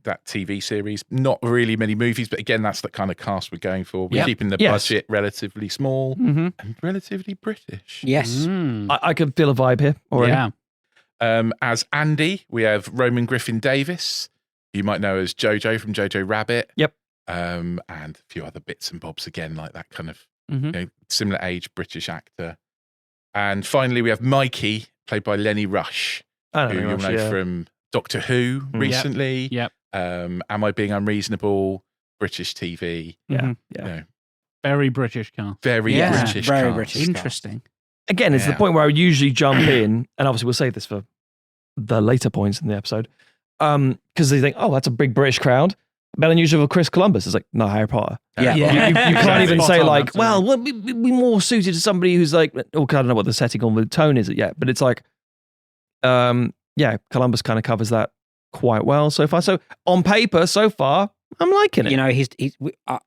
that TV series. Not really many movies, but again, that's the kind of cast we're going for. We're Yep. keeping the Yes. budget relatively small Mm-hmm. and relatively British. Yes. Mm. I could feel a vibe here already. Yeah. As Andy, we have Roman Griffin Davis, you might know as Jojo from Jojo Rabbit. Yep. And a few other bits and bobs again, like that kind of Mm-hmm. similar age British actor. And finally, we have Mikey, played by Lenny Rush, I who don't you'll know. know from Doctor Who recently. Yep. Am I Being Unreasonable? British TV. Yeah. You know, Very British cast. very Yeah, British. very cast. British. Interesting. Again, it's the Yeah. point where I would usually jump in, and obviously we'll save this for the later points in the episode, because they think, oh, that's a big British crowd. Better than usual for Chris Columbus. It's like, no, Harry Potter. Yeah. You can't Exactly. even Spot say on, like, absolutely. well, we're more suited to somebody who's like, okay, I don't know what the setting on the tone is yet, but it's like, Columbus kind of covers that quite well so far. So on paper, so far, I'm liking it. You know,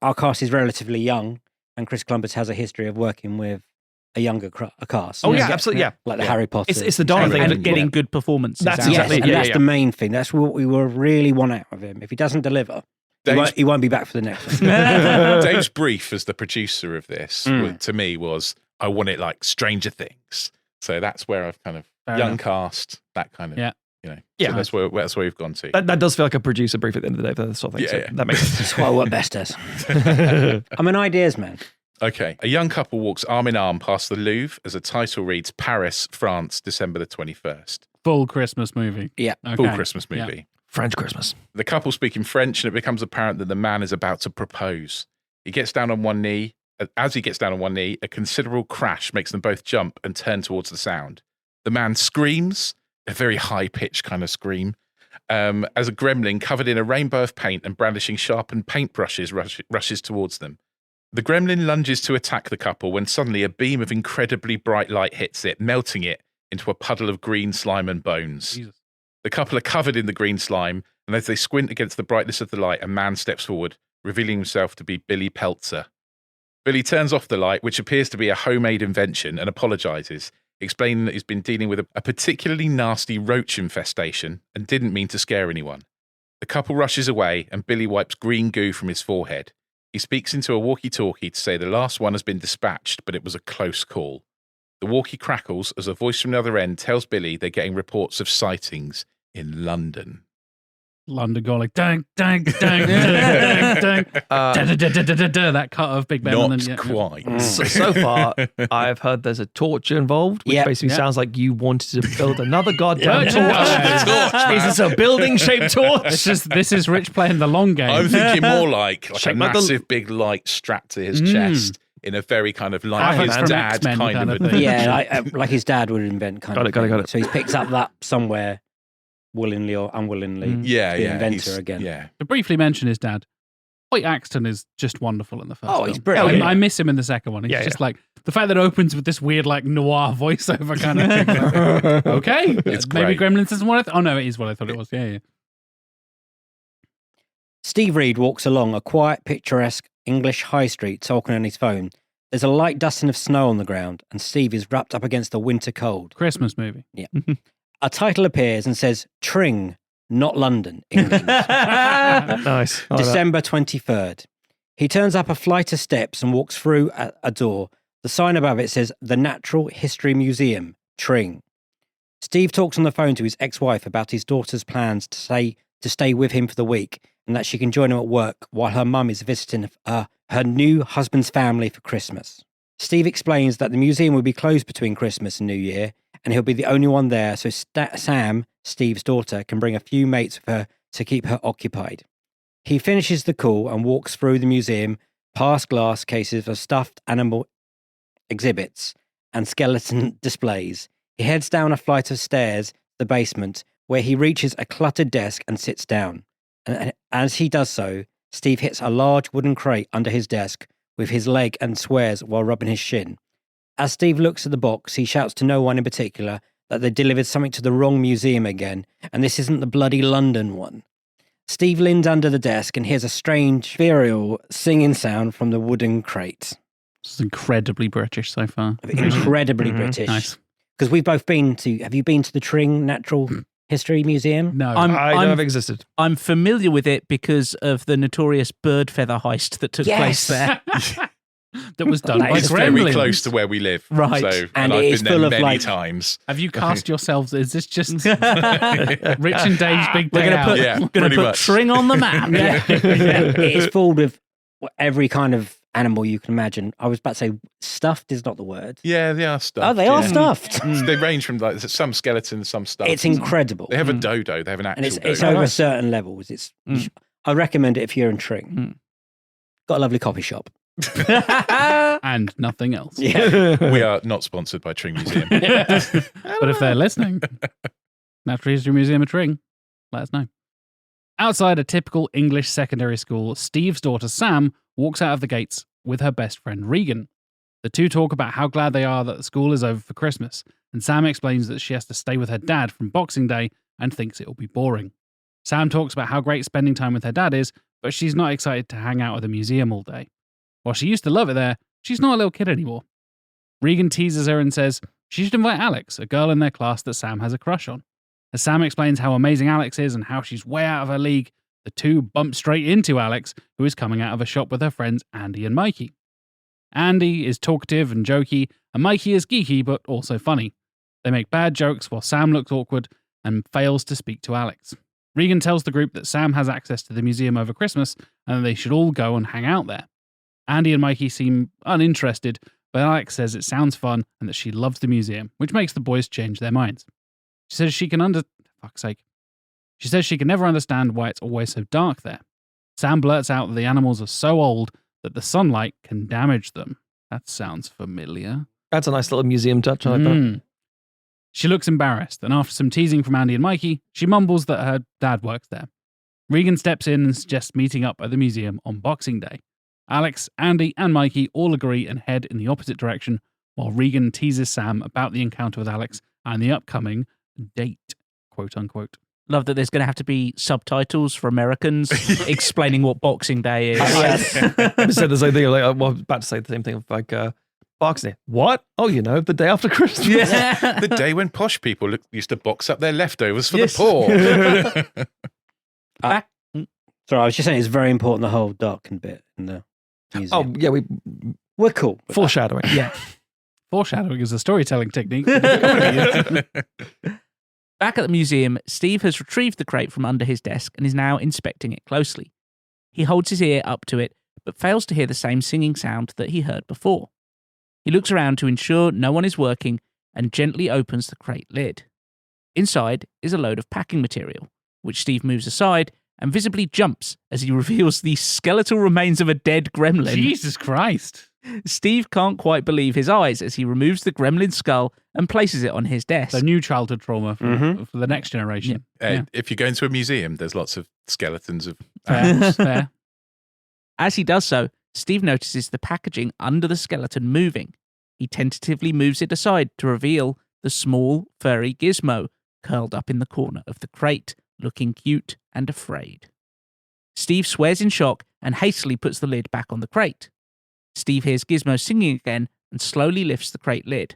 our cast is relatively young, and Chris Columbus has a history of working with a younger cast. Oh, You yeah, get- absolutely, yeah. Like the Harry Potter. It's the Donna thing. And that- getting good performances. That's out of Yes, exactly- it. and yeah, that's yeah. the main thing. That's what we will really want out of him. If he doesn't deliver, he won't be back for the next one. Dave's brief as the producer of this to me was, I want it like Stranger Things. So that's where I've kind of Fair young enough. cast, that kind of, Yeah. Yeah. So that's where we've gone to. That does feel like a producer brief at the end of the day for that sort of thing. Yeah, so yeah. that makes sense. That's what I work best as. I'm an ideas man. Okay. A young couple walks arm in arm past the Louvre as the title reads Paris, France, December the 21st. Full Christmas movie. Yeah. Okay. Full Christmas Yeah. movie. French Christmas. The couple speak in French, and it becomes apparent that the man is about to propose. He gets down on one knee. As he gets down on one knee, a considerable crash makes them both jump and turn towards the sound. The man screams, a very high-pitched kind of scream, as a gremlin covered in a rainbow of paint and brandishing sharpened paintbrushes rushes towards them. The gremlin lunges to attack the couple when suddenly a beam of incredibly bright light hits it, melting it into a puddle of green slime and bones. Jesus. The couple are covered in the green slime, and as they squint against the brightness of the light, a man steps forward, revealing himself to be Billy Peltzer. Billy turns off the light, which appears to be a homemade invention, and apologizes, explaining that he's been dealing with a particularly nasty roach infestation and didn't mean to scare anyone. The couple rushes away, and Billy wipes green goo from his forehead. He speaks into a walkie-talkie to say the last one has been dispatched, but it was a close call. The walkie crackles as a voice from the other end tells Billy they're getting reports of sightings in London. London going like dang, dang, dang, dang, dang, dang. That cut of Big Ben. Not and then, quite. So far, I've heard there's a torch involved, which basically sounds like you wanted to build another goddamn torch. Is this a building-shaped torch? This is Rich playing the long game. I'm thinking more like a Shaped like the- massive big light strapped to his chest in a very kind of like his from dad X-Men kind of a thing. Yeah, like his dad would invent kind Got of. it. So he picks up that somewhere, willingly or unwillingly. Yeah, the inventor again. Yeah. To briefly mention his dad, Hoyt Axton is just wonderful in the first film. He's brilliant. I miss him in the second one. He's just like, the fact that it opens with this weird like noir voiceover kind of thing. Like, okay, It's maybe great. Gremlins isn't what oh no, it is what I thought it was. Yeah. Steve Reed walks along a quiet, picturesque English high street talking on his phone. There's a light dusting of snow on the ground, and Steve is wrapped up against the winter cold. Christmas movie. Yeah. A title appears and says Tring, not London, England. Nice. I like that. December 23rd. He turns up a flight of steps and walks through a door. The sign above it says The Natural History Museum, Tring. Steve talks on the phone to his ex-wife about his daughter's plans to stay with him for the week and that she can join him at work while her mum is visiting her new husband's family for Christmas. Steve explains that the museum will be closed between Christmas and New Year and he'll be the only one there, so Sam, Steve's daughter, can bring a few mates with her to keep her occupied. He finishes the call and walks through the museum, past glass cases of stuffed animal exhibits and skeleton displays. He heads down a flight of stairs to the basement, where he reaches a cluttered desk and sits down. And as he does so, Steve hits a large wooden crate under his desk with his leg and swears while rubbing his shin. As Steve looks at the box, he shouts to no one in particular that they delivered something to the wrong museum again, and this isn't the bloody London one. Steve leans under the desk and hears a strange, ethereal singing sound from the wooden crate. This is incredibly British so far. Incredibly British. Nice. Because we've both been to, have you been to the Tring Natural History Museum? No. I don't know if it existed. I'm familiar with it because of the notorious bird feather heist that took place there. That was done by It's very Gremlins. close to where we live. Right. So, And I've it is been there full of, many like- times. Have you cast yourselves? Is this just Rich and Dave's big day We're out? going to Yeah, put pretty much. Tring on the map. It's full with every kind of animal you can imagine. I was about to say stuffed is not the word. Yeah, they are stuffed. Oh, they are yeah. stuffed. They range from like some skeletons, some stuff. It's incredible. They have a dodo. They have an And actual it's dodo. over certain levels. I recommend it if you're in Tring. Got a lovely coffee shop. And nothing else. Yeah. We are not sponsored by Tring Museum. But if they're listening, Natural History Museum of Tring, let us know. Outside a typical English secondary school, Steve's daughter Sam walks out of the gates with her best friend Regan. The two talk about how glad they are that the school is over for Christmas, and Sam explains that she has to stay with her dad from Boxing Day and thinks it will be boring. Sam talks about how great spending time with her dad is, but she's not excited to hang out at the museum all day. While she used to love it there, she's not a little kid anymore. Regan teases her and says she should invite Alex, a girl in their class that Sam has a crush on. As Sam explains how amazing Alex is and how she's way out of her league, the two bump straight into Alex, who is coming out of a shop with her friends Andy and Mikey. Andy is talkative and jokey, and Mikey is geeky but also funny. They make bad jokes while Sam looks awkward and fails to speak to Alex. Regan tells the group that Sam has access to the museum over Christmas and that they should all go and hang out there. Andy and Mikey seem uninterested, but Alex says it sounds fun and that she loves the museum, which makes the boys change their minds. She says she can She says she can never understand why it's always so dark there. Sam blurts out that the animals are so old that the sunlight can damage them. That sounds familiar. That's a nice little museum touch. I like that. She looks embarrassed, and after some teasing from Andy and Mikey, she mumbles that her dad works there. Regan steps in and suggests meeting up at the museum on Boxing Day. Alex, Andy, and Mikey all agree and head in the opposite direction, while Regan teases Sam about the encounter with Alex and the upcoming date, quote unquote. Love that there's going to have to be subtitles for Americans explaining what Boxing Day is. I said the same thing. Like, I was about to say the same thing. Like, Boxing Day. What? Oh, the day after Christmas. Yeah. The day when posh people used to box up their leftovers for the poor. Sorry, I was just saying it's very important, the whole darkened bit in the museum. Oh, yeah, We're cool. foreshadowing. Yeah. Foreshadowing is a storytelling technique. Back Back at the museum, Steve has retrieved the crate from under his desk and is now inspecting it closely. He holds his ear up to it, but fails to hear the same singing sound that he heard before. He looks around to ensure no one is working and gently opens the crate lid. Inside is a load of packing material, which Steve moves aside and visibly jumps as he reveals the skeletal remains of a dead gremlin. Jesus Christ. Steve can't quite believe his eyes as he removes the gremlin skull and places it on his desk. So new childhood trauma for the next generation. If you go into a museum, there's lots of skeletons of Fair. As he does so, Steve notices the packaging under the skeleton moving. He tentatively moves it aside to reveal the small, furry Gizmo curled up in the corner of the crate, looking cute and afraid. Steve swears in shock and hastily puts the lid back on the crate. Steve hears Gizmo singing again and slowly lifts the crate lid.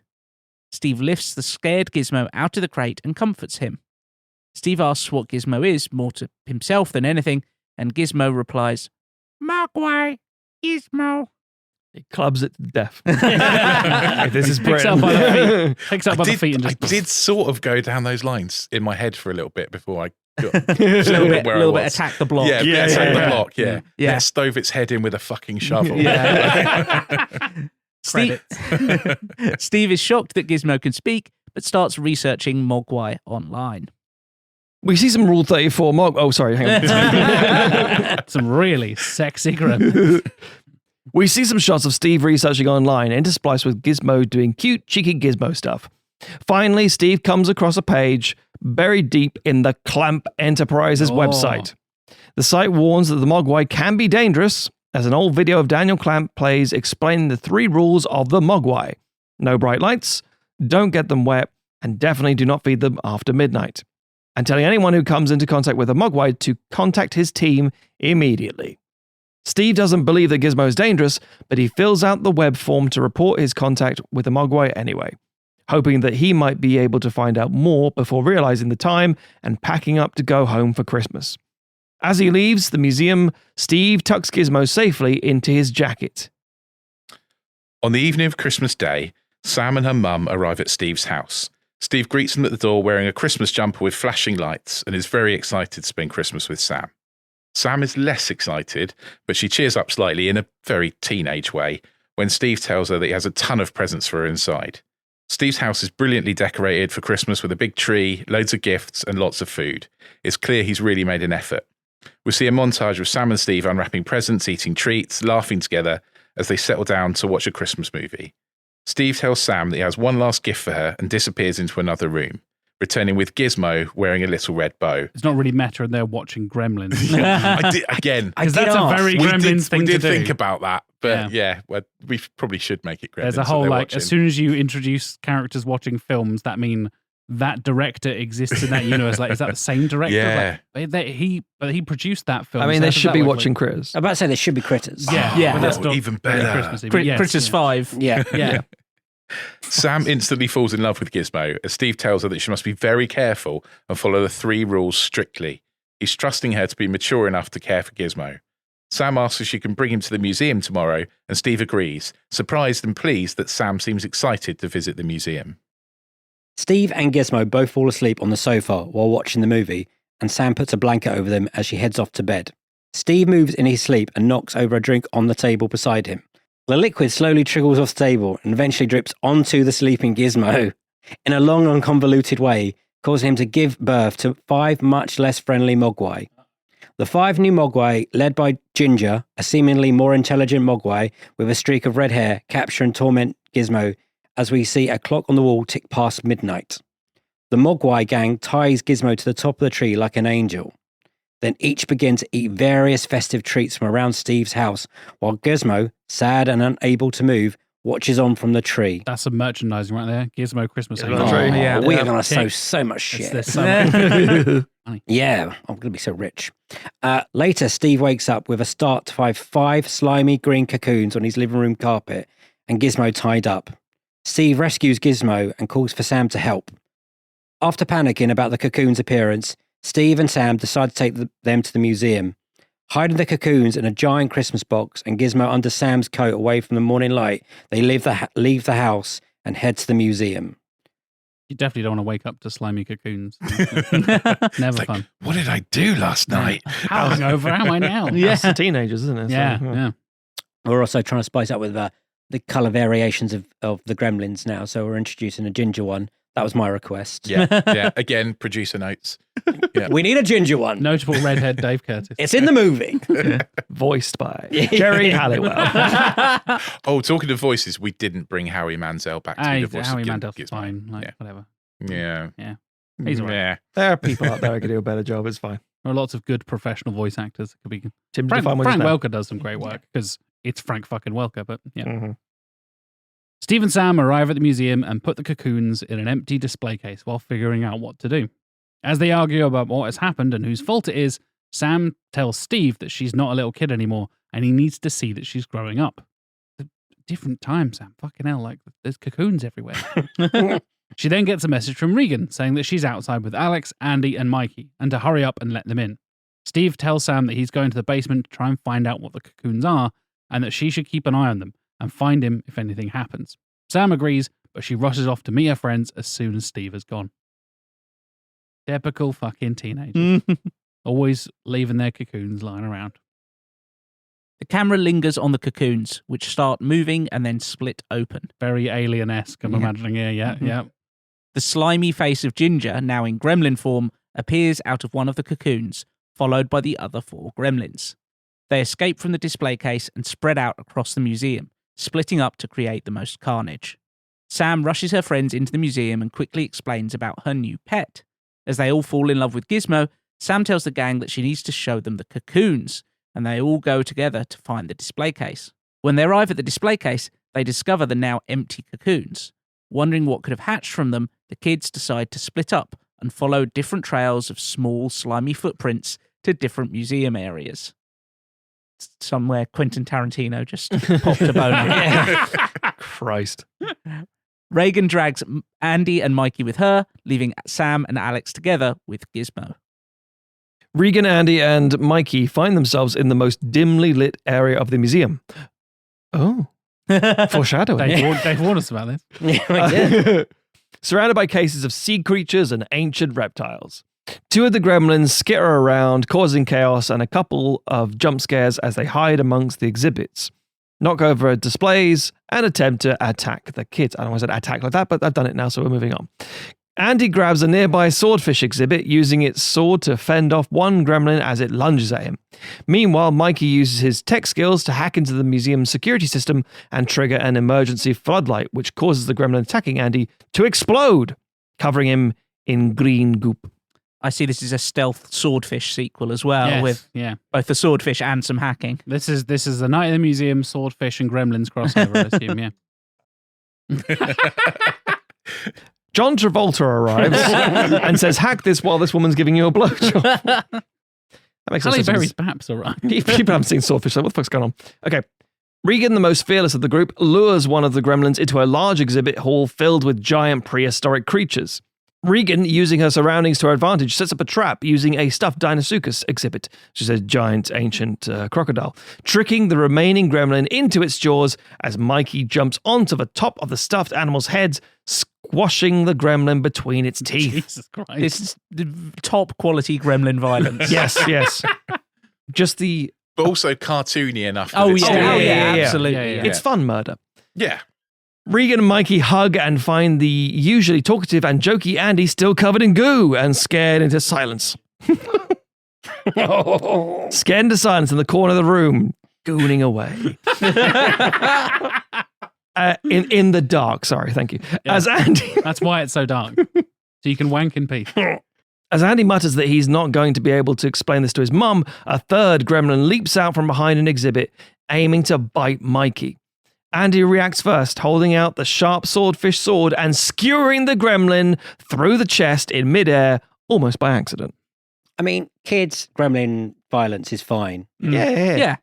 Steve lifts the scared Gizmo out of the crate and comforts him. Steve asks what Gizmo is, more to himself than anything, and Gizmo replies, "Mogwai, Gizmo." He clubs it to death. This is Picks Britain. up by the feet. Picks up by the feet and I just... did sort of go down those lines in my head for a little bit before I got A little bit, where I little bit was. attack the block. Yeah, attack the block, yeah. Yeah. Stove its head in with a fucking shovel. Steve, Steve is shocked that Gizmo can speak, but starts researching Mogwai online. We see some Rule 34 Oh, sorry, hang on. Some really sexy gremlins. We see some shots of Steve researching online, interspliced with Gizmo doing cute, cheeky Gizmo stuff. Finally, Steve comes across a page buried deep in the Clamp Enterprises website. The site warns that the Mogwai can be dangerous, as an old video of Daniel Clamp plays explaining the 3 rules of the Mogwai. No bright lights, don't get them wet, and definitely do not feed them after midnight. And telling anyone who comes into contact with a Mogwai to contact his team immediately. Steve doesn't believe that Gizmo is dangerous, but he fills out the web form to report his contact with the Mogwai anyway, hoping that he might be able to find out more before realizing the time and packing up to go home for Christmas. As he leaves the museum, Steve tucks Gizmo safely into his jacket. On the evening of Christmas Day, Sam and her mum arrive at Steve's house. Steve greets them at the door wearing a Christmas jumper with flashing lights and is very excited to spend Christmas with Sam. Sam is less excited, but she cheers up slightly in a very teenage way when Steve tells her that he has a ton of presents for her inside. Steve's house is brilliantly decorated for Christmas with a big tree, loads of gifts, and lots of food. It's clear he's really made an effort. We see a montage of Sam and Steve unwrapping presents, eating treats, laughing together as they settle down to watch a Christmas movie. Steve tells Sam that he has one last gift for her and disappears into another room, returning with Gizmo wearing a little red bow. It's not really meta and they're watching Gremlins. I did, again, Because that's a very Gremlins thing we to did do. think about that, but well, we probably should make it Gremlins. There's a that whole, they're like, watching. as soon as you introduce characters watching films, that mean that director exists in that universe. Like, is that the same director? Yeah. Like, he produced that film. I mean, so they does should that be look watching like- Critters. I'm about to say there should be Critters. Yeah. but that's Oh, not even very better. Christmassy, but yes, Critters yeah. 5. Yeah. Yeah. Sam instantly falls in love with Gizmo as Steve tells her that she must be very careful and follow the 3 rules strictly. He's trusting her to be mature enough to care for Gizmo. Sam asks if she can bring him to the museum tomorrow, and Steve agrees, surprised and pleased that Sam seems excited to visit the museum. Steve and Gizmo both fall asleep on the sofa while watching the movie, and Sam puts a blanket over them as she heads off to bed. Steve moves in his sleep and knocks over a drink on the table beside him. The liquid slowly trickles off the table and eventually drips onto the sleeping Gizmo in a long and convoluted way, causing him to give birth to 5 much less friendly Mogwai. The 5 new Mogwai, led by Ginger, a seemingly more intelligent Mogwai with a streak of red hair, capture and torment Gizmo as we see a clock on the wall tick past midnight. The Mogwai gang ties Gizmo to the top of the tree like an angel. Then each begin to eat various festive treats from around Steve's house, while Gizmo, sad and unable to move, watches on from the tree. That's some merchandising right there. Gizmo Christmas. Gizmo Angel. tree. Yeah. We are going to Tick. sew so much shit. There's so much- Yeah, I'm going to be so rich. Later, Steve wakes up with a start to find 5 slimy green cocoons on his living room carpet and Gizmo tied up. Steve rescues Gizmo and calls for Sam to help. After panicking about the cocoons' appearance, Steve and Sam decide to take them to the museum. Hiding the cocoons in a giant Christmas box and Gizmo under Sam's coat away from the morning light, they leave the house and head to the museum. You definitely don't want to wake up to slimy cocoons. Never fun. What did I do last night? How hungover am I now? That's the teenagers, isn't it? Yeah. We're also trying to spice up with the colour variations of the Gremlins now. So we're introducing a ginger one. That was my request. Yeah. Again, producer notes. Yeah. We need a ginger one. Notable redhead Dave Curtis. It's in the movie. Voiced by Jerry Halliwell. Oh, talking of voices, we didn't bring Howie Mandel back to be the voice Howie of Mandel's Gizmo. fine. Like, Yeah. whatever. Yeah. He's all right. Yeah. There are people out there who can do a better job. It's fine. There are lots of good professional voice actors. That could be. Tim, Frank define what is now. Welker does some great work because it's Frank fucking Welker. But yeah. Mhm. Steve and Sam arrive at the museum and put the cocoons in an empty display case while figuring out what to do. As they argue about what has happened and whose fault it is, Sam tells Steve that she's not a little kid anymore and he needs to see that she's growing up. Different time, Sam. Fucking hell, like there's cocoons everywhere. She then gets a message from Regan saying that she's outside with Alex, Andy, and Mikey and to hurry up and let them in. Steve tells Sam that he's going to the basement to try and find out what the cocoons are and that she should keep an eye on them and find him if anything happens. Sam agrees, but she rushes off to meet her friends as soon as Steve is gone. Typical fucking teenagers. Always leaving their cocoons lying around. The camera lingers on the cocoons, which start moving and then split open. Very alien-esque, I'm imagining here. Yeah. The slimy face of Ginger, now in gremlin form, appears out of one of the cocoons, followed by the other 4 gremlins. They escape from the display case and spread out across the museum, splitting up to create the most carnage. Sam rushes her friends into the museum and quickly explains about her new pet. As they all fall in love with Gizmo, Sam tells the gang that she needs to show them the cocoons, and they all go together to find the display case. When they arrive at the display case, they discover the now empty cocoons. Wondering what could have hatched from them, the kids decide to split up and follow different trails of small, slimy footprints to different museum areas. Somewhere Quentin Tarantino just popped a bone on. Christ. Regan drags Andy and Mikey with her, leaving Sam and Alex together with Gizmo. Regan, Andy, and Mikey find themselves in the most dimly lit area of the museum. Oh. Foreshadowing. Dave warned us about this. Yeah, I did. Surrounded by cases of sea creatures and ancient reptiles. 2 of the gremlins skitter around, causing chaos and a couple of jump scares as they hide amongst the exhibits, knock over displays, and attempt to attack the kids. I don't want to say attack like that, but I've done it now, so we're moving on. Andy grabs a nearby swordfish exhibit, using its sword to fend off one gremlin as it lunges at him. Meanwhile, Mikey uses his tech skills to hack into the museum's security system and trigger an emergency floodlight, which causes the gremlin attacking Andy to explode, covering him in green goop. I see this is a stealth swordfish sequel as well, Yes, with yeah. both the swordfish and some hacking. This is the Night of the Museum swordfish and gremlins crossover, I assume, yeah. John Travolta arrives and says, hack this while this woman's giving you a blowjob. That makes no Halle sense. Berry's perhaps all right. People haven't seen Swordfish, so what the fuck's going on? Okay. Regan, the most fearless of the group, lures one of the gremlins into a large exhibit hall filled with giant prehistoric creatures. Regan, using her surroundings to her advantage, sets up a trap using a stuffed Dinosuchus exhibit, which is a giant ancient crocodile, tricking the remaining gremlin into its jaws as Mikey jumps onto the top of the stuffed animal's head, squashing the gremlin between its teeth. Jesus Christ. This is the top quality gremlin violence. Yes. Just the... But also cartoony enough. Oh, it's yeah, still- absolutely. Yeah. It's fun murder. Yeah. Regan and Mikey hug and find the usually talkative and jokey Andy still covered in goo and scared into silence. Scared into silence in the corner of the room, gooning away. In the dark, sorry, thank you. Yeah. As Andy... That's why it's so dark. So you can wank in peace. As Andy mutters that he's not going to be able to explain this to his mum, a third gremlin leaps out from behind an exhibit, aiming to bite Mikey. Andy reacts first, holding out the sharp swordfish sword and skewering the gremlin through the chest in midair, almost by accident. I mean, kids' gremlin violence is fine. Yeah.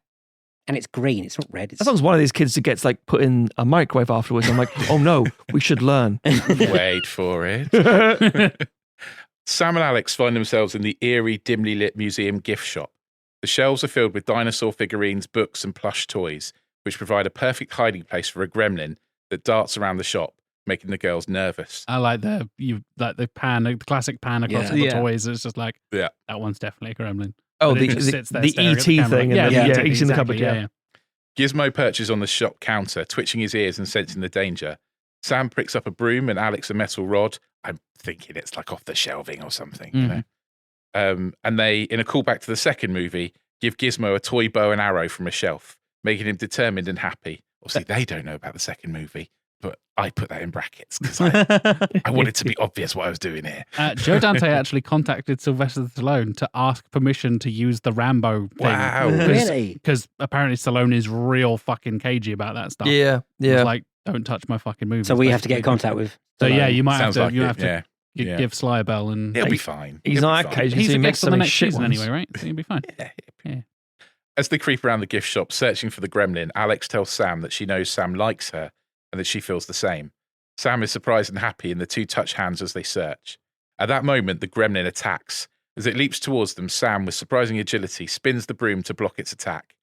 And it's green, it's not red. It's As long as one of these kids gets like put in a microwave afterwards, I'm like, oh no, we should learn. Wait for it. Sam and Alex find themselves in the eerie, dimly lit museum gift shop. The shelves are filled with dinosaur figurines, books, and plush toys, which provide a perfect hiding place for a gremlin that darts around the shop, making the girls nervous. I like the classic pan across all the toys. It's just like, that one's definitely a gremlin. Oh, But the it just sits there ET staring at the camera. thing, and then eating the cupboard. Yeah. Gizmo perches on the shop counter, twitching his ears and sensing the danger. Sam picks up a broom and Alex a metal rod. I'm thinking it's like off the shelving or something, you know. And they, in a callback to the second movie, give Gizmo a toy bow and arrow from a shelf, making him determined and happy. Obviously, they don't know about the second movie, but I put that in brackets because I want it to be obvious what I was doing here. Joe Dante actually contacted Sylvester Stallone to ask permission to use the Rambo thing. Wow. Really? Because apparently Stallone is real fucking cagey about that stuff. Yeah. It's like, don't touch my fucking movie. So we have to get in contact with. So yeah, you might Sounds have like to. You it, have to give Sly a bell, and He'll be fine. He's He'll be not fine. cagey. he's He a makes guest on so the many next shit season ones. anyway, right? So you'll be fine. Yeah. As they creep around the gift shop searching for the gremlin, Alex tells Sam that she knows Sam likes her and that she feels the same. Sam is surprised and happy, and the two touch hands as they search. At that moment, the gremlin attacks. As it leaps towards them, Sam, with surprising agility, spins the broom to block its attack.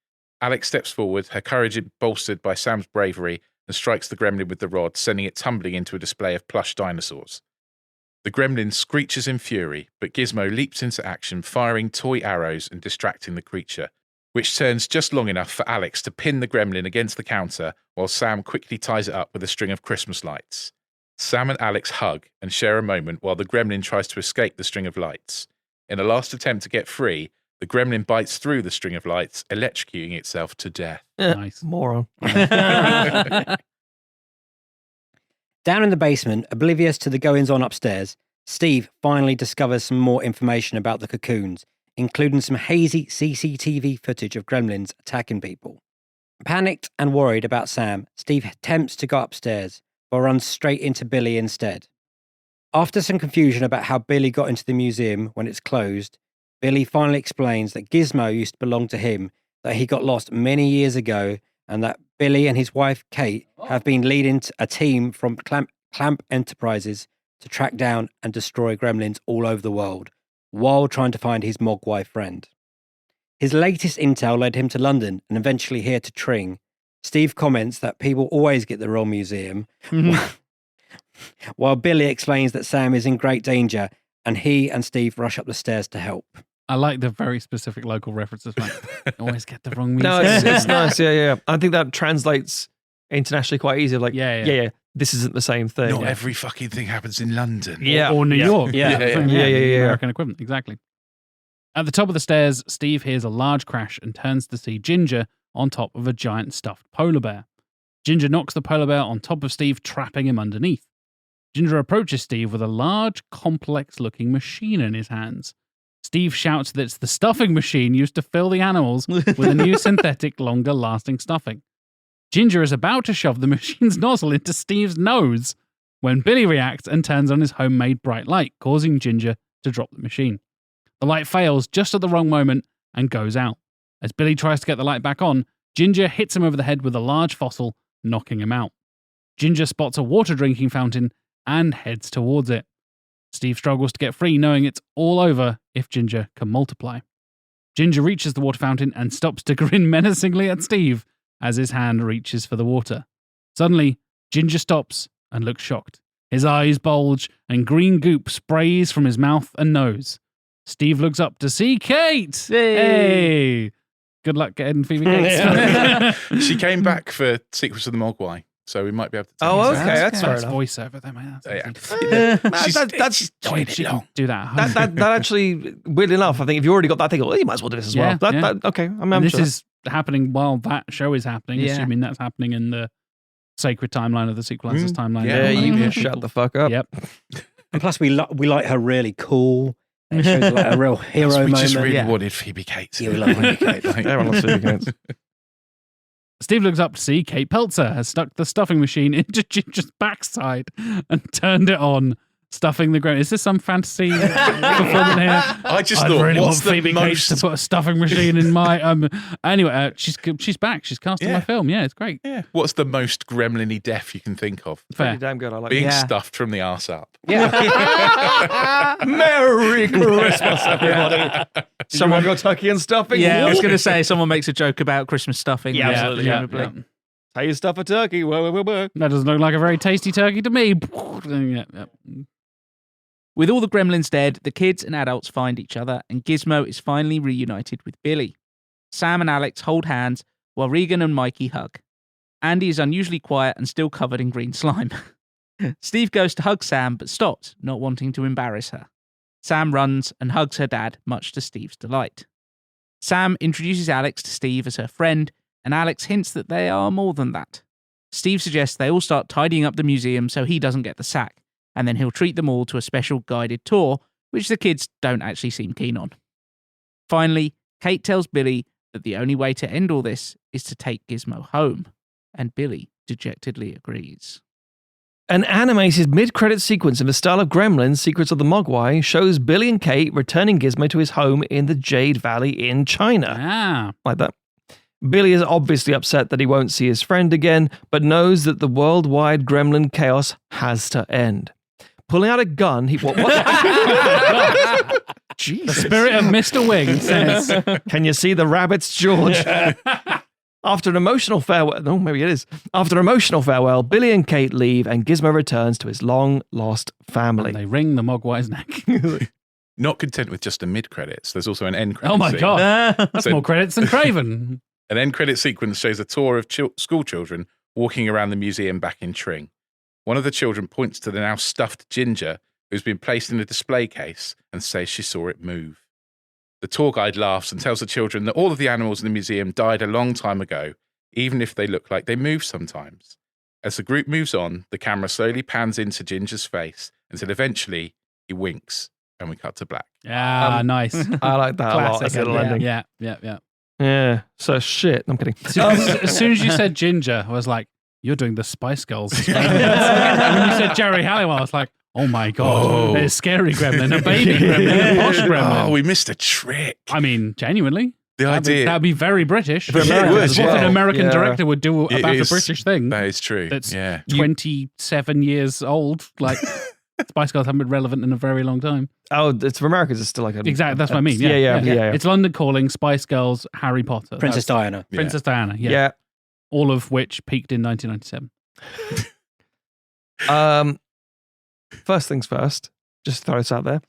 Alex steps forward, her courage bolstered by Sam's bravery, and strikes the gremlin with the rod, sending it tumbling into a display of plush dinosaurs. The gremlin screeches in fury, but Gizmo leaps into action, firing toy arrows and distracting the creature, which turns just long enough for Alex to pin the gremlin against the counter while Sam quickly ties it up with a string of Christmas lights. Sam and Alex hug and share a moment while the gremlin tries to escape the string of lights. In a last attempt to get free, the gremlin bites through the string of lights, electrocuting itself to death. Nice. Moron. Down in the basement, oblivious to the goings-on upstairs, Steve finally discovers some more information about the cocoons, including some hazy CCTV footage of gremlins attacking people. Panicked and worried about Sam, Steve attempts to go upstairs, but runs straight into Billy instead. After some confusion about how Billy got into the museum when it's closed, Billy finally explains that Gizmo used to belong to him, that he got lost many years ago, and that Billy and his wife Kate have been leading a team from Clamp Enterprises to track down and destroy gremlins all over the world, while trying to find his Mogwai friend. His latest intel led him to London and eventually here to Tring. Steve comments that people always get the wrong museum, while Billy explains that Sam is in great danger, and he and Steve rush up the stairs to help. I like the very specific local references, man. Always get the wrong music. No, it's nice. Yeah. I think that translates internationally quite easily. Like, yeah. This isn't the same thing. Not every fucking thing happens in London. Yeah. Or New York. Yeah. American equivalent, exactly. At the top of the stairs, Steve hears a large crash and turns to see Ginger on top of a giant stuffed polar bear. Ginger knocks the polar bear on top of Steve, trapping him underneath. Ginger approaches Steve with a large, complex-looking machine in his hands. Steve shouts that it's the stuffing machine used to fill the animals with a new synthetic, longer-lasting stuffing. Ginger is about to shove the machine's nozzle into Steve's nose when Billy reacts and turns on his homemade bright light, causing Ginger to drop the machine. The light fails just at the wrong moment and goes out. As Billy tries to get the light back on, Ginger hits him over the head with a large fossil, knocking him out. Ginger spots a water drinking fountain and heads towards it. Steve struggles to get free, knowing it's all over if Ginger can multiply. Ginger reaches the water fountain and stops to grin menacingly at Steve as his hand reaches for the water. Suddenly, Ginger stops and looks shocked. His eyes bulge and green goop sprays from his mouth and nose. Steve looks up to see Kate. Hey! Good luck getting Phoebe Cates. She came back for Secrets of the Mogwai, so we might be able to. That's fair enough. Voiceover there, man. She's doing it long. Do that. That actually, weird enough, I think if you already got that thing, well, you might as well do this as well. Okay, I'm this sure. is happening while that show is happening, Yeah. assuming that's happening in the sacred timeline of the Sequelisers timeline. Yeah, you can shut the fuck up. Yep. And plus, we like her really cool. It shows like a real hero We moment. just really wanted Phoebe Cates. Yeah, we love Phoebe Cates. Everyone loves Phoebe Cates. Steve looks up to see Kate Peltzer has stuck the stuffing machine into Ginger's backside and turned it on, stuffing the ground. Is this some fantasy fulfillment here? I just I thought, really what's want the Phoebe Cates to most? put a stuffing machine in my. Anyway, she's back. She's cast in Yeah. my film. Yeah, it's great. Yeah. What's the most gremlin-y death you can think of? Fair. Pretty damn good. I like Being that. stuffed from the arse up. Merry Christmas, everybody. Someone got turkey and stuffing. Yeah, I was going to say someone makes a joke about Christmas stuffing. Yeah, absolutely. Yeah, presumably. yeah. Taste stuff a turkey. That doesn't look like a very tasty turkey to me. Yeah. With all the gremlins dead, the kids and adults find each other, and Gizmo is finally reunited with Billy. Sam and Alex hold hands, while Regan and Mikey hug. Andy is unusually quiet and still covered in green slime. Steve goes to hug Sam, but stops, not wanting to embarrass her. Sam runs and hugs her dad, much to Steve's delight. Sam introduces Alex to Steve as her friend, and Alex hints that they are more than that. Steve suggests they all start tidying up the museum so he doesn't get the sack, and then he'll treat them all to a special guided tour, which the kids don't actually seem keen on. Finally, Kate tells Billy that the only way to end all this is to take Gizmo home, and Billy dejectedly agrees. An animated mid-credit sequence in the style of Gremlins, Secrets of the Mogwai, shows Billy and Kate returning Gizmo to his home in the Jade Valley in China. Ah. Like that. Billy is obviously upset that he won't see his friend again, but knows that the worldwide gremlin chaos has to end. Pulling out a gun, he... What? Jesus. The spirit of Mr. Wing says... Can you see the rabbits, George? After an emotional farewell... No, maybe it is. After an emotional farewell, Billy and Kate leave, and Gizmo returns to his long-lost family. And they wring the Mogwai's neck. Not content with just the mid-credits, there's also an end credit Oh my scene. God. That's more credits than Craven. An end credit sequence shows a tour of school children walking around the museum back in Tring. One of the children points to the now stuffed Ginger, who's been placed in a display case, and says she saw it move. The tour guide laughs and tells the children that all of the animals in the museum died a long time ago, even if they look like they move sometimes. As the group moves on, the camera slowly pans into Ginger's face until eventually he winks and we cut to black. Yeah, nice. I like that a lot. That's a little ending. Yeah. Yeah. So shit. I'm kidding. As soon as you said Ginger, I was like, you're doing the Spice Girls. And when you said Jerry Halliwell, I was like, oh my God, there's Scary Gremlin, a baby gremlin, a posh gremlin. Oh, we missed a trick. I mean, genuinely. The idea. That'd be very British. It would as What well. an American director would do about a British thing. That is true. That's yeah. 27 years old. Like, Spice Girls haven't been relevant in a very long time. Oh, it's for Americans. It's still like a... Exactly, that's what I mean. Yeah. It's London Calling, Spice Girls, Harry Potter. Princess Diana. Princess Diana, yeah. All of which peaked in 1997. First things first, just throw this out there.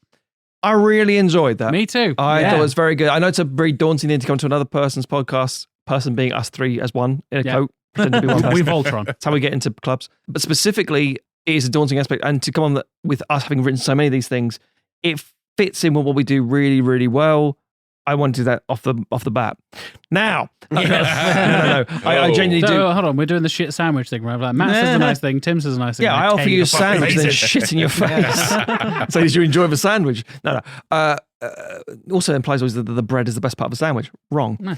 I really enjoyed that. Me too. I thought it was very good. I know it's a very daunting thing to come to another person's podcast, person being us three as one in a coat, pretend to be one person. We Voltron. That's how we get into clubs. But specifically, it is a daunting aspect. And to come on with us having written so many of these things, it fits in with what we do really, really well. I want to do that off the bat. Now, no. I genuinely do. Hold on, we're doing the shit sandwich thing, right? Like, Matt says a nice thing, Tim says a nice thing. Yeah, I offer you a sandwich and then shit in your face. So you enjoy the sandwich. No. Also implies always that the bread is the best part of the sandwich. Wrong. No.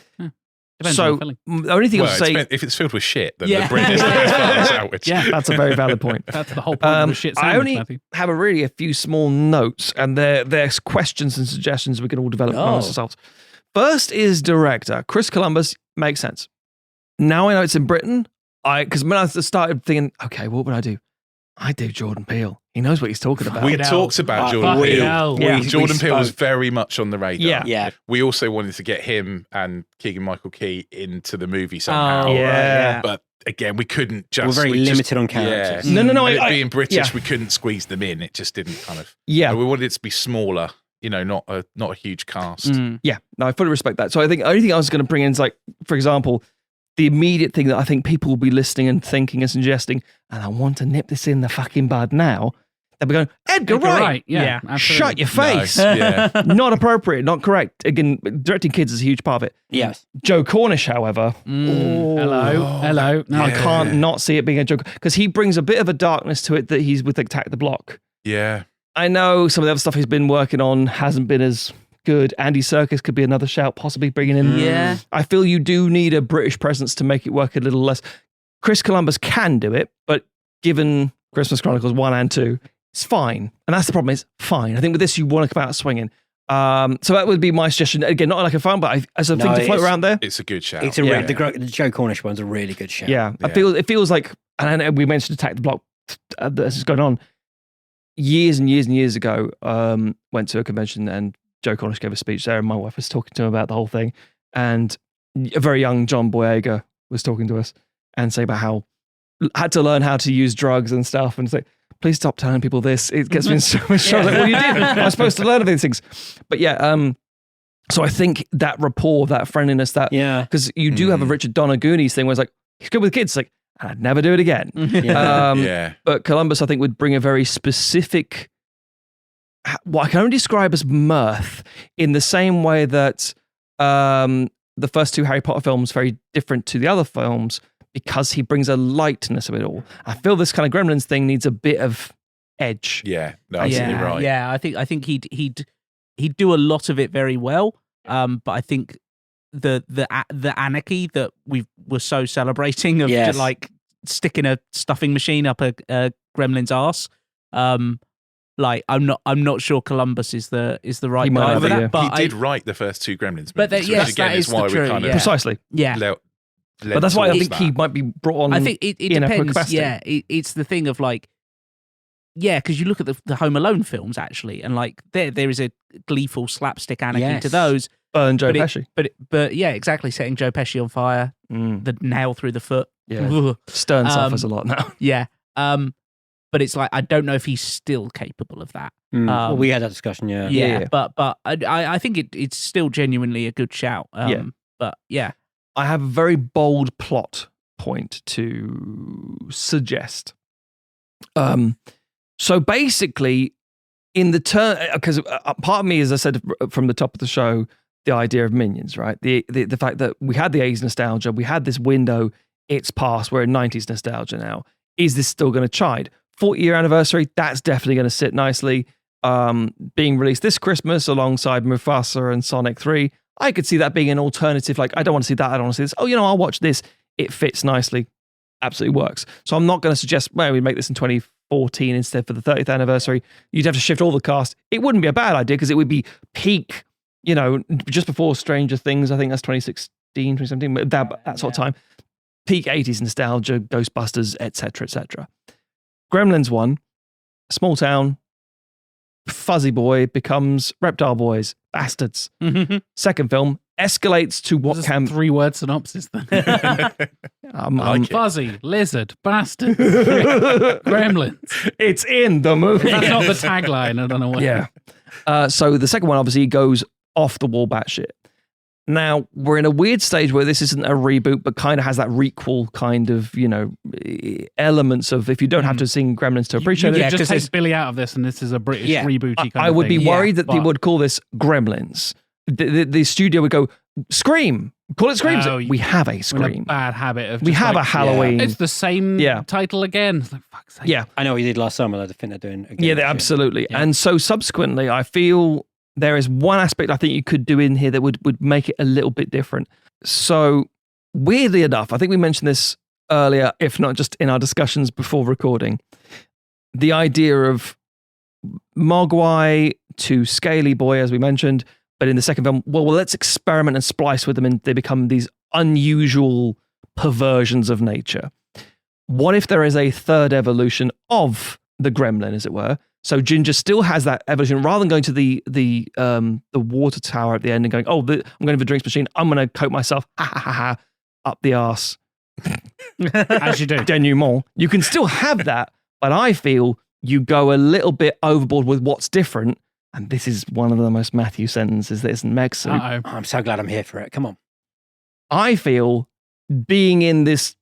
Depends So on the filling. the only thing I'll say, if it's filled with shit, then the bread is the best part of the sandwich. Yeah, that's a very valid point. That's the whole point of the shit sandwich, I only Matthew. have a few small notes, and there's questions and suggestions we can all develop amongst ourselves. First is director. Chris Columbus makes sense. Now I know it's in Britain. Because when I started thinking, okay, what would I do? I do Jordan Peele. He knows what he's talking about. We talked about Jordan Peele. Jordan Peele was very much on the radar. Yeah. We also wanted to get him and Keegan-Michael Key into the movie somehow. But again, we couldn't just... We're very limited on characters. Yeah. No. Being British, we couldn't squeeze them in. It just didn't kind of... Yeah. We wanted it to be smaller. Not a huge cast. Yeah, no, I fully respect that. So I think the only thing I was going to bring in is, like, for example, the immediate thing that I think people will be listening and thinking and suggesting, and I want to nip this in the fucking bud now. They'll be going, Edgar Wright. Yeah, shut your face. No, Not appropriate, not correct. Again, directing kids is a huge part of it. Yes. Joe Cornish, however. Hello. No, I can't not see it being a joke because he brings a bit of a darkness to it that he's with Attack the Block. Yeah. I know some of the other stuff he's been working on hasn't been as good. Andy Serkis could be another shout, possibly bringing in. Yeah. I feel you do need a British presence to make it work a little less. Chris Columbus can do it, but given Christmas Chronicles 1 and 2, it's fine. And that's the problem, is fine. I think with this, you want to come out swinging. So that would be my suggestion. Again, not like a fun, but as a thing to float around there. It's a good shout. It's the Joe Cornish one's a really good shout. Yeah. It feels like, and I know we mentioned Attack the Block as it's going on. Years and years and years ago, went to a convention and Joe Cornish gave a speech there, and my wife was talking to him about the whole thing. And a very young John Boyega was talking to us. and say about how had to learn how to use drugs and stuff, and say, please stop telling people this. It gets me in so much trouble. Like, well, you did. I was supposed to learn these things. But yeah, so I think that rapport, that friendliness, that because you do have a Richard Donner Goonies thing where it's like, he's good with kids. Like, I'd never do it again. But Columbus, I think, would bring a very specific, what I can only describe as mirth, in the same way that the first two Harry Potter films very different to the other films, because he brings a lightness of it all. I feel this kind of Gremlins thing needs a bit of edge. Yeah, no, absolutely right. Yeah, I think he'd do a lot of it very well. But I think the anarchy that we're so celebrating of just like sticking a stuffing machine up a gremlin's arse. Like I'm not sure Columbus is the right guy for that. But he did write the first two Gremlins movies, but which again is why we're kind of precisely but that's why I think he might be brought on. I think it depends. Yeah, it's the thing of like, because you look at the Home Alone films actually, and like there is a gleeful slapstick anarchy to those. Burn Joe Pesci. But yeah, exactly. Setting Joe Pesci on fire, the nail through the foot. Yeah, Stern suffers a lot now. Yeah, but it's like I don't know if he's still capable of that. Well, we had that discussion. Yeah. But I think it's still genuinely a good shout. But yeah. I have a very bold plot point to suggest. So basically, in the turn, because part of me, as I said from the top of the show, the idea of Minions, right? The fact that we had the 80s nostalgia, we had this window, it's past, we're in 90s nostalgia now. Is this still going to chide? 40-year anniversary, that's definitely going to sit nicely. Being released this Christmas alongside Mufasa and Sonic 3, I could see that being an alternative. Like, I don't want to see that. I don't want to see this. Oh, I'll watch this. It fits nicely. Absolutely works. So I'm not going to suggest, well, we make this in 2014 instead for the 30th anniversary. You'd have to shift all the cast. It wouldn't be a bad idea because it would be peak, just before Stranger Things. I think that's 2016, 2017, that sort of time. Peak 80s nostalgia, Ghostbusters, etc., etc. Gremlins 1, small town, fuzzy boy becomes reptile boys, bastards. Second film escalates to what can 3-word synopsis then. Fuzzy, lizard, bastard, gremlins. It's in the movie. That's not the tagline. I don't know what. Yeah. So the second one obviously goes off the wall batshit. Now we're in a weird stage where this isn't a reboot, but kind of has that requel kind of elements of, if you don't have to sing Gremlins to appreciate it. Yeah, just take Billy out of this, and this is a British rebooty kind of thing. I would be worried that people would call this Gremlins. The studio would go, Scream. Call it Scream. We have a Scream. We're in a bad habit of we have a Halloween. It's the same title again. It's like, fuck's sake. Yeah. I know what you did last summer. I think they're doing again. Yeah, absolutely. Yeah. And so subsequently, I feel there is one aspect I think you could do in here that would make it a little bit different. So weirdly enough, I think we mentioned this earlier, if not just in our discussions before recording, the idea of Mogwai to Scaly Boy, as we mentioned, but in the second film, well, let's experiment and splice with them and they become these unusual perversions of nature. What if there is a third evolution of the gremlin, as it were? So Ginger still has that evolution. Rather than going to the water tower at the end and going, I'm going to the drinks machine, I'm going to coat myself, up the arse. As you do. Denouement. You can still have that, but I feel you go a little bit overboard with what's different. And this is one of the most Matthew sentences that isn't Meg Soup. I'm so glad I'm here for it. Come on. I feel being in this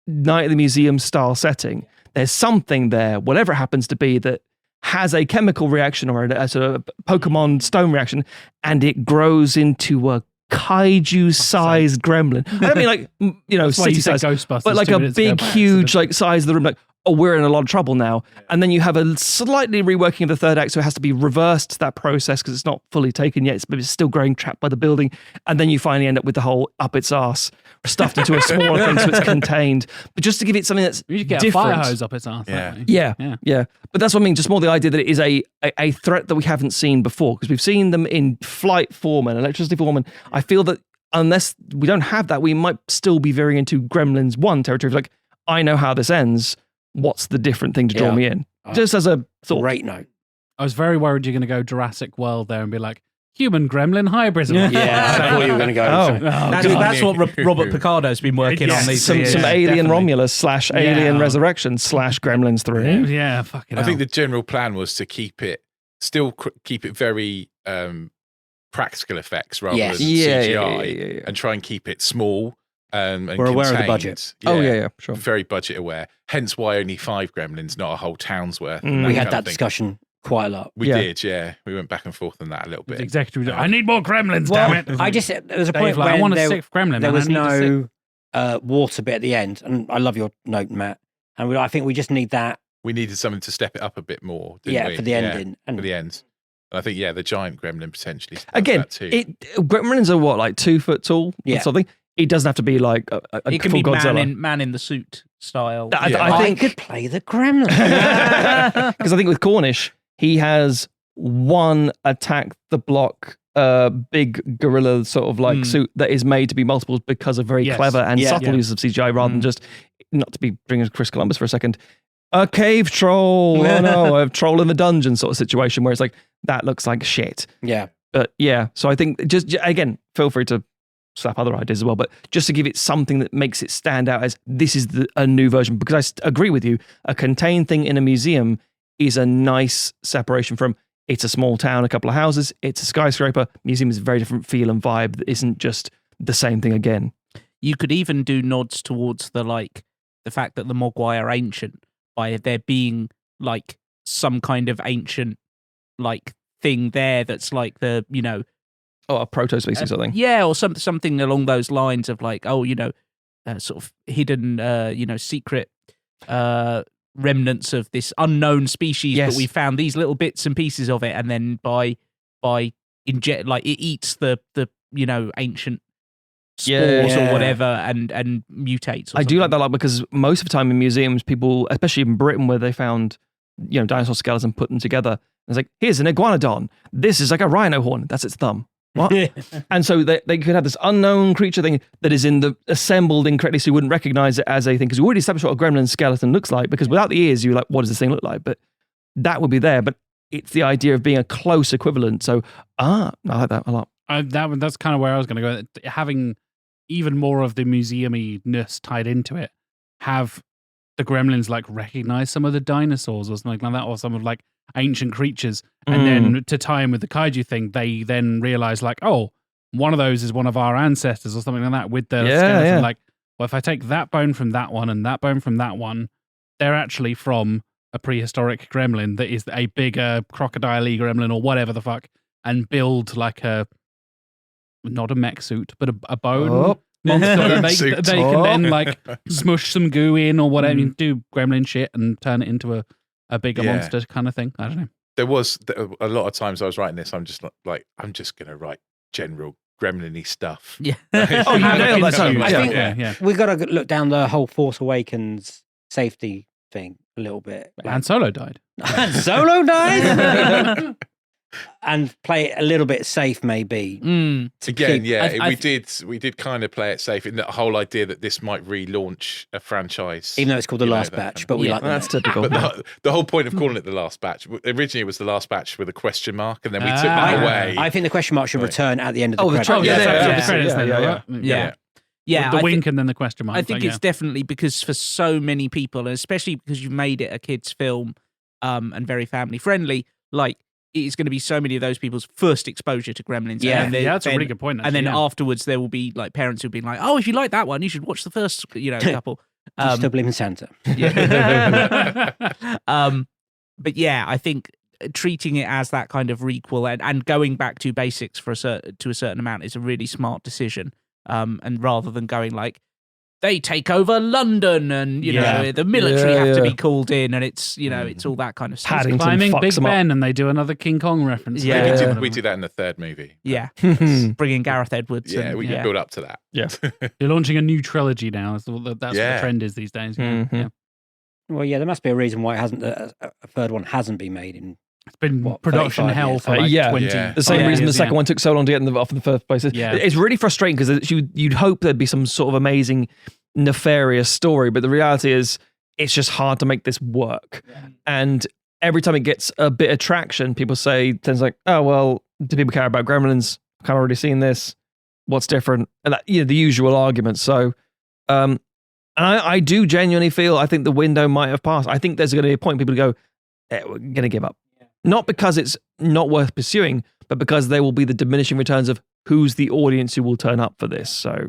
Night at the Museum style setting, there's something there, whatever it happens to be, that has a chemical reaction or a sort of Pokemon stone reaction, and it grows into a kaiju-sized gremlin. I don't mean like, city size, but like a big, huge like size of the room. Like, we're in a lot of trouble now. And then you have a slightly reworking of the third act, so it has to be reversed, that process, because it's not fully taken yet, but it's still growing, trapped by the building. And then you finally end up with the whole up its arse, stuffed into a smaller thing so it's contained. But just to give it something that's you get different. A fire hose up its arse. Yeah. But that's what I mean, just more the idea that it is a threat that we haven't seen before, because we've seen them in flight form and electricity form, and I feel that unless we don't have that, we might still be veering into Gremlins 1 territory. Like, I know how this ends. What's the different thing to draw me in? Just as a thought. Great note. I was very worried you're going to go Jurassic World there and be like, human gremlin hybridism. Yeah, I thought you were going to go. That's what Robert Picardo's been working on these some days. Alien Romulus / Alien Resurrection / Gremlins 3. Yeah, fucking I think the general plan was to keep it very practical effects rather than CGI, and try and keep it small. And we're aware of the budget. Sure. Very budget aware. Hence why only 5 gremlins, not a whole town's worth. We had that discussion quite a lot. We did, yeah. We went back and forth on that a little bit. Executive, I need more gremlins, damn it. There was a point where I want a 6th gremlin. There was no water bit at the end. And I love your note, Matt. And I think we just need that. We needed something to step it up a bit more, didn't we? For the ending. For the end. And I think, the giant gremlin potentially. Again, gremlins are what, like 2 foot tall or something? It doesn't have to be like a it can full be Godzilla. man in the suit style. I think could play the gremlin. Because I think with Cornish, he has one attack the block big gorilla sort of like suit that is made to be multiples because of very clever and subtle use of CGI rather than just, not to be bringing Chris Columbus for a second, a cave troll, a troll in the dungeon sort of situation where it's like, that looks like shit. Yeah. But so I think just again, feel free to slap other ideas as well, but just to give it something that makes it stand out as this is a new version, because I agree with you, a contained thing in a museum is a nice separation from it's a small town, a couple of houses, it's a skyscraper. Museum is a very different feel and vibe that isn't just the same thing again. You could even do nods towards the fact that the Mogwai are ancient by there being like some kind of ancient like thing there that's like the, a proto-species or something. Yeah, or something along those lines of like, sort of hidden, secret remnants of this unknown species, but we found these little bits and pieces of it, and then by inject, like it eats the ancient spores or whatever, and mutates. I do like that a lot because most of the time in museums, people, especially in Britain, where they found dinosaur skeletons and put them together, it's like, here's an iguanodon. This is like a rhino horn. That's its thumb. What? And so they could have this unknown creature thing that is assembled incorrectly, so you wouldn't recognize it as a thing, because we already established what a gremlin skeleton looks like, because without the ears, you're like, what does this thing look like? But that would be there. But it's the idea of being a close equivalent. So, I like that a lot. That's kind of where I was going to go. Having even more of the museum-y-ness tied into it, have the gremlins like recognize some of the dinosaurs or something like that, or some of like ancient creatures, and then to tie in with the kaiju thing, they then realize like, oh, one of those is one of our ancestors or something like that with the skeleton. Like, well, if I take that bone from that one and that bone from that one, they're actually from a prehistoric gremlin that is a bigger crocodile-y gremlin or whatever the fuck, and build like not a mech suit, but a bone monster. They can then like smush some goo in or whatever, do gremlin shit and turn it into a bigger monster kind of thing. I don't know. There was a lot of times I was writing this, I'm just like, I'm just going to write general gremlin-y stuff. Yeah. You nailed that. I think we've got to look down the whole Force Awakens safety thing a little bit. Han Solo died. Han Solo died? And play it a little bit safe, maybe. Again, we did kind of play it safe in that whole idea that this might relaunch a franchise, even though it's called The Last Batch. But we like that's typical. But the whole point of calling it The Last Batch, originally it was The Last Batch with a question mark, and then we took that away. I think the question mark should return at the end of the credits. The wink and then the question mark. I think it's definitely because for so many people, and especially because you've made it a kids' film and very family friendly, like it's going to be so many of those people's first exposure to Gremlins. That's a really good point. Actually, and then afterwards, there will be like parents who've been like, "Oh, if you like that one, you should watch the first, couple." Do you still believe in Santa? But yeah, I think treating it as that kind of requel and going back to basics to a certain amount is a really smart decision. And rather than going like, they take over London and, the military have to be called in and it's, it's all that kind of stuff. Paddington climbing fucks Big them Ben and they do another King Kong reference. We do that in the third movie. Yeah. Bringing Gareth Edwards. We can build up to that. Yeah. You're launching a new trilogy now. That's what the trend is these days. Yeah. Well, there must be a reason why it hasn't. A third one hasn't been made in. It's been production hell for 20 The same reason the second one took so long to get off in the first place. It's really frustrating because you'd hope there'd be some sort of amazing, nefarious story, but the reality is it's just hard to make this work. And every time it gets a bit of traction, people say things like, oh, well, do people care about Gremlins? I've kind of already seen this. What's different? And that, the usual arguments. So, and I do genuinely feel, I think the window might have passed. I think there's going to be a point people go, we're going to give up. Yeah. Not because it's not worth pursuing, but because there will be the diminishing returns of who's the audience who will turn up for this. So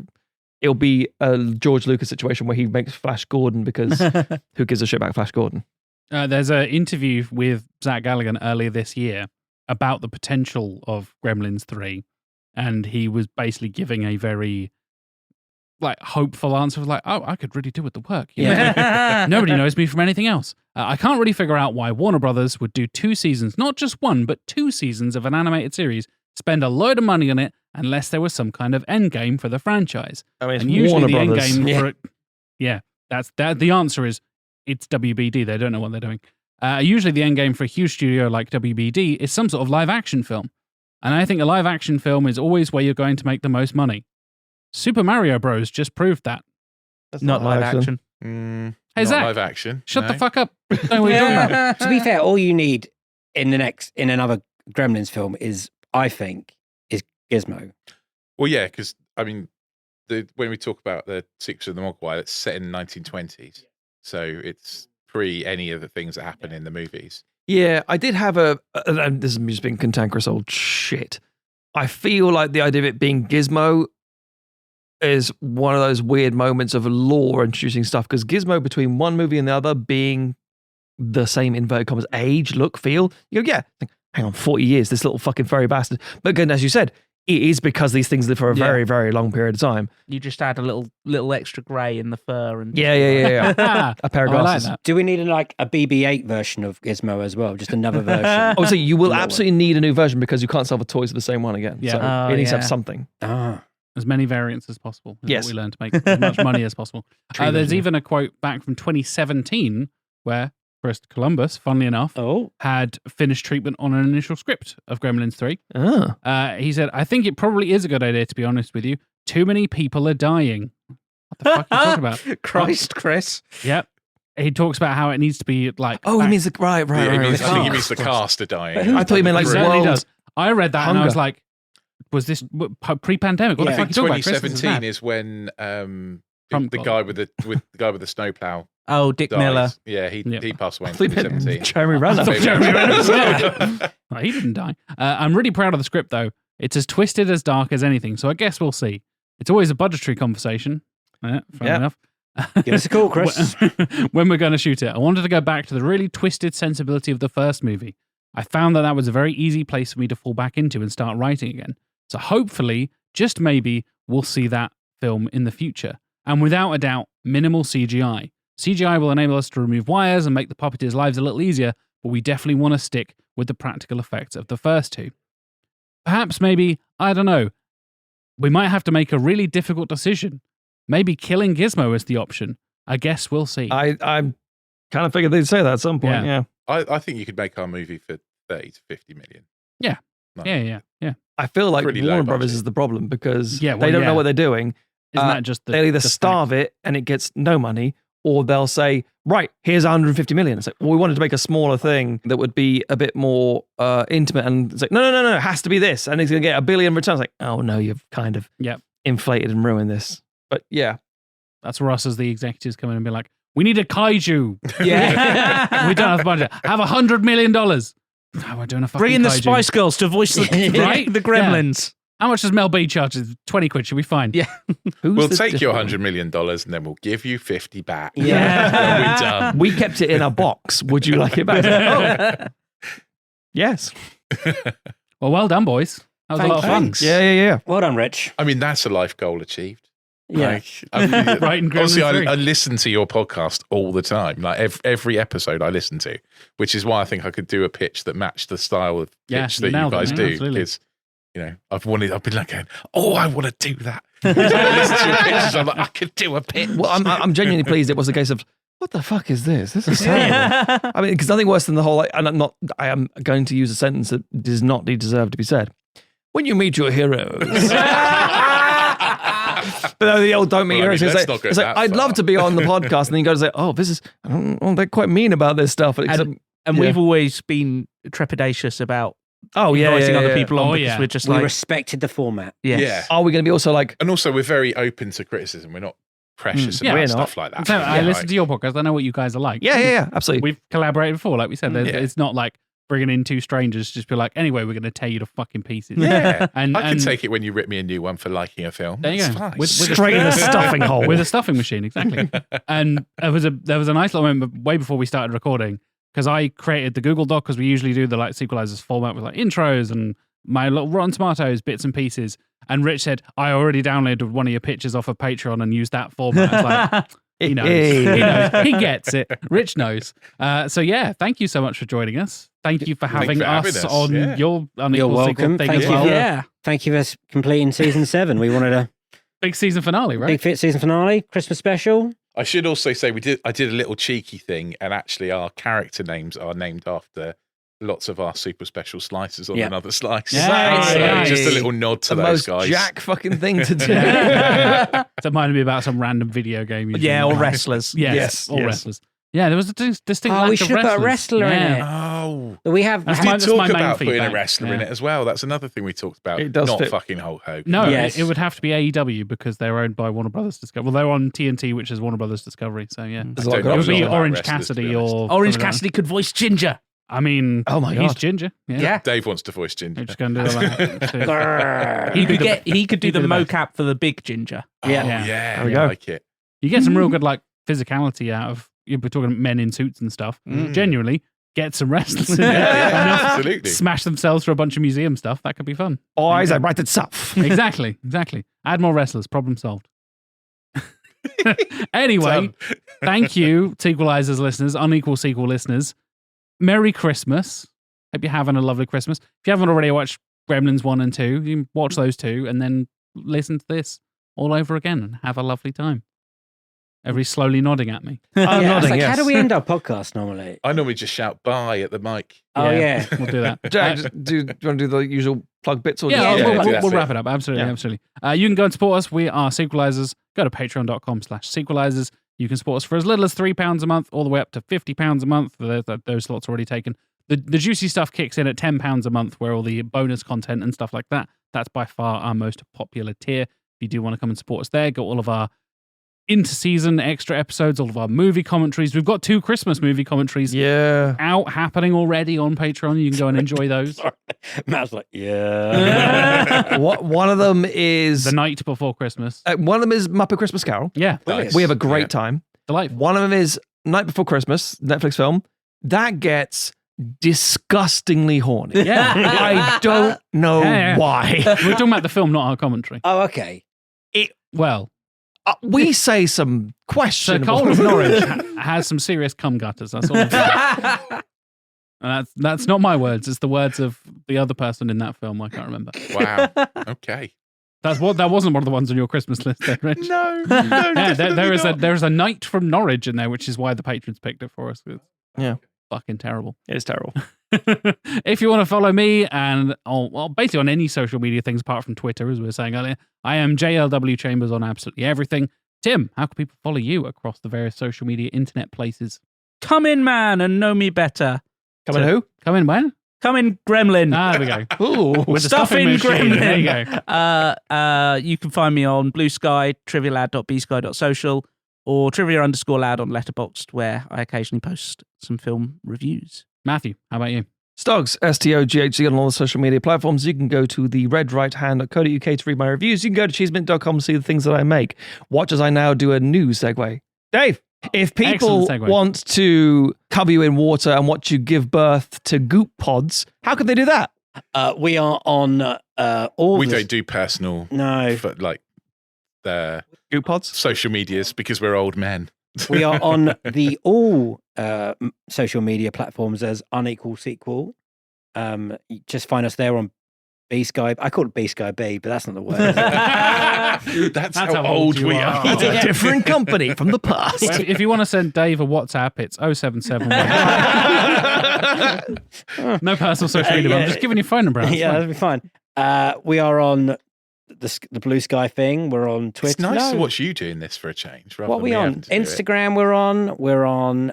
it'll be a George Lucas situation where he makes Flash Gordon because who gives a shit about Flash Gordon? There's an interview with Zach Galligan earlier this year about the potential of Gremlins 3. And he was basically giving a very hopeful answer of I could really do with the work. Nobody knows me from anything else. I can't really figure out why Warner Brothers would do 2 seasons, not just 1, but 2 seasons of an animated series, spend a load of money on it unless there was some kind of end game for the franchise. I mean, it's and usually Warner the Brothers. end game for it, the answer is it's WBD. They don't know what they're doing. Usually the end game for a huge studio like WBD is some sort of live action film. And I think a live action film is always where you're going to make the most money. Super Mario Bros. Just proved that. That's not live action. Hey, not Zach, live action. shut the fuck up. Don't know what you're talking about. To be fair, all you need in another Gremlins film is Gizmo. Well, yeah, because I mean, when we talk about the Secrets of the Mogwai, it's set in the 1920s, so it's pre any of the things that happen in the movies. Yeah, I did have this is me just being cantankerous old shit. I feel like the idea of it being Gizmo is one of those weird moments of lore introducing stuff, because Gizmo between one movie and the other being the same inverted commas age, look, feel, you go, hang on, 40 years, this little fucking furry bastard. But again, as you said, it is because these things live for a very, very long period of time. You just add a little extra grey in the fur and yeah. A pair of glasses. Like that. Do we need a BB-8 version of Gizmo as well? Just another version? So you will absolutely need a new version because you can't sell the toys of the same one again. Yeah. So it needs to have something. As many variants as possible. Is Yes. what we learn to make as much money as possible. There's even a quote back from 2017 where Chris Columbus, funnily enough, had finished treatment on an initial script of Gremlins 3. He said, I think it probably is a good idea, to be honest with you. Too many people are dying. What the fuck are you talking about? Christ, Chris. Yep. He talks about how it needs to be like... he means the... Right. I think he means the cast are dying. I thought you meant like Exactly world does. I read that hunger. and I was like, was this pre-pandemic? What the I fuck think are you talking about, Chris? This 2017 mad. is when Trump the got guy with the snowplow Oh, Dick dies. Miller. Yeah, he passed away in I thought you meant 2017. Jeremy Renner. Jeremy Renner. Well, he didn't die. I'm really proud of the script, though. It's as twisted, as dark as anything, so I guess we'll see. It's always a budgetary conversation. Fair enough. Give us a call, Chris. When we're going to shoot it. I wanted to go back to the really twisted sensibility of the first movie. I found that was a very easy place for me to fall back into and start writing again. So hopefully, just maybe, we'll see that film in the future. And without a doubt, minimal CGI. CGI will enable us to remove wires and make the puppeteers' lives a little easier, but we definitely want to stick with the practical effects of the first two. Perhaps maybe, I don't know, we might have to make a really difficult decision. Maybe killing Gizmo is the option. I guess we'll see. I kind of figured they'd say that at some point, yeah. I think you could make our movie for 30 to 50 million. Yeah. No. Yeah. I feel like Pretty low Warner Brothers budget. is the problem because Yeah, well, they don't yeah. know what they're doing. Isn't that just the... They'll either the starve fact? it and it gets no money, or they'll say, right, here's 150 million. It's like, well, we wanted to make a smaller thing that would be a bit more intimate. And it's like, no, it has to be this. And it's going to get $1 billion returns. Like, oh no, you've kind of inflated and ruined this. But yeah. That's where us as the executives come in and be like, we need a kaiju. Yeah. We don't have the budget. Have $100 million. Oh, we're doing a fucking Bring in the kaiju. Spice Girls to voice the Gremlins. How much does Mel B charge? 20 quid. Should be fine. Yeah. We'll take your $100 million and then we'll give you 50 back. Yeah. When we're done. We kept it in a box. Would you like it back? Yes. Well done, boys. That was a lot of fun. Thanks. Yeah. Well done, Rich. I mean, that's a life goal achieved. Yeah. Right, and Honestly, Gremlins 3. I listen to your podcast all the time. Like every episode I listen to, which is why I think I could do a pitch that matched the style of pitch that you nailed it, guys man, do. absolutely. Because, I've been like going, I want to do that. I listen to your pitches, I'm like, I could do a pitch. Well, I'm genuinely pleased it was a case of, what the fuck is this? This is terrible. I mean, because nothing worse than the whole, and I am going to use a sentence that does not deserve to be said. When you meet your heroes. But no, the old don't meet heroes. let's It's not go like that I'd far. love to be on the podcast, and then you go to say, oh, this is, they're quite mean about this stuff. And we've always been trepidatious about inviting other people on because we're just we like respected the format. yes. Yeah. Are we going to be also like? And also, we're very open to criticism. We're not precious Yeah, about we're stuff like that. So I listen to your podcast. I know what you guys are like. Yeah, absolutely. We've collaborated before, like we said. Yeah. It's not like bringing in two strangers, just be like, anyway, we're going to tear you to fucking pieces. Yeah. and I can take it when you rip me a new one for liking a film. There you It's go. fine. With Straight in the stuffing hole. with a stuffing machine, exactly. And there was a nice little moment way before we started recording because I created the Google Doc because we usually do the like Sequelisers format with like intros and my little Rotten Tomatoes bits and pieces. And Rich said, I already downloaded one of your pictures off of Patreon and used that format. It's like, he knows. He knows. He gets it. Rich knows. So yeah, thank you so much for joining us. Thank you for having us on your Unequal You're welcome. Sequel thing Thank as you. well. Yeah. Thank you for completing season 7. We wanted a Big season finale, right? big fit season finale, Christmas special. I should also say I did a little cheeky thing, and actually our character names are named after lots of our super special slices on another slice. Yeah, So nice. just a little nod to the those most guys. Jack fucking thing to do. It reminded me about some random video game. usually. Yeah, or wrestlers. Yes, all yes. wrestlers. Yeah, there was a distinct Oh, lack we of should have put a wrestlers. wrestler in it. Oh, We have. That's we my- did that's my talk main about putting a feedback. wrestler in Yeah. it as well. That's another thing we talked about. It does Not fit. fucking Hulk Hogan. No, Yes. it would have to be AEW because they're owned by Warner Brothers Discovery. Well, they're on TNT, which is Warner Brothers Discovery. So yeah, There's a lot I don't going know it would a be lot about Orange wrestlers, to be Cassidy honest. or Orange something like Cassidy could voice Ginger. that. I mean, Oh my he's God. Ginger. Yeah, Yeah. Dave wants to voice Ginger. We're just going to do that. Grrr. He could do the the best. mocap for the big Ginger. Yeah. Oh, Yeah. yeah. There we I go. like it. You get some real good like physicality out of. We're talking men in suits and stuff. Genuinely, get some wrestlers in there. Yeah, Enough absolutely. smash themselves for a bunch of museum stuff. That could be fun. Eyes, I write itself. Exactly. Add more wrestlers. Problem solved. Anyway, thank you, Sequelisers listeners, Unequal Sequel listeners. Merry Christmas. Hope you're having a lovely Christmas. If you haven't already watched Gremlins 1 and 2, you can watch those two and then listen to this all over again and have a lovely time. Everybody's slowly nodding at me. I'm Yeah, it's nodding, like, yes. how do we end our podcast normally? I normally just shout bye at the mic. Oh, yeah. We'll do that. Jack, do you want to do the usual plug bits? Or Yeah, just- Yeah, we'll, do that we'll bit. wrap it up. Absolutely, Yeah. absolutely. You can go and support us. We are Sequelisers. Go to patreon.com/Sequelisers. You can support us for as little as £3 a month, all the way up to £50 a month. Those slots are already taken. The juicy stuff kicks in at £10 a month, where all the bonus content and stuff like that. That's by far our most popular tier. If you do want to come and support us there, got all of our inter-season extra episodes, all of our movie commentaries. We've got 2 Christmas movie commentaries Yeah. out happening already on Patreon. You can go and enjoy those. Sorry. Matt's like, yeah. One of them is The night before Christmas. one of them is Muppet Christmas Carol. Yeah, Nice. We have a great Yeah. time. delightful. One of them is Night Before Christmas, Netflix film. That gets disgustingly horny. Yeah. I don't know Yeah. why. We're talking about the film, not our commentary. Oh, okay. Well, We say some so questionable. Cole of Norwich has some serious cum gutters. That's all. I'm saying. And that's not my words. It's the words of the other person in that film. I can't remember. Wow. Okay. That wasn't one of the ones on your Christmas list, then, Rich. No. Yeah, there is a night from Norwich in there, which is why the patrons picked it for us. It's Yeah. fucking terrible. It's terrible. If you want to follow me and basically on any social media things apart from Twitter, as we were saying earlier, I am JLW Chambers on absolutely everything. Tim, how can people follow you across the various social media internet places? Come in, man, and know me better. Coming who? Come in, when? Come in, Gremlin. There we go. Ooh. With the Stuffing machine. Gremlin. There you go. You can find me on Blue Sky, trivialad.bsky.social, or trivia_lad on Letterboxd, where I occasionally post some film reviews. Matthew, how about you? Stogs, STOGHC on all the social media platforms. You can go to the redrighthand.co.uk to read my reviews. You can go to cheesemint.com to see the things that I make. Watch as I now do a new segue. Dave, if people Excellent segue. want to cover you in water and watch you give birth to goop pods, how can they do that? We are on all We the... don't do personal, No. but like the Goop pods? social medias because we're old men. We are on the all social media platforms as Unequal Sequel. You just find us there on B-Sky. I call it B-Sky B, but that's not the word. Is it? That's how how old old you we are. are. It's a different company from the past. Well, if you want to send Dave a WhatsApp, it's 0771. No personal social media. I'm just giving you phone number. Yeah, that'll be fine. We are on the Blue Sky thing. We're on Twitter. It's nice to No. watch you doing this for a change. Rather What than are we me on? having to do it. Instagram. We're on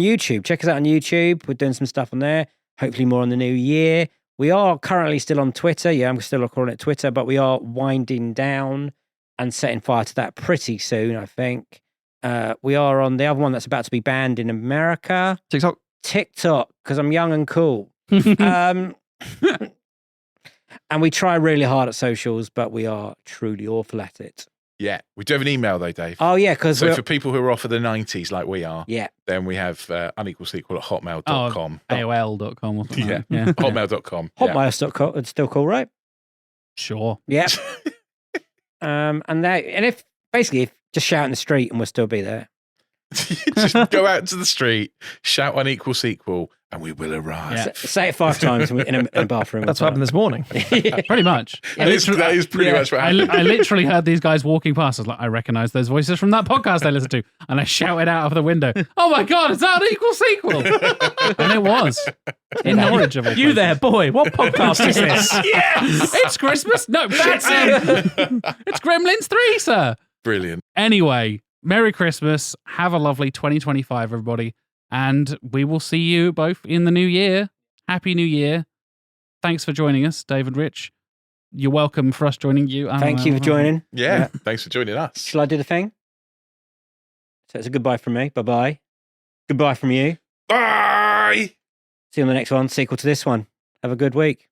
YouTube. Check us out on YouTube. We're doing some stuff on there. hopefully more on the new year. We are currently still on Twitter. Yeah, I'm still calling it Twitter, but we are winding down and setting fire to that pretty soon, I think. We are on the other one that's about to be banned in America. TikTok, because I'm young and cool. And we try really hard at socials, but we are truly awful at it. Yeah. We do have an email, though, Dave. Oh, yeah. So for people who are off of the 90s like we are, yeah, then we have unequalsequel@hotmail.com. AOL.com or something. Yeah. Yeah. Hotmail.com. Hotmail.com. It's still cool, right? Sure. Yeah. And if just shout in the street and we'll still be there. Just go out into the street, shout Unequal Sequel, and we will arrive. Yeah. Say it 5 times in a bathroom. That's what happened this morning. Pretty much. That is pretty much what happened. I literally heard these guys walking past. I was like, I recognize those voices from that podcast I listened to. And I shouted out of the window, oh my God, it's that Unequal Sequel. And it was. In Norwich. Of all You places. there, boy. What podcast is this? Yes! It's Christmas. No, that's it. It's Gremlins 3, sir. Brilliant. Anyway, Merry Christmas. Have a lovely 2025, everybody. And we will see you both in the new year. Happy New Year. Thanks for joining us, Dave and Rich. You're welcome for us joining you. Thank you for joining. Yeah. Thanks for joining us. Shall I do the thing? So it's a goodbye from me. Bye-bye. Goodbye from you. Bye. See you on the next one. Sequel to this one. Have a good week.